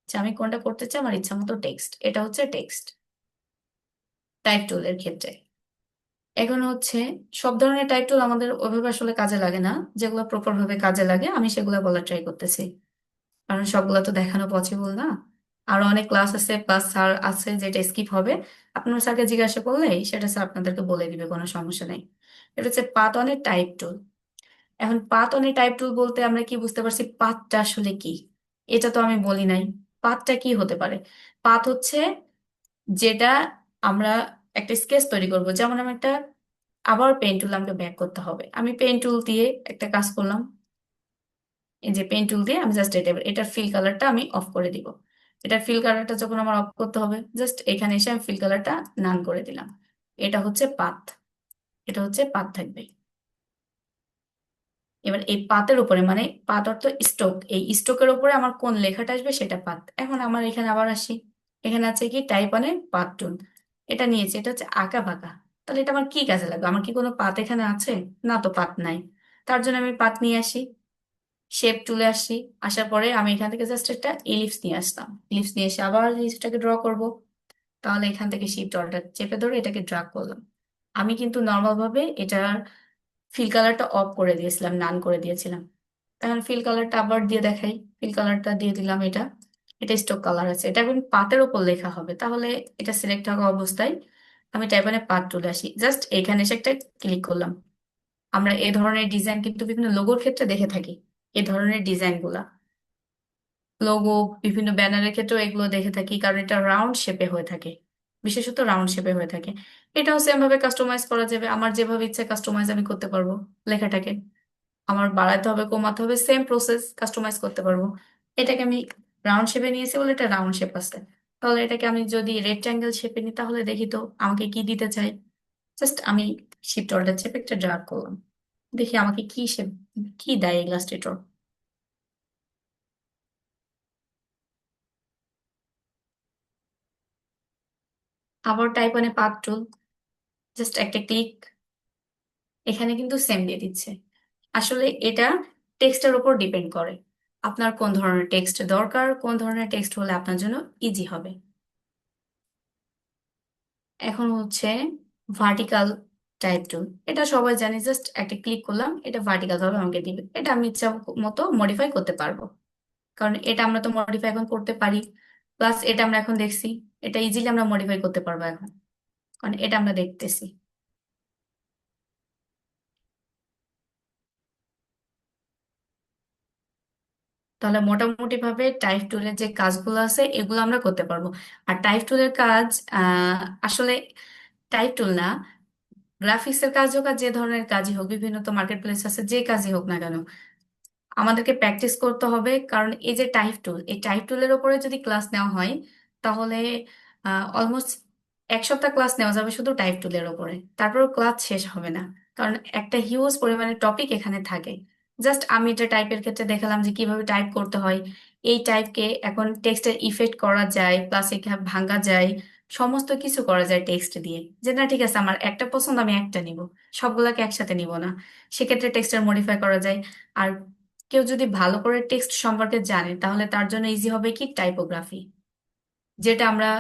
যে আমি কোনটা করতে চাই আমার ইচ্ছা মতো টেক্সট। এটা হচ্ছে টেক্সট টাইপ টুলের ক্ষেত্রে। এখন হচ্ছে সব ধরনের টাইপ টুল আমাদের ওইভাবে আসলে কাজে লাগে না, যেগুলো প্রপার ভাবে কাজে লাগে আমি সেগুলো বলার ট্রাই করতেছি, কারণ সবগুলো তো দেখানো পসিবল না। আরো অনেক ক্লাস আছে, প্লাস স্যার আছে, যেটা স্কিপ হবে। আপনার স্যারকে জিজ্ঞাসা করলেই সেটা স্যার আপনাদেরকে বলে দিবে, কোনো সমস্যা নেই। এটা হচ্ছে পাথ অনের টাইপ টুল। এখন পাথ অনের টাইপ টুল বলতে আমরা কি বুঝতে পারছি, পাথটা আসলে কি, এটা তো আমি বলি নাই। পাথটা কি হতে পারে? পাথ হচ্ছে যেটা আমরা একটা স্কেচ তৈরি করব, যেমন আমি একটা, আবার পেন টুল আমাকে ব্যাক করতে হবে, আমি পেন টুল দিয়ে একটা কাজ করলাম, এই যে পেন টুল দিয়ে আমি জাস্ট এটার ফিল কালারটা আমি অফ করে দিব। এটার ফিল কালারটা যখন আমার অফ করতে হবে, জাস্ট এখানে এসে আমি ফিল কালারটা নান করে দিলাম। এটা হচ্ছে পাথ, এটা হচ্ছে পাথ থাকবে। এবার এই পাতের উপরে, মানে পাত অর্থ স্ট্রোক, এই স্ট্রোকের উপরে আমার কোন লেখাটা আসবে সেটা পাত। এখন আমার এখানে আবার আসি, এখানে আছে কি টাইপ মানে পাত টুল, এটা নিয়েছি, এটা হচ্ছে আঁকা বাঁকা। তাহলে এটা আমার কি কাজে লাগবে? আমার কি কোনো পাত এখানে আছে? না, তো পাত নাই। তার জন্য আমি পাত নিয়ে আসি, শেপ টুলে আসি, আসার পরে আমি এখান থেকে জাস্ট একটা ইলিপস নিয়ে আসলাম, ইলিপস নিয়ে এসে আবার জিনিসটাকে ড্র করব। তাহলে এখান থেকে শিফট অল্টার চেপে ধরে এটাকে ড্রাগ করলাম। আমি কিন্তু নর্মাল ভাবে এটার ফিল কালারটা অফ করে দিয়েছিলাম, নান করে দিয়েছিলাম। এখন ফিল কালারটা আবার দিয়ে দেখাই, ফিল কালারটা দিয়ে দিলাম। এটা এটা স্টক কালার আছে, এটা এখন পাতের ওপর লেখা হবে, তাহলে এটা সিলেক্ট থাকা অবস্থায় আমি টাইপ ওয়ানে পার্ট চলে আসি, জাস্ট এখানে এসে একটা ক্লিক করলাম। আমরা এই ধরনের ডিজাইন কিন্তু বিভিন্ন লোগোর ক্ষেত্রে দেখে থাকি, এই ধরনের ডিজাইন গুলা লোগো, বিভিন্ন ব্যানারের ক্ষেত্রেও এগুলো দেখে থাকি, কারণ এটা রাউন্ড শেপে হয়ে থাকে, বিশেষত রাউন্ড শেপে হয়ে থাকে। এটাও সেম ভাবে কাস্টমাইজ করা যাবে, আমার যেভাবে ইচ্ছা কাস্টমাইজ আমি করতে পারবো লেখাটাকে। আমার বাড়াতে হবে কমাতে হবে, সেম প্রসেস, কাস্টমাইজ করতে পারবো। এটাকে আমি রাউন্ড শেপে নিয়েছি বলে এটা রাউন্ড শেপ আছে। তাহলে এটাকে আমি যদি রেক্ট্যাঙ্গেল শেপে নিই তাহলে দেখি তো আমাকে কি দিতে চাই। জাস্ট আমি শিফট অল্টার চেপে একটা ড্রাগ করলাম, দেখি আমাকে কি শেপ, কি দেয় ইলাস্ট্রেটর। আবার টাইপ মানে পাথ টুল, জাস্ট একটা ক্লিক, এখানে কিন্তু সেম দিয়ে দিচ্ছে। আসলে এটা টেক্সটের উপর ডিপেন্ড করে, আপনার কোন ধরনের টেক্সট দরকার, কোন ধরনের টেক্সট হলে আপনার জন্য ইজি হবে। এখন হচ্ছে ভার্টিক্যাল টাইপ টুল, এটা সবাই জানি, জাস্ট একটা ক্লিক করলাম, এটা ভার্টিক্যাল ভাবে আমাকে দিবে। এটা আমি ইচ্ছা মতো মডিফাই করতে পারবো, কারণ এটা আমরা তো মডিফাই এখন করতে পারি। প্লাস এটা আমরা এখন দেখছি, এটা ইজিলি আমরা মডিফাই করতে পারবো এখন, কারণ এটা আমরা দেখতেছি। তাহলে মোটামুটি ভাবে টাইপ টুলের যে কাজগুলো আছে এগুলো আমরা করতে পারবো। আর টাইপ টুলের কাজ আসলে টাইপ টুল না, গ্রাফিক্সের কাজ হোক আর যে ধরনের কাজই হোক, বিভিন্ন তো মার্কেট প্লেস আছে, যে কাজই হোক না কেন আমাদেরকে প্র্যাকটিস করতে হবে। কারণ এই যে টাইপ টুল, এই টাইপ টুলের উপরে যদি ক্লাস নেওয়া হয় তাহলে অলমোস্ট 1 সপ্তাহ ক্লাস নেওয়া যাবে শুধু টাইপ টুলের উপরে, তারপরেও ক্লাস শেষ হবে না, কারণ একটা হিউজ পরিমাণে টপিক এখানে থাকে। জাস্ট আমি এটা টাইপের ক্ষেত্রে দেখালাম যে কিভাবে টাইপ করতে হয়। এই টাইপকে এখন টেক্সটের ইফেক্ট করা যায়, প্লাস একে ভাঙা যায়, সমস্ত কিছু করা যায় টেক্সট দিয়ে। যে না ঠিক আছে, আমার একটা পছন্দ, আমি একটা নিব, সবগুলাকে একসাথে নিব না, সেক্ষেত্রে টেক্সটের মডিফাই করা যায়। আর কেউ যদি ভালো করে টেক্সট সম্পর্কে জানে তাহলে তার জন্য ইজি হবে কি টাইপোগ্রাফি, যেটা আমরা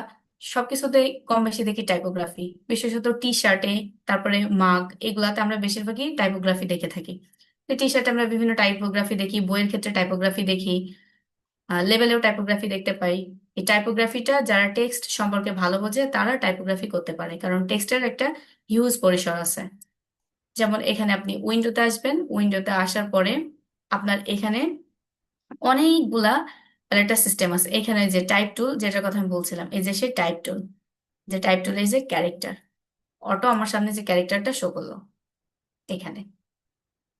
সবকিছুতে কম বেশি দেখি টাইপোগ্রাফি, বিশেষত টি শার্টে, তারপরে মাগ, এগুলাতে আমরা বেশিরভাগই টাইপোগ্রাফি দেখে থাকি। টি শার্টে আমরা বিভিন্ন টাইপোগ্রাফি দেখি, বইয়ের ক্ষেত্রে টাইপোগ্রাফি দেখি, লেভেলেও টাইপোগ্রাফি দেখতে পাই। এই টাইপোগ্রাফিটা যারা টেক্সট সম্পর্কে ভালো বোঝে তারা টাইপোগ্রাফি করতে পারে, কারণ টেক্সটের একটা হিউজ পরিসর আছে। যেমন এখানে আপনি উইন্ডোতে আসবেন, উইন্ডোতে আসার পরে আপনার এখানে অনেকগুলা একটা সিস্টেম আছে। এখানে যে টাইপ টুল যেটার কথা আমি বলছিলাম, এই যে সেই টাইপ টুল, যে টাইপ টুল, এই যে ক্যারেক্টার, অটো আমার সামনে যে ক্যারেক্টারটা শো করলো এখানে,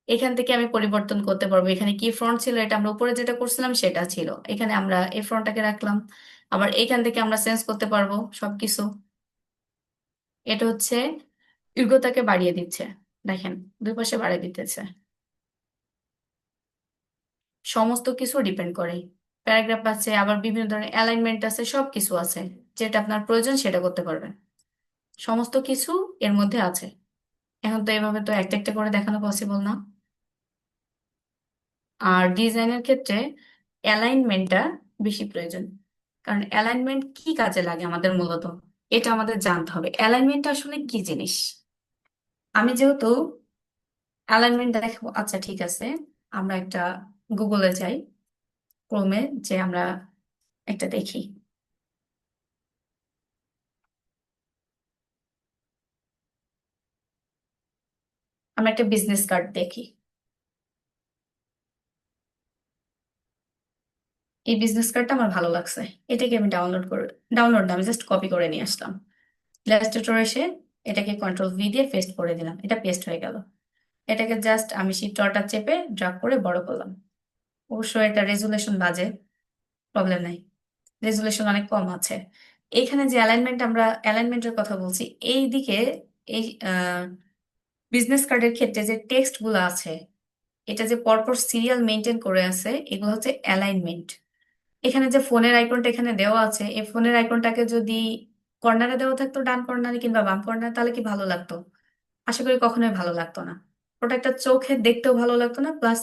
এখান থেকে আমি পরিবর্তন করতে পারবো। এখানে কি ফ্রন্ট ছিল, এটা আমরা উপরে যেটা করছিলাম সেটা ছিল, এখানে আমরা এই ফ্রন্টটাকে রাখলাম। আবার এখান থেকে আমরা চেঞ্জ করতে পারবো সবকিছু। এটা হচ্ছে দীর্ঘতাকে বাড়িয়ে দিচ্ছে, দেখেন দুই পাশে বাড়িয়ে দিতেছে। সমস্ত কিছু ডিপেন্ড করে, প্যারাগ্রাফ আছে, আবার বিভিন্ন ধরনের অ্যালাইনমেন্ট আছে, সবকিছু আছে, যেটা আপনার প্রয়োজন সেটা করতে পারবেন। সমস্ত কিছু এর মধ্যে আছে। এখন তো এভাবে তো একটা একটা করে দেখানো পসিবল না। আর ডিজাইনের ক্ষেত্রে অ্যালাইনমেন্টটা বেশি প্রয়োজন, কারণ অ্যালাইনমেন্ট কি কাজে লাগে আমাদের মূলত এটা আমাদের জানতে হবে, অ্যালাইনমেন্ট আসলে কি জিনিস। আমি যেহেতু অ্যালাইনমেন্ট দেখবো, আচ্ছা ঠিক আছে, আমরা একটা গুগলে যাই, ক্রোমে, যে আমরা একটা দেখি। আমরা একটা বিজনেস কার্ড দেখি। এই বিজনেস কার্ডটা আমার ভালো লাগছে, এটাকে আমি ডাউনলোড না, আমি জাস্ট কপি করে নিয়ে আসলাম। ইলাস্ট্রেটর এসে এটাকে কন্ট্রোল V দিয়ে পেস্ট করে দিলাম, এটা পেস্ট হয়ে গেল। এটাকে জাস্ট আমি শিফট অল্টার চেপে ড্রাগ করে বড় করলাম। অবশ্যই এটা রেজুলেশন বাজে, প্রবলেম নাই, রেজুলেশন অনেক কম আছে। এইখানে যে অ্যালাইনমেন্ট, আমরা অ্যালাইনমেন্টের কথা বলছি, এই দিকে এই বিজনেস কার্ডের ক্ষেত্রে যে টেক্সট গুলো আছে, এটা যে পরপর সিরিয়াল মেনটেন করে আছে, এগুলো হচ্ছে অ্যালাইনমেন্ট। এখানে যে ফোনের আইকনটা এখানে দেওয়া আছে, এই ফোনের আইকনটাকে যদি কর্নারে দেওয়া থাকতো, ডান কর্নারে কিংবা বাম কর্নারে, তাহলে কি ভালো লাগতো? আশা করি কখনোই ভালো লাগতো না। ওটা একটা চোখে দেখতেও ভালো লাগতো না, প্লাস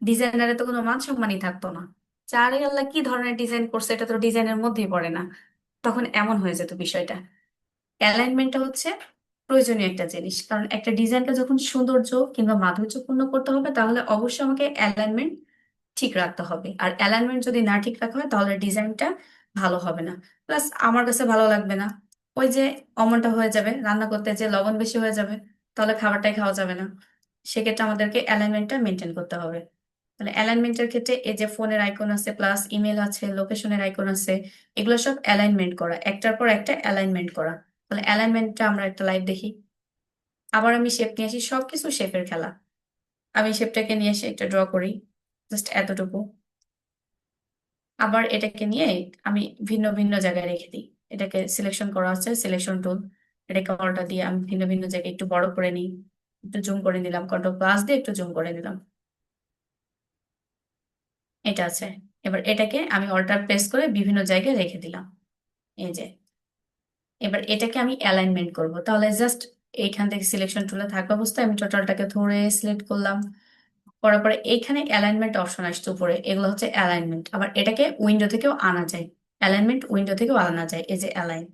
ডিজাইনারের তো কোনো মান সম্মানই থাকতো না। চারে আল্লাহ কি ধরনের ডিজাইন করছে, এটা তো ডিজাইনের মধ্যেই পড়ে না, তখন এমন হয়ে যেত বিষয়টা। অ্যালাইনমেন্টটা হচ্ছে প্রয়োজনীয় একটা জিনিস, কারণ একটা ডিজাইনকে যখন সৌন্দর্য কিংবা মাধুর্যপূর্ণ করতে হবে তাহলে অবশ্যই আমাকে অ্যালাইনমেন্ট ঠিক রাখতে হবে। আর অ্যালাইনমেন্ট যদি না ঠিক রাখা হয় তাহলে ডিজাইনটা ভালো হবে না, প্লাস আমার কাছে ভালো লাগবে না। ওই যে অমনটা হয়ে যাবে, রান্না করতে যে লবণ বেশি হয়ে যাবে, তাহলে খাবারটাই খাওয়া যাবে না। সেক্ষেত্রে আমাদেরকে অ্যালাইনমেন্টটা মেনটেন করতে হবে। তাহলে অ্যালাইনমেন্টের ক্ষেত্রে এই যে ফোনের আইকন আছে, প্লাস ইমেল আছে, লোকেশনের আইকন আছে, এগুলো সব অ্যালাইনমেন্ট করা, একটার পর একটা অ্যালাইনমেন্ট করা। তাহলে অ্যালাইনমেন্টটা আমরা একটা লাইভ দেখি। আবার আমি শেপ নিয়ে আসি, সবকিছু শেপের খেলা। আমি শেপটাকে নিয়ে এসে একটা ড্র করি, জাস্ট এতটুকু। আবার এটাকে নিয়ে আমি ভিন্ন ভিন্ন জায়গায় রেখে দিই। এটাকে সিলেকশন করা আছে, সিলেকশন টুল, এটাকে অল্টা দিয়ে আমি ভিন্ন ভিন্ন জায়গায় একটু বড় করে নিই, একটু জুম করে নিলাম, কন্ট্রোল প্লাস দিয়ে একটু জুম করে নিলাম। এটা আছে। এবার এটাকে আমি অল্টার প্রেস করে বিভিন্ন জায়গায় রেখে দিলাম, এই যে। এবার এটাকে আমি অ্যালাইনমেন্ট করব, তাহলে জাস্ট এইখান থেকে সিলেকশন টুলে থাকা অবস্থায় আমি টোটালটাকে ধরে সিলেক্ট করলাম, করার পরে এইখানে অ্যালাইনমেন্ট অপশন আসছে উপরে, এগুলো হচ্ছে অ্যালাইনমেন্ট। আবার এটাকে উইন্ডো থেকেও আনা যায়, অ্যালাইনমেন্ট উইন্ডো থেকেও আনা যায়, এই যে অ্যালাইন,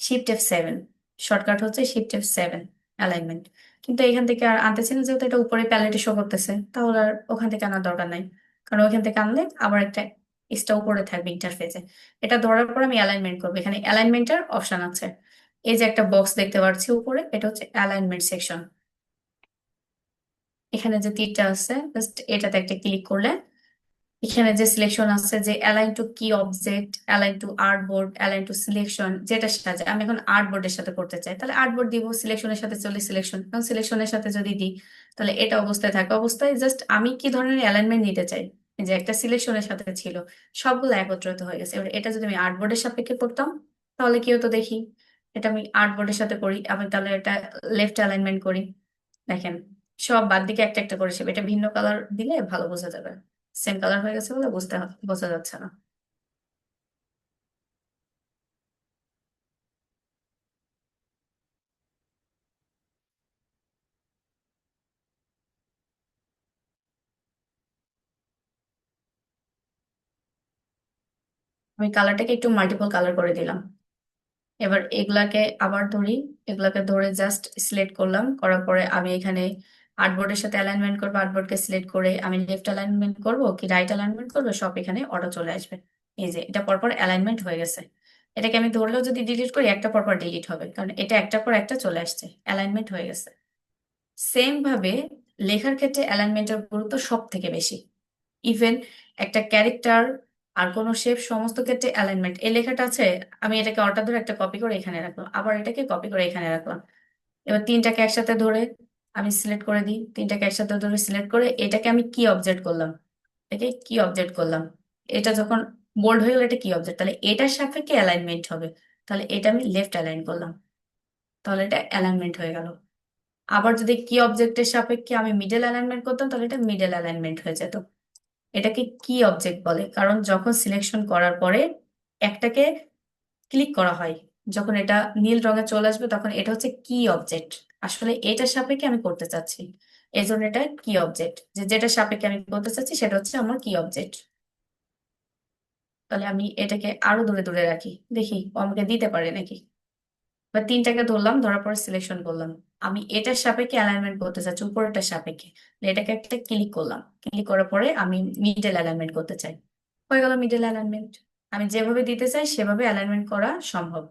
শিফট F7, শর্টকাট হচ্ছে শিফট F7, অ্যালাইনমেন্ট। কিন্তু এখান থেকে আর আনতেছি না, যেহেতু এটা উপরে প্যালেটে শো করতেছে, তাহলে আর ওখান থেকে আনার দরকার নাই। কারণ ওইখান থেকে আনলে আবার একটা এক্সট্রা উপরে থাকবে ইন্টারফেসে। এটা ধরার পর আমি অ্যালাইনমেন্ট করবো, এখানে অ্যালাইনমেন্টের অপশন আছে। এই যে একটা বক্স দেখতে পাচ্ছি উপরে, এটা হচ্ছে অ্যালাইনমেন্ট সেকশন। এখানে যে তীরটা আছে, জাস্ট এটাতে একটা ক্লিক করলে এখানে যে সিলেকশন আছে, যে অ্যালাইন টু কি object, align two artboard, align two selection, যেটা সাথে আমি এখন আর্টবোর্ডের সাথে করতে চাই, তাহলে আর্টবোর্ড দিব। সিলেকশনের সাথে চলে সিলেকশন, কারণ সিলেকশনের সাথে যদি দিই, তাহলে এটা অবস্থায় থাকা অবস্থায় জাস্ট আমি কি ধরনের অ্যালাইনমেন্ট নিতে চাই, এই যে একটা সিলেকশনের সাথে ছিল, সবগুলো একত্রিত হয়ে গেছে। এবার এটা যদি আমি আর্টবোর্ডের সাপেক্ষে করতাম, তাহলে কি হতো দেখি। এটা আমি আর্টবোর্ডের সাথে করি, আমি তাহলে এটা লেফট অ্যালাইনমেন্ট করি। দেখেন, সব বাদ দিকে একটা একটা করে শেপ। এটা ভিন্ন কালার দিলে ভালো বোঝা যাবে, সেম কালার হয়ে গেছে বলে বোঝা যাচ্ছে না। আমি কালারটাকে একটু মাল্টিপল কালার করে দিলাম। এবার এগুলাকে আবার ধরি, এগুলাকে ধরে জাস্ট সিলেক্ট করলাম, করার পরে আমি এখানে আর্টবোর্ডের সাথে অ্যালাইনমেন্ট করবো। আর্টবোর্ডকে সিলেক্ট করে আমি লেফট অ্যালাইনমেন্ট করবো কি রাইট অ্যালাইনমেন্ট করবো, সব এখানে অটো চলে আসবে। এই যে এটা পরপর অ্যালাইনমেন্ট হয়ে গেছে। এটাকে আমি ধরলেও যদি ডিলিট করি, একটা পরপর ডিলিট হবে, কারণ এটা একটার পর একটা চলে আসছে, অ্যালাইনমেন্ট হয়ে গেছে। সেম ভাবে লেখার ক্ষেত্রে অ্যালাইনমেন্টের গুরুত্ব সব থেকে বেশি। ইভেন একটা ক্যারেক্টার আর কোনো শেপ, সমস্ত ক্ষেত্রে অ্যালাইনমেন্ট। এই লেখাটা আছে, আমি এটাকে অর্ডার ধরে একটা কপি করে এখানে রাখলাম, আবার এটাকে কপি করে এখানে রাখলাম। এবার তিনটাকে একসাথে ধরে আমি সিলেক্ট করে দিই, তিনটাকে একসাথে ধরে সিলেক্ট করে এটাকে আমি কি অবজেক্ট করলাম, এটাকে কি অবজেক্ট করলাম। এটা যখন বোল্ড হয়ে গেল, এটা কি অবজেক্ট, তাহলে এটার সাপেক্ষে অ্যালাইনমেন্ট হবে। তাহলে এটা আমি লেফট অ্যালাইন করলাম, তাহলে এটা অ্যালাইনমেন্ট হয়ে গেল। আবার যদি কি অবজেক্টের সাপেক্ষে আমি মিডল অ্যালাইনমেন্ট করতাম, তাহলে এটা মিডল অ্যালাইনমেন্ট হয়ে যেত। এটাকে কি অবজেক্ট বলে, কারণ যখন সিলেকশন করার পরে একটাকে ক্লিক করা হয়, যখন এটা নীল রঙে চলে আসবে, তখন এটা হচ্ছে কি অবজেক্ট। আসলে এটার সাপেক্ষে আমি করতে চাচ্ছি, এই জন্য এটা কি অবজেক্ট, যে যেটা সাপেক্ষে আমি করতে চাচ্ছি সেটা হচ্ছে আমার কি অবজেক্ট। তাহলে আমি এটাকে আরো দূরে দূরে রাখি, দেখি ও আমাকে দিতে পারে নাকি। বা তিনটাকে ধরলাম, ধরার পর সিলেকশন করলাম, আমি এটার সাপেক্ষে অ্যালাইনমেন্ট করতে চাচ্ছি, উপরেরটার সাপেক্ষে। এটাকে একটা ক্লিক করলাম, ক্লিক করার পরে আমি মিডল অ্যালাইনমেন্ট করতে চাই, হয়ে গেল মিডল অ্যালাইনমেন্ট। আমি যেভাবে দিতে চাই সেভাবে অ্যালাইনমেন্ট করা সম্ভব।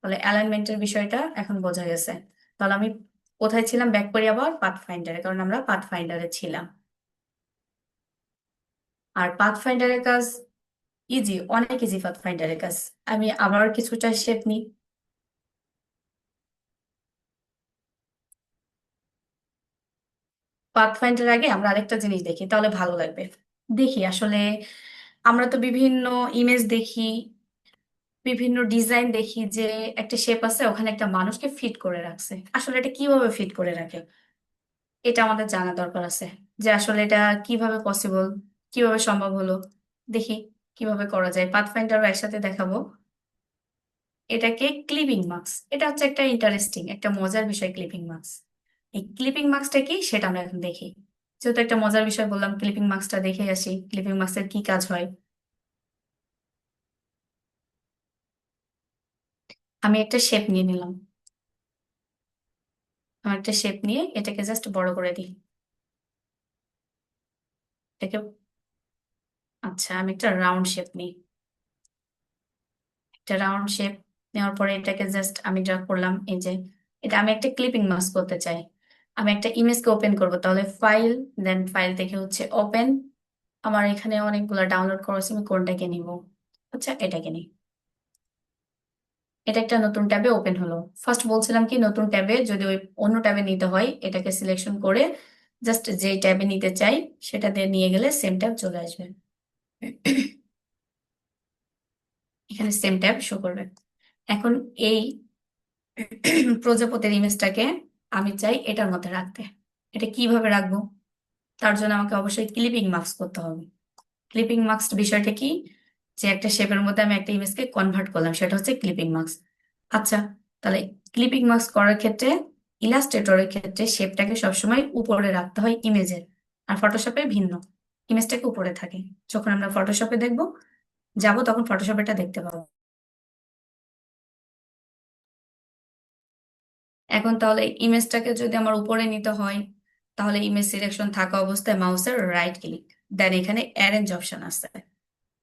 তাহলে অ্যালাইনমেন্টের বিষয়টা এখন বোঝা গেছে। তাহলে আমি কোথায় ছিলাম, ব্যাক করি আবার পাথ ফাইন্ডারে, কারণ আমরা পাথ ফাইন্ডারে ছিলাম। আর পাথ ফাইন্ডারের কাজ ইজি, অনেক ইজি পাথ ফাইন্ডারের কাজ। আমি আবার কিছুটা শেপ নিই। পাথফাইন্ডার আগে আমরা আরেকটা জিনিস দেখি, তাহলে ভালো লাগবে। দেখি আসলে আমরা তো বিভিন্ন ইমেজ দেখি, বিভিন্ন ডিজাইন দেখি, যে একটা শেপ আছে, ওখানে একটা মানুষকে ফিট করে রাখছে। আসলে এটা কিভাবে ফিট করে রাখে, এটা আমাদের জানা দরকার আছে, যে আসলে এটা কিভাবে পসিবল, কিভাবে সম্ভব হলো। দেখি কিভাবে করা যায়, পাথফাইন্ডারও একসাথে দেখাবো। এটাকে ক্লিপিং মার্কস, এটা হচ্ছে একটা ইন্টারেস্টিং, একটা মজার বিষয় ক্লিপিং মার্কস। এই ক্লিপিং মার্কসটা কি সেটা আমরা এখন দেখি। যেহেতু একটা মজার বিষয় বললাম, ক্লিপিং মার্কসটা দেখে আসি, ক্লিপিং মার্কসের কি কাজ হয়। আমি একটা শেপ নিয়ে নিলাম, আমি একটা শেপ নিয়ে এটাকে জাস্ট বড় করে দিই। এটাকে, আচ্ছা আমি একটা রাউন্ড শেপ নিই, একটা রাউন্ড শেপ নেওয়ার পরে এটাকে জাস্ট আমি ড্রাগ করলাম। এই যে এটা আমি একটা ক্লিপিং মাস্ক করতে চাই, আমি একটা ইমেজকে ওপেন করব, তাহলে ফাইল, দেন ফাইল থেকে হচ্ছে ওপেন। আমার এখানে অনেকগুলো ডাউনলোড করা আছে, আমি কোনটাকে নিব? আচ্ছা, এটাকে নিই। এটা একটা নতুন ট্যাবে ওপেন হলো। ফার্স্ট বলছিলাম কি, নতুন ট্যাবে যদি ওই অন্য ট্যাবে নিতে হয় এটাকে সিলেকশন করে জাস্ট যে ট্যাবে নিতে চাই সেটা দিয়ে নিয়ে গেলে সেম ট্যাব চলে আসবে। এখানে সেম ট্যাব শো করবে। এখন এই প্রজাপতির ইমেজটাকে আমি চাই এটার মধ্যে রাখতে। এটা কিভাবে রাখবো? তার জন্য আমাকে অবশ্যই ক্লিপিং মাস্ক করতে হবে। ক্লিপিং মাস্ক বিষয়টা কি, যে একটা শেপের মধ্যে আমি একটা ইমেজকে কনভার্ট করলাম, সেটা হচ্ছে ক্লিপিং মাস্ক। আচ্ছা, তাহলে ক্লিপিং মাস্ক করার ক্ষেত্রে ইলাস্ট্রেটরের ক্ষেত্রে শেপটাকে সবসময় উপরে রাখতে হয় ইমেজের, আর ফটোশপে ভিন্ন, ইমেজটাকে উপরে থাকে। যখন আমরা ফটোশপে যাব তখন ফটোশপে এটা দেখতে পাবো। এখন তাহলে ইমেজটাকে যদি আমার উপরে নিতে হয়, তাহলে ইমেজ সিলেকশন থাকা অবস্থায় মাউসের রাইট ক্লিক, দেন এখানে অ্যারেঞ্জ অপশন আছে।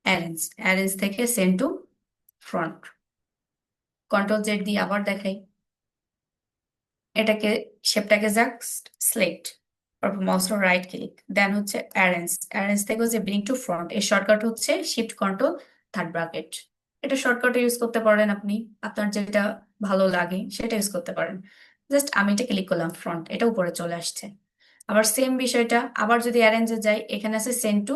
অ্যারেঞ্জ থেকে send to front, control Z দিয়ে আবার দেখাই। এটাকে শেপটাকে জাস্ট সিলেক্ট, তারপর মাউসের রাইট ক্লিক, দেন হচ্ছে অ্যারেঞ্জ থেকে হচ্ছে ব্রিং টু ফ্রন্ট, এর শর্টকাট হচ্ছে শিফট কন্ট্রোল থার্ড ব্র্যাকেট। এটা শর্টকাট ইউজ করতে পারেন, আপনি আপনার যেটা ভালো লাগে সেটা ইউজ করতে পারেন। জাস্ট আমি এটা ক্লিক করলাম, ফ্রন্ট, এটা উপরে চলে আসছে। আবার সেম বিষয়টা আবার যদি অ্যারেঞ্জে যাই, এখানে আছে সেন্ড টু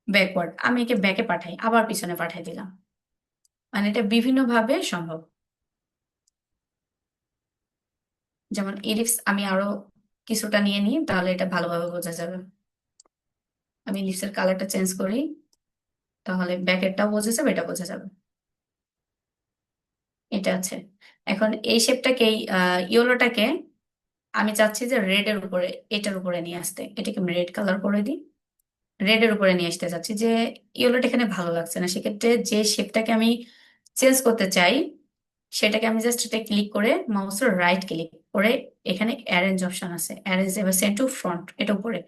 ব্যাকওয়ার্ড, আমি একে ব্যাকে পাঠাই, আবার পিছনে পাঠাই দিলাম। মানে এটা বিভিন্ন ভাবে সম্ভব। যেমন ইলিপস আমি আরো কিছুটা নিয়ে নিই, তাহলে এটা ভালোভাবে বোঝা যাবে। আমি ইলিপসের কালারটা চেঞ্জ করি, তাহলে ব্যাকেটটাও বোঝা যাবে, এটা বোঝা যাবে। এটা আছে। এখন এই শেপটাকে, ইয়েলোটাকে আমি চাচ্ছি যে রেড এর উপরে, এটার উপরে নিয়ে আসতে, এটাকে আমি রেড কালার করে দিই। রেড এর উপরে নিয়ে আসতে চাচ্ছি, যে ইয়েলোটা এখানে ভালো লাগছে না, সেক্ষেত্রে যে শেপটাকে আমি চেঞ্জ করতে চাই সেটাকে আমি জাস্ট এটা ক্লিক করে মাউসের রাইট ক্লিক করে এখানে অ্যারেঞ্জ অপশন আছে, অ্যারেঞ্জ এবার সেন্ড টু ফ্রন্ট, এটা উপরে।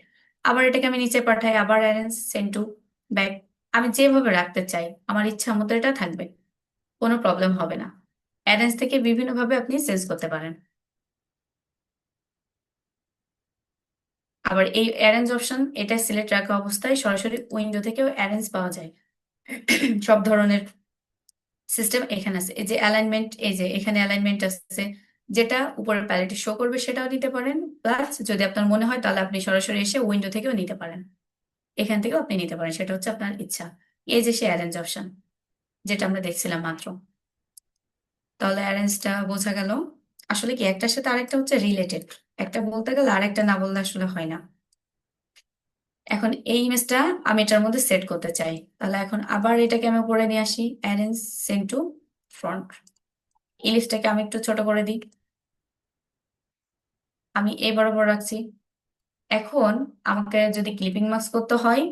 আবার এটাকে আমি নিচে পাঠাই, আবার অ্যারেঞ্জ সেন্ড টু ব্যাক। আমি যেভাবে রাখতে চাই আমার ইচ্ছা মতো এটা থাকবে, কোনো প্রবলেম হবে না। অ্যারেঞ্জ থেকে বিভিন্ন ভাবে আপনি চেঞ্জ করতে পারেন। আবার এই অ্যারেঞ্জ অপশন এটা সিলেক্ট রাখা অবস্থায় সরাসরি উইন্ডো থেকেও অ্যারেঞ্জ পাওয়া যায়। সব ধরনের সিস্টেম এখানে আছে। এই যে অ্যালাইনমেন্ট, এই যে এখানে অ্যালাইনমেন্ট আছে, যেটা উপরের প্যালেটে শো করবে সেটাও নিতে পারেন, প্লাস যদি আপনার মনে হয় তাহলে আপনি সরাসরি এসে উইন্ডো থেকেও নিতে পারেন, এখান থেকেও আপনি নিতে পারেন, সেটা হচ্ছে আপনার ইচ্ছা। এই যে সে অ্যারেঞ্জ অপশন যেটা আমরা দেখছিলাম মাত্র। তাহলে অ্যারেঞ্জটা বোঝা গেল। আসলে কি একটার সাথে আরেকটা হচ্ছে রিলেটেড, একটা বলতে গেলে আরেকটা না বললে আসলে হয় না। এখন এই ইমেজটা আমি এটার মধ্যে সেট করতে চাই, তাহলে এখন আবার এটাকে আমি উপরে নিয়ে আসি, অ্যারেঞ্জ সেন্ড টু ফ্রন্ট। ইলিশটাকে আমি একটু ছোট করে দিই, আমি এই বরাবর রাখছি। এখন আমাকে যদি ক্লিপিং মাস্ক করতে হয়,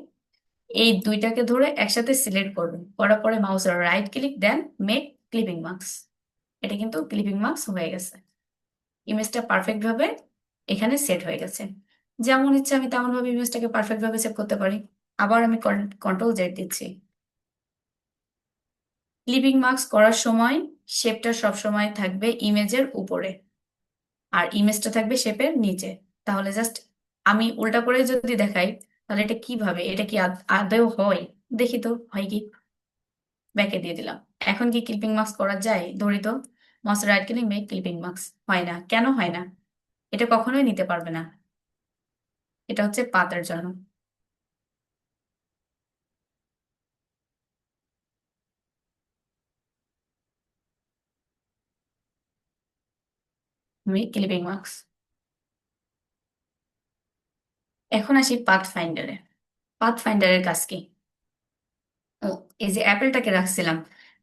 এই দুইটাকে ধরে একসাথে সিলেক্ট করবেন, করার পরে মাউসের right click then make clipping mask. এটা কিন্তু ক্লিপিং মাস্ক হয়ে গেছে, ইমেজটা পারফেক্ট ভাবে এখানে সেট হয়ে গেছে। যেমন ইচ্ছে আমি তেমন ভাবে ইমেজটাকে পারফেক্ট ভাবে সেট করতে পারি। আবার আমি কন্ট্রোল জেড দিচ্ছি। ক্লিপিং মাস্ক করার সময় শেপটা সব সময় থাকবে ইমেজের উপরে, আর ইমেজটা থাকবে শেপের নিচে। তাহলে জাস্ট আমি উল্টা করে যদি দেখাই, তাহলে এটা কিভাবে, এটা কি আদৌ হয়? দেখি তো হয় কি। ব্যাকে দিয়ে দিলাম। এখন কি ক্লিপিং মাস্ক করা যায়? ধরি তো, mouse right click make clipping mask. হয় না, কেন হয় না? এটা কখনোই নিতে পারবে না, এটা হচ্ছে পাতের জন্য। Make clipping mask. এখন আসি পাথ ফাইন্ডারে। পাথ ফাইন্ডারের কাজ কি? ও, এই যে অ্যাপেলটাকে রাখছিলাম,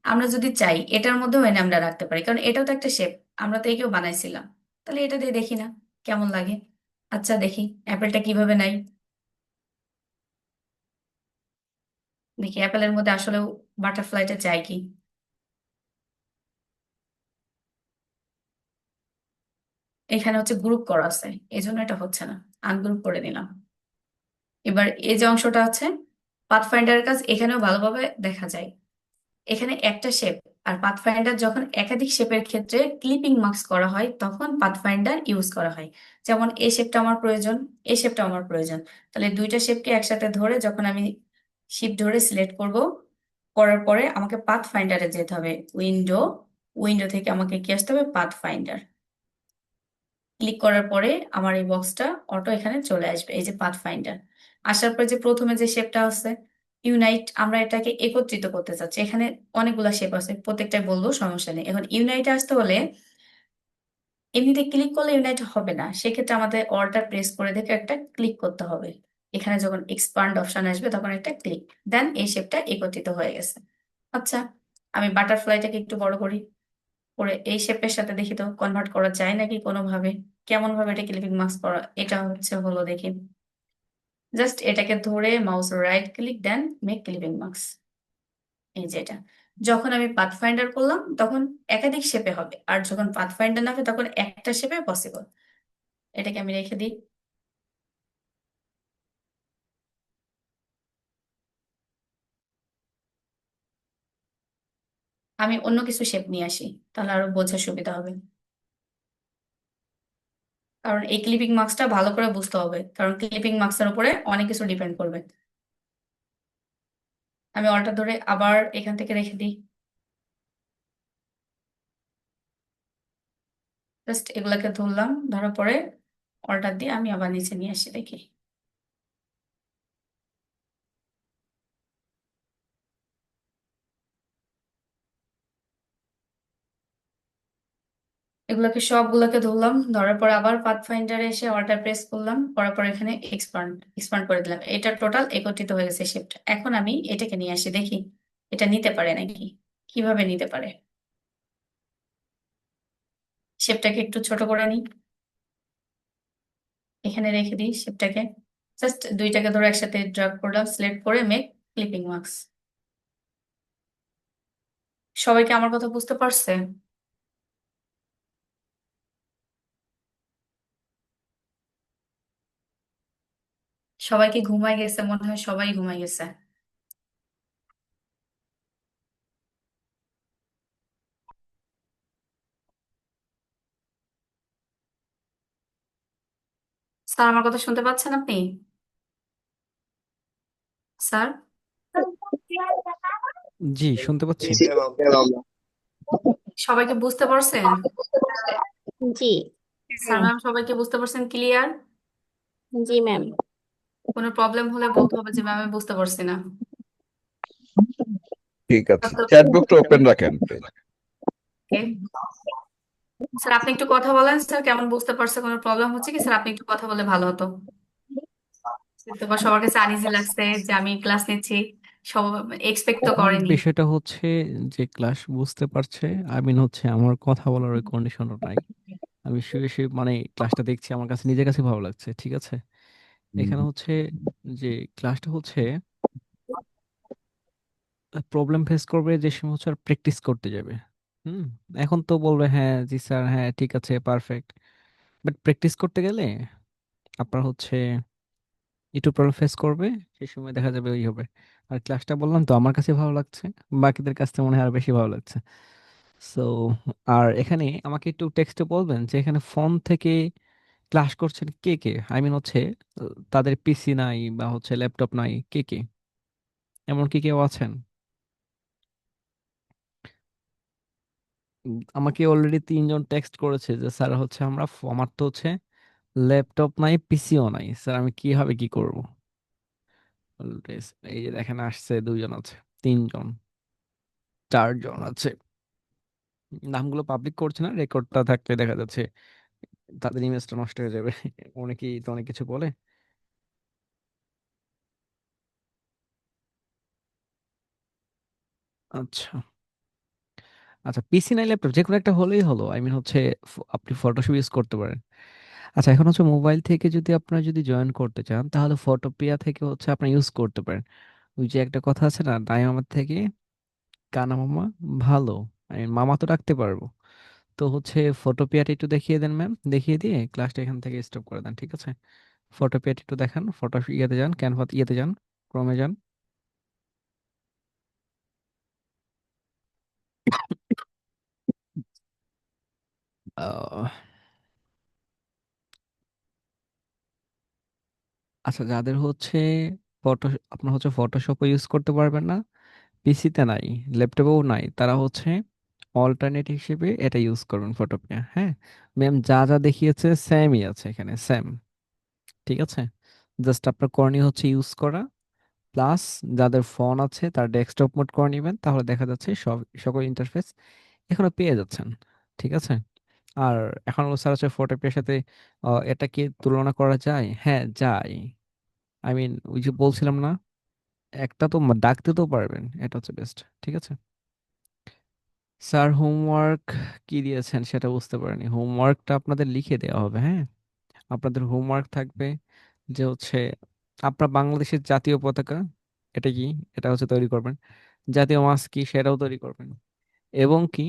আমরা যদি চাই এটার মধ্যেও এনে আমরা রাখতে পারি, কারণ এটাও তো একটা শেপ, আমরা তো একেও বানাইছিলাম। তাহলে এটা দিয়ে দেখি না কেমন লাগে। আচ্ছা দেখি অ্যাপেলটা কিভাবে নাই, দেখি অ্যাপেলের মধ্যে আসলেও বাটারফ্লাইটা চাই কি। এখানে হচ্ছে গ্রুপ করা আছে, এই জন্য এটা হচ্ছে না, আনগ্রুপ করে দিলাম। এবার এই যে অংশটা আছে পাথ ফাইন্ডারের কাজ, এখানেও ভালোভাবে দেখা যায়। এখানে একটা শেপ আর পাথফাইন্ডার যখন একাধিক শেপের ক্ষেত্রে ক্লিপিং মার্কস করা হয় তখন পাথফাইন্ডার ইউজ করা হয়। যেমন এই শেপটা আমার প্রয়োজন, এই শেপটা আমার প্রয়োজন, তাহলে দুইটা শেপকে একসাথে ধরে যখন আমি শিফট ধরে সিলেক্ট করব, করার পরে আমাকে পাথফাইন্ডারে যেতে হবে। উইন্ডো, উইন্ডো থেকে আমাকে কি আসতে হবে, পাথফাইন্ডার। ক্লিক করার পরে আমার এই বক্সটা অটো এখানে চলে আসবে, এই যে পাথফাইন্ডার। আসার পরে যে প্রথমে যে শেপটা আছে ইউনাইট, আমরা এটাকে একত্রিত করতে চাচ্ছি। এখানে অনেকগুলা শেপ আছে, প্রত্যেকটাই বলবো, সমস্যা নেই। এখন ইউনাইটে আসতে হলে এমনিতে ক্লিক করলে ইউনাইট হবে না, সেক্ষেত্রে আমাদের অল্টার প্রেস করে দেখে একটা ক্লিক করতে হবে। এখানে যখন এক্সপান্ড অপশন আসবে তখন একটা ক্লিক, দেন এই শেপটা একত্রিত হয়ে গেছে। আচ্ছা, আমি বাটারফ্লাইটাকে একটু বড় করি, করে এই শেপের সাথে দেখি তো কনভার্ট করা যায় নাকি কোনোভাবে। কেমন ভাবে এটা ক্লিপিং মার্কস করা, এটা হলো দেখি। জাস্ট এটাকে ধরে mouse right click then make clipping marks, এই যে এটা। যখন আমি পাথফাইন্ডার করলাম তখন একাধিক শেপে হবে, আর যখন পাথফাইন্ডার না হবে তখন একটা শেপে পসিবল। এটাকে আমি রেখে দিই। আমি অন্য কিছু শেপ নিয়ে আসি, তাহলে আরো বোঝার সুবিধা হবে। কারণ এই ক্লিপিং মার্কসটা ভালো করে বুঝতে হবে, কারণ ক্লিপিং মার্কসের উপরে অনেক কিছু ডিপেন্ড করবে। আমি অলটা ধরে আবার এখান থেকে রেখে দিই। জাস্ট এগুলাকে ধরলাম, ধরার পরে অল্টার দিয়ে আমি আবার নিচে নিয়ে আসি দেখি। এগুলোকে সবগুলোকে ধরলাম, ধরার পরে আবার পাথ ফাইন্ডারে এসে অল্টার প্রেস করলাম, করার পর এখানে এক্সপান্ড এক্সপান্ড করে দিলাম। এটা টোটাল একত্রিত হয়ে গেছে শেপটা। এখন আমি এটাকে নিয়ে আসি দেখি এটা নিতে পারে নাকি, কিভাবে নিতে পারে। শেপটাকে একটু ছোট করে নিই, এখানে রেখে দিই শেপটাকে। জাস্ট দুইটাকে ধরে একসাথে ড্রাগ করলাম, সিলেক্ট করে মেক ক্লিপিং মার্কস। সবাইকে আমার কথা বুঝতে পারছে? সবাই কি ঘুমায় গেছে? মনে হয় সবাই ঘুমায় গেছে। স্যার আমার কথা শুনতে পাচ্ছেন আপনি? স্যার, জি, শুনতে পাচ্ছি। সবাইকে বুঝতে পারছেন? জি স্যার ম্যাম সবাইকে বুঝতে পারছেন ক্লিয়ার? জি ম্যাম। কোনো প্রবলেম হলে বলতে হবে যে ম্যাম আমি বুঝতে পারছি না। ঠিক আছে, চ্যাট বক্সটা ওপেন রাখেন please। ওকে স্যার, আপনি একটু কথা বলেন স্যার, কেমন বুঝতে পারছে, কোনো প্রবলেম হচ্ছে কি স্যার? আপনি একটু কথা বলে ভালো হতো। তোমার সবার কাছে আনইজি লাগছে যে আমি ক্লাস নিচ্ছি, সব এক্সপেক্ট তো এখন করেনি। বিষয়টা হচ্ছে যে ক্লাস বুঝতে পারছে, আই মিন হচ্ছে আমার কথা বলার ওই কন্ডিশনও নাই। আমি শুয়ে শুয়ে মানে ক্লাসটা দেখছি, আমার কাছে নিজের কাছে ভালো লাগছে, ঠিক আছে। এখানে হচ্ছে যে ক্লাসটা হচ্ছে প্রবলেম ফেস করবে যে সময় হচ্ছে প্র্যাকটিস করতে যাবে। হুম। এখন তো বলবে হ্যাঁ জি স্যার, হ্যাঁ ঠিক আছে পারফেক্ট, বাট প্র্যাকটিস করতে গেলে আপনার হচ্ছে একটু প্রবলেম ফেস করবে, সেই সময় দেখা যাবে ওই হবে। আর ক্লাসটা বললাম তো আমার কাছে ভালো লাগছে, বাকিদের কাছে মনে হয় আর বেশি ভালো লাগছে। সো আর এখানে আমাকে একটু টেক্সটে বলবেন যে এখানে ফোন থেকে ক্লাস করছেন কে কে, আই মিন হচ্ছে তাদের পিসি নাই বা হচ্ছে ল্যাপটপ নাই, কে কে, এমন কি কেউ আছেন? আমাকে অলরেডি তিনজন টেক্সট করেছে যে স্যার হচ্ছে আমার তো হচ্ছে ল্যাপটপ নাই, পিসিও নাই স্যার, আমি কিভাবে কি করব। Always, এই যে দেখেন আসছে, দুইজন আছে, তিনজন, চারজন আছে। নামগুলো পাবলিক করছে না, রেকর্ডটা থাকলে দেখা যাচ্ছে তাদের ইমেজটা নষ্ট হয়ে যাবে। অনেকেই তো অনেক কিছু বলে। আচ্ছা, আচ্ছা পিসি নাই ল্যাপটপ যে কোনো একটা হলেই হলো, আই মিন হচ্ছে আপনি ফটোশপ ইউজ করতে পারেন। আচ্ছা এখন হচ্ছে মোবাইল থেকে যদি আপনারা যদি জয়েন করতে চান তাহলে ফটোপিয়া থেকে হচ্ছে আপনি ইউজ করতে পারেন। ওই যে একটা কথা আছে না, দাই মামার থেকে কানা মামা ভালো, আমি মামা তো রাখতে পারবো। তো হচ্ছে ফটোপিয়াটা একটু দেখিয়ে দেন ম্যাম, দেখিয়ে দিয়ে ক্লাসটা এখান থেকে স্টপ করে দেন, ঠিক আছে। ফটোপিয়াটা একটু দেখান, ফটো ইয়েতে যান, ক্যানভা ইয়েতে যান, ক্রমে যান। আহ, আচ্ছা, যাদের হচ্ছে ফটো, আপনার হচ্ছে ফটোশপ ইউজ করতে পারবেন না, পিসিতে নাই, ল্যাপটপেও নাই, তারা হচ্ছে অল্টারনেট হিসেবে এটা ইউজ করবেন, ফটোপিয়া। হ্যাঁ ম্যাম, যা যা দেখিয়েছে সেমই আছে এখানে, সেম। ঠিক আছে, জাস্ট আপনার করণীয় হচ্ছে ইউজ করা, প্লাস যাদের ফোন আছে তার ডেস্কটপ মোড করে নেবেন, তাহলে দেখা যাচ্ছে সব সকল ইন্টারফেস এখনো পেয়ে যাচ্ছেন। ঠিক আছে। আর এখন স্যার হচ্ছে ফটোপিয়ার সাথে এটা কি তুলনা করা যায়? হ্যাঁ যায়। আই মিন, ওই যে বলছিলাম না, একটা তো ডাকতে তো পারবেন, এটা হচ্ছে বেস্ট। ঠিক আছে। স্যার হোমওয়ার্ক কি দিয়েছেন সেটা বুঝতে পারিনি। হোমওয়ার্কটা আপনাদের লিখে দেওয়া হবে। হ্যাঁ, আপনাদের হোমওয়ার্ক থাকবে যে হচ্ছে আপনার বাংলাদেশের জাতীয় পতাকা এটা কি, এটা হচ্ছে তৈরি করবেন। জাতীয় মাছ কি সেটাও তৈরি করবেন। এবং কি,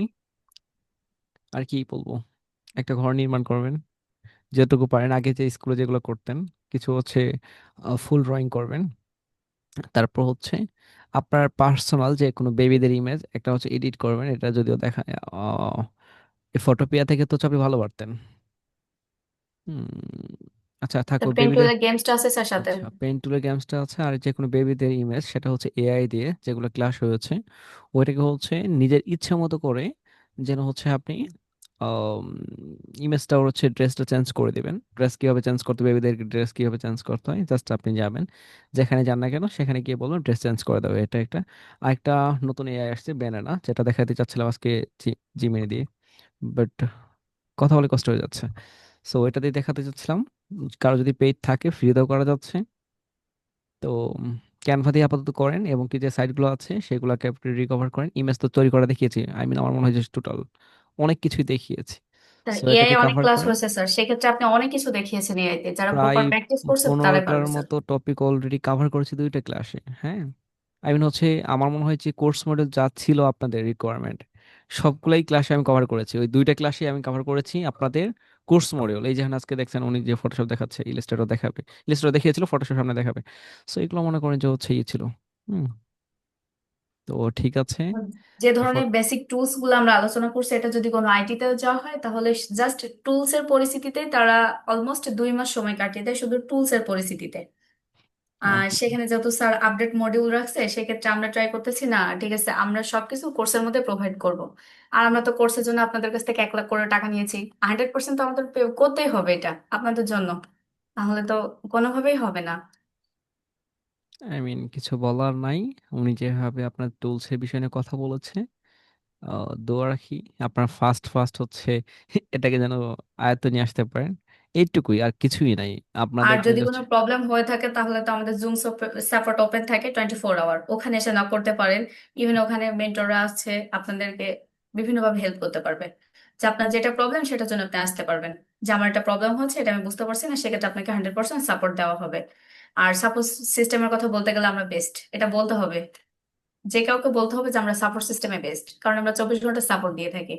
আর কি বলবো, একটা ঘর নির্মাণ করবেন যেটুকু পারেন, আগে যে স্কুলে যেগুলো করতেন। কিছু হচ্ছে ফুল ড্রয়িং করবেন। তারপর হচ্ছে আপনার পার্সোনাল যে কোনো বেবিদের ইমেজ একটা হচ্ছে এডিট করবেন। এটা যদিও দেখা এই ফটোপিয়া থেকে তো আপনি ভালো পারতেন। হুম, আচ্ছা তো থাকুক বেবিদের। পেন্টুলের গেমসটা আছে স্যার সাথে। আচ্ছা, পেইন্ট টুলের গেমসটা আছে, আর যে কোনো বেবিদের ইমেজ সেটা হচ্ছে এআই দিয়ে যেগুলো ক্লাস হয়েছে, ওইটাকে হচ্ছে নিজের ইচ্ছে মতো করে, যেন হচ্ছে আপনি ইমেজটা হচ্ছে ড্রেসটা চেঞ্জ করে দিবেন। ড্রেস কিভাবে চেঞ্জ করতে, বেবিদের ড্রেস কিভাবে চেঞ্জ করতে হয়, জাস্ট আপনি যাবেন, যেখানে যান না কেন সেখানে গিয়ে বলুন ড্রেস চেঞ্জ করে দেবে। এটা একটা আরেকটা নতুন এআই আসছে, ব্যানানা, যেটা দেখাতে চাচ্ছিলাম আজকে জিমিনি দিয়ে, বাট কথা বলে কষ্ট হয়ে যাচ্ছে। সো এটা দিয়ে দেখাতে চাচ্ছিলাম। কারো যদি পেইড থাকে ফ্রিতেও করা যাচ্ছে। তো ক্যানভা দিয়ে আপাতত করেন, এবং কি যে সাইটগুলো আছে সেগুলোকে আপনি রিকভার করেন। ইমেজ তো তৈরি করা দেখিয়েছি, আই মিন আমার মনে হয় যে টোটাল অনেক কিছুই দেখিয়েছি। তার সো এআই এটাকে অনেক কাভার ক্লাস করেন। হয়েছে স্যার, সেক্ষেত্রে আপনি অনেক কিছু দেখিয়েছেন এআইতে, যারা প্রায় প্রপার প্র্যাকটিস করছে তারাই 15টার পারবে স্যার। মতো টপিক অলরেডি কাভার করেছি দুইটা ক্লাসে। হ্যাঁ, আই মিন হচ্ছে আমার মনে হয় যে কোর্স মডেল যা ছিল আপনাদের রিকোয়ারমেন্ট সবগুলাই ক্লাসে আমি কভার করেছি। ওই দুইটা ক্লাসে আমি কভার করেছি আপনাদের কোর্স মডিউল। এই যেখানে আজকে দেখছেন উনি যে ফটোশপ দেখাচ্ছে, ইলাস্ট্রেটর দেখাবে, ইলাস্ট্রেটর দেখিয়েছিল, ফটোশপ সামনে দেখাবে। সো এগুলো মনে করেন যে হচ্ছে ইয়ে ছিল। হুম, তো ঠিক আছে। যে ধরনের বেসিক টুলস গুলো আমরা আলোচনা করছি, এটা যদি কোনো আইটিতেও যাওয়া হয় তাহলে জাস্ট টুলস এর পরিস্থিতিতে তারা অলমোস্ট 2 মাস সময় কাটিয়ে দেয় শুধু টুলস এর পরিস্থিতিতে। আর সেখানে যেহেতু স্যার আপডেট মডিউল রাখছে, সেক্ষেত্রে আমরা ট্রাই করতেছি না, ঠিক আছে আমরা সবকিছু কোর্সের মধ্যে প্রোভাইড করব। আর আমরা তো কোর্সের জন্য আপনাদের কাছ থেকে 1 লাখ করে টাকা নিয়েছি, 100% তো আমাদের পে করতেই হবে এটা আপনাদের জন্য, তাহলে তো কোনোভাবেই হবে না। আই মিন কিছু বলার নাই। উনি যেভাবে আপনার টুলস এর বিষয় নিয়ে কথা বলেছে, দোয়া রাখি আপনার ফার্স্ট ফার্স্ট হচ্ছে এটাকে যেন আয়ত্তে নিয়ে আসতে পারেন। এইটুকুই, আর কিছুই নাই। আর আপনাদেরকে যদি জাস্ট কোনো প্রবলেম হয়ে থাকে তাহলে তো আমাদের জুম সাপোর্ট ওপেন থাকে 24 আওয়ার, ওখানে এসে নক করতে পারেন। ইভেন ওখানে মেন্টররা আছে, আপনাদেরকে বিভিন্নভাবে হেল্প করতে পারবে। যে আপনার যেটা প্রবলেম সেটার জন্য আপনি আসতে পারবেন, যে আমার একটা প্রবলেম হচ্ছে, এটা আমি বুঝতে পারছি না, সেক্ষেত্রে আপনাকে 100% সাপোর্ট দেওয়া হবে। আর সাপোর্ট সিস্টেমের কথা বলতে গেলে আমরা বেস্ট, এটা বলতে হবে। যে কাউকে বলতে হবে যে আমরা সাপোর্ট সিস্টেমে বেস্ট, কারণ আমরা 24 ঘন্টা সাপোর্ট দিয়ে থাকি।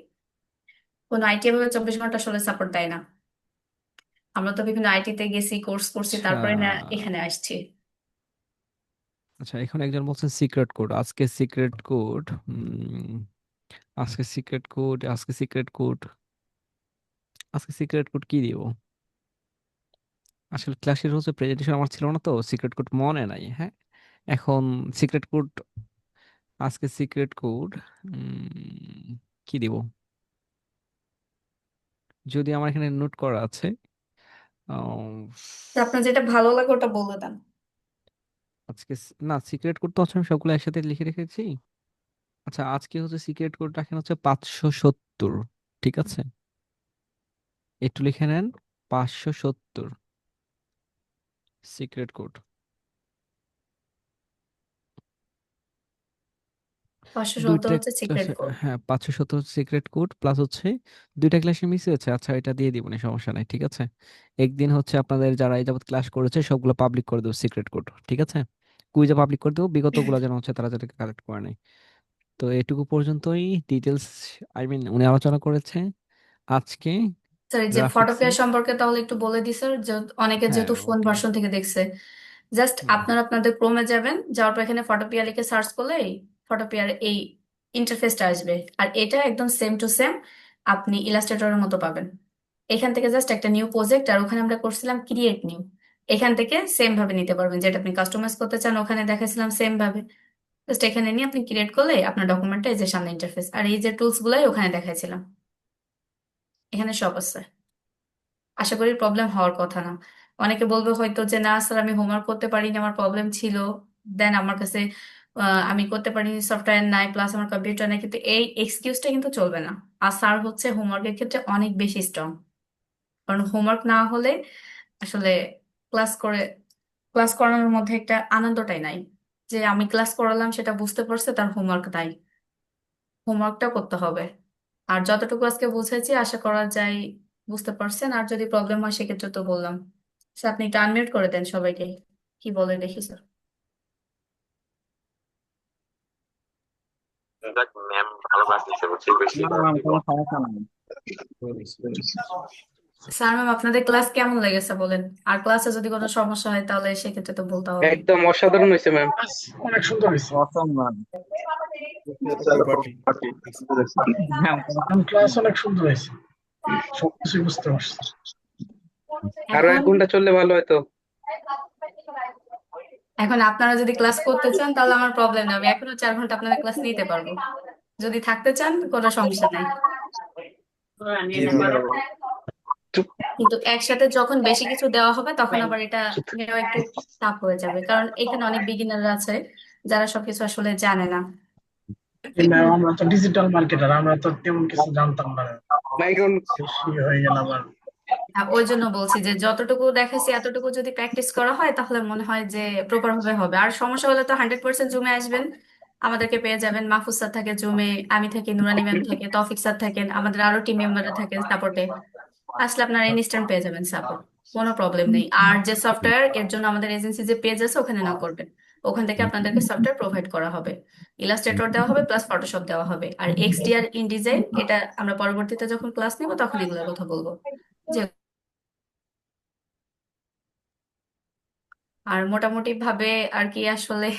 কোনো আইটি এভাবে 24 ঘন্টা আসলে সাপোর্ট দেয় না। আমরা তো বিভিন্ন আইটিতে গেছি, কোর্স করছি, আচ্ছা। তারপরে না এখানে আসছি। আচ্ছা, এখন একজন বলছেন সিক্রেট কোড, আজকে সিক্রেট কোড, আজকে সিক্রেট কোড, আজকে সিক্রেট কোড, আজকে সিক্রেট কোড কি দিব? আসলে ক্লাসের হচ্ছে প্রেজেন্টেশন আমার ছিল না, তো সিক্রেট কোড মনে নাই। হ্যাঁ, এখন সিক্রেট কোড, আজকে সিক্রেট কোড কি দিব, যদি আমার এখানে নোট করা আছে। আহ, তো আপনার যেটা ভালো লাগে ওটা বলে দেন। আজকে না, সিক্রেট কোড তো হচ্ছে আমি সবগুলো একসাথে লিখে রেখেছি। আচ্ছা, আজকে হচ্ছে সিক্রেট কোড রাখেন হচ্ছে 570। ঠিক আছে, একটু লিখে নেন, 570 সিক্রেট কোড। 570 দুইটা হচ্ছে সিক্রেট ক্লাসে, কোড। হ্যাঁ 570 সিক্রেট কোড, প্লাস হচ্ছে দুইটা ক্লাসে মিস হয়েছে। আচ্ছা, এটা দিয়ে দিব না, সমস্যা নাই। ঠিক আছে, একদিন হচ্ছে আপনাদের যারা এই যাবত ক্লাস করেছে সবগুলো পাবলিক করে দেবো সিক্রেট কোড। ঠিক আছে, কুইজে পাবলিক করে দেবো, বিগত গুলো যেন হচ্ছে তারা যাতে কালেক্ট করে নেয়। তো এটুকু পর্যন্তই ডিটেলস, আই মিন উনি আলোচনা করেছে আজকে স্যার এই যে গ্রাফিক্সে। ফটোপিয়া সম্পর্কে তাহলে একটু বলে দিই স্যার, যে অনেকে হ্যাঁ যেহেতু ফোন ওকে। ভার্সন থেকে দেখছে, জাস্ট হুম, আপনারা আপনাদের ক্রোমে যাবেন, যাওয়ার পর এখানে ফটোপিয়া লিখে সার্চ করলেই ফটোপিয়ার এই ইন্টারফেসটা আসবে। আর এটা একদম সেম টু সেম আপনি ইলাস্ট্রেটরের মতো পাবেন। এখান থেকে জাস্ট একটা নিউ প্রজেক্ট, আর ওখানে আমরা করছিলাম ক্রিয়েট নিউ। এখান থেকে সেম ভাবে নিতে পারবেন, যেটা আপনি কাস্টমাইজ করতে চান ওখানে দেখাইছিলাম সেম ভাবে। জাস্ট এখানে নিয়ে আপনি ক্রিয়েট করলে আপনার ডকুমেন্টটা এই যে সামনে ইন্টারফেস, আর এই যে টুলস গুলাই ওখানে দেখাইছিলাম, এখানে সব আছে। আশা করি প্রবলেম হওয়ার কথা না। অনেকে বলবে হয়তো যে না স্যার আমি হোমওয়ার্ক করতে পারিনি, আমার প্রবলেম ছিল, দেন আমার কাছে আমি করতে পারিনি, সফটওয়্যার নাই, প্লাস আমার কম্পিউটার নাই, কিন্তু এই এক্সকিউজটা কিন্তু চলবে না। আর স্যার হচ্ছে হোমওয়ার্কের ক্ষেত্রে অনেক বেশি স্ট্রং। কারণ হোমওয়ার্ক না হলে আসলে ক্লাস করে ক্লাস করানোর মধ্যে একটা আনন্দটাই নাই, যে আমি ক্লাস করালাম সেটা বুঝতে পারছে, তার হোমওয়ার্ক নাই। হোমওয়ার্কটা করতে হবে। আর যতটুকু আজকে বুঝেছি আশা করা যায় বুঝতে পারছেন। আর যদি প্রবলেম হয় সেক্ষেত্রে তো বললাম। স্যার আপনি একটু আনমিউট করে দেন সবাইকে, কি বলে দেখি স্যার। না ম্যাম কোনো সমস্যা নাই। স্যার ম্যাম আপনাদের ক্লাস কেমন লেগেছে বলেন। আর ক্লাসে যদি কোনো সমস্যা হয় তাহলে সেক্ষেত্রে তো বলতে হবে। একদম অসাধারণ হয়েছে ম্যাম। অনেক সুন্দর হয়েছে। অসম ম্যাম। ম্যাম ক্লাস অনেক সুন্দর হয়েছে, সবকিছু বুঝতে পারছি। আরো এখন 1 ঘন্টা চললে ভালো হতো। এখন আপনারা যদি ক্লাস করতে চান তাহলে আমার প্রবলেম নেই, আমি এখনো 4 ঘন্টা আপনাদের ক্লাস নিতে পারবো। যদি থাকতে চান কোনো সমস্যা নাই। কিন্তু একসাথে যখন বেশি কিছু দেওয়া হবে তখন আবার এটা নেওয়া একটু টাফ হয়ে যাবে, কারণ এখানে অনেক বিগিনার আছে যারা সবকিছু আসলে জানে না। ম্যাম আমরা তো ডিজিটাল মার্কেটার, আমরা তো তেমন কিছু জানতাম না, মাইক্রোন বেশি হয়ে গেল আবার। ওই জন্য বলছি যে যতটুকু দেখাইছি এতটুকু যদি প্র্যাকটিস করা হয় তাহলে মনে হয় যে প্রপার ভাবে হবে। আর সমস্যা হলে তো 100% জুমে আসবেন, আমাদেরকে পেয়ে যাবেন। মাহফুজ স্যার থাকে জুমে, আমি থাকি, নুরানি ম্যাম থাকে, তৌফিক স্যার থাকেন, আমাদের আরো টিম মেম্বাররা থাকে সাপোর্টে। আসলে আপনারা ইনস্ট্যান্ট পেয়ে যাবেন সাপোর্ট, কোনো প্রবলেম নেই। আর যে সফটওয়্যার এর জন্য আমাদের এজেন্সি যে পেজ আছে ওখানে না করবেন, ওখান থেকে আপনাদেরকে সফটওয়্যার প্রোভাইড করা হবে। ইলাস্ট্রেটর দেওয়া হবে প্লাস ফটোশপ দেওয়া হবে, আর এক্সডিআর ইনডিজাইন এটা আমরা পরবর্তীতে যখন ক্লাস নিব তখন এগুলোর কথা বলবো। যে আর মোটামুটি ভাবে আর কি আসলে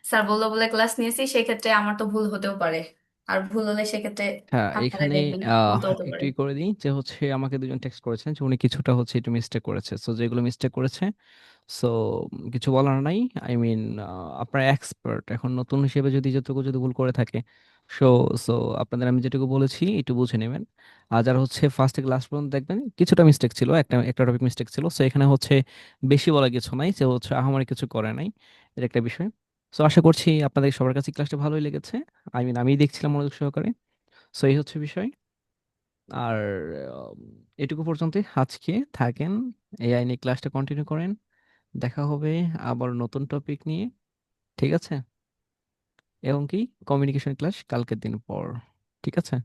স্যার বললো বলে ক্লাস নিয়েছি, সেক্ষেত্রে আমার তো ভুল হতেও পারে। আর ভুল হলে সেক্ষেত্রে হ্যাঁ, আপনারা এখানে দেখবেন বলতে হতে একটু পারে। করে দিই যে হচ্ছে আমাকে দুজন টেক্সট করেছেন যে উনি কিছুটা হচ্ছে একটু মিস্টেক করেছে, সো যেগুলো মিস্টেক করেছে সো কিছু বলার নাই। আই মিন আপনারা এক্সপার্ট, এখন নতুন হিসেবে যদি যতটুকু যদি ভুল করে থাকে সো সো আপনাদের আমি যেটুকু বলেছি একটু বুঝে নেবেন। আর যারা হচ্ছে ফার্স্ট থেকে লাস্ট পর্যন্ত দেখবেন কিছুটা মিস্টেক ছিল, একটা একটা টপিক মিস্টেক ছিল, সো এখানে হচ্ছে বেশি বলা কিছু নাই, যে হচ্ছে আহামরি কিছু করে নাই, এটা একটা বিষয়। সো আশা করছি আপনাদের সবার কাছে ক্লাসটা ভালোই লেগেছে। আই মিন আমি দেখছিলাম মনোযোগ সহকারে। সো এই হচ্ছে বিষয়। আর উম, এটুকু পর্যন্তই আজকে থাকেন, এআই নিয়ে ক্লাসটা কন্টিনিউ করেন। দেখা হবে আবার নতুন টপিক নিয়ে, ঠিক আছে? এবং কি কমিউনিকেশন ক্লাস কালকের দিন পর, ঠিক আছে?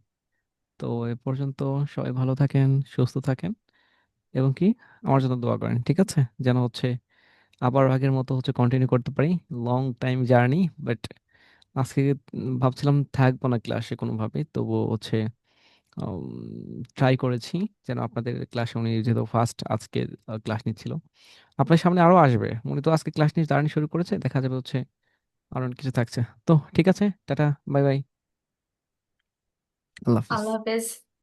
তো এ পর্যন্ত সবাই ভালো থাকেন, সুস্থ থাকেন, এবং কি আমার জন্য দোয়া করেন, ঠিক আছে? যেন হচ্ছে আবার আগের মতো হচ্ছে কন্টিনিউ করতে পারি। লং টাইম জার্নি, বাট আজকে ভাবছিলাম থাকবো না ক্লাসে কোনোভাবে, তবুও হচ্ছে ট্রাই করেছি যেন আপনাদের ক্লাসে, উনি যেহেতু ফার্স্ট আজকে ক্লাস নিচ্ছিল, আপনার সামনে আরো আসবে, উনি তো আজকে ক্লাস নিয়ে জার্নি শুরু করেছে, দেখা যাবে হচ্ছে আরো অনেক কিছু থাকছে। তো ঠিক আছে, টাটা, বাই বাই, আল্লাহ হাফিজ। আল্লাহ হাফেজ।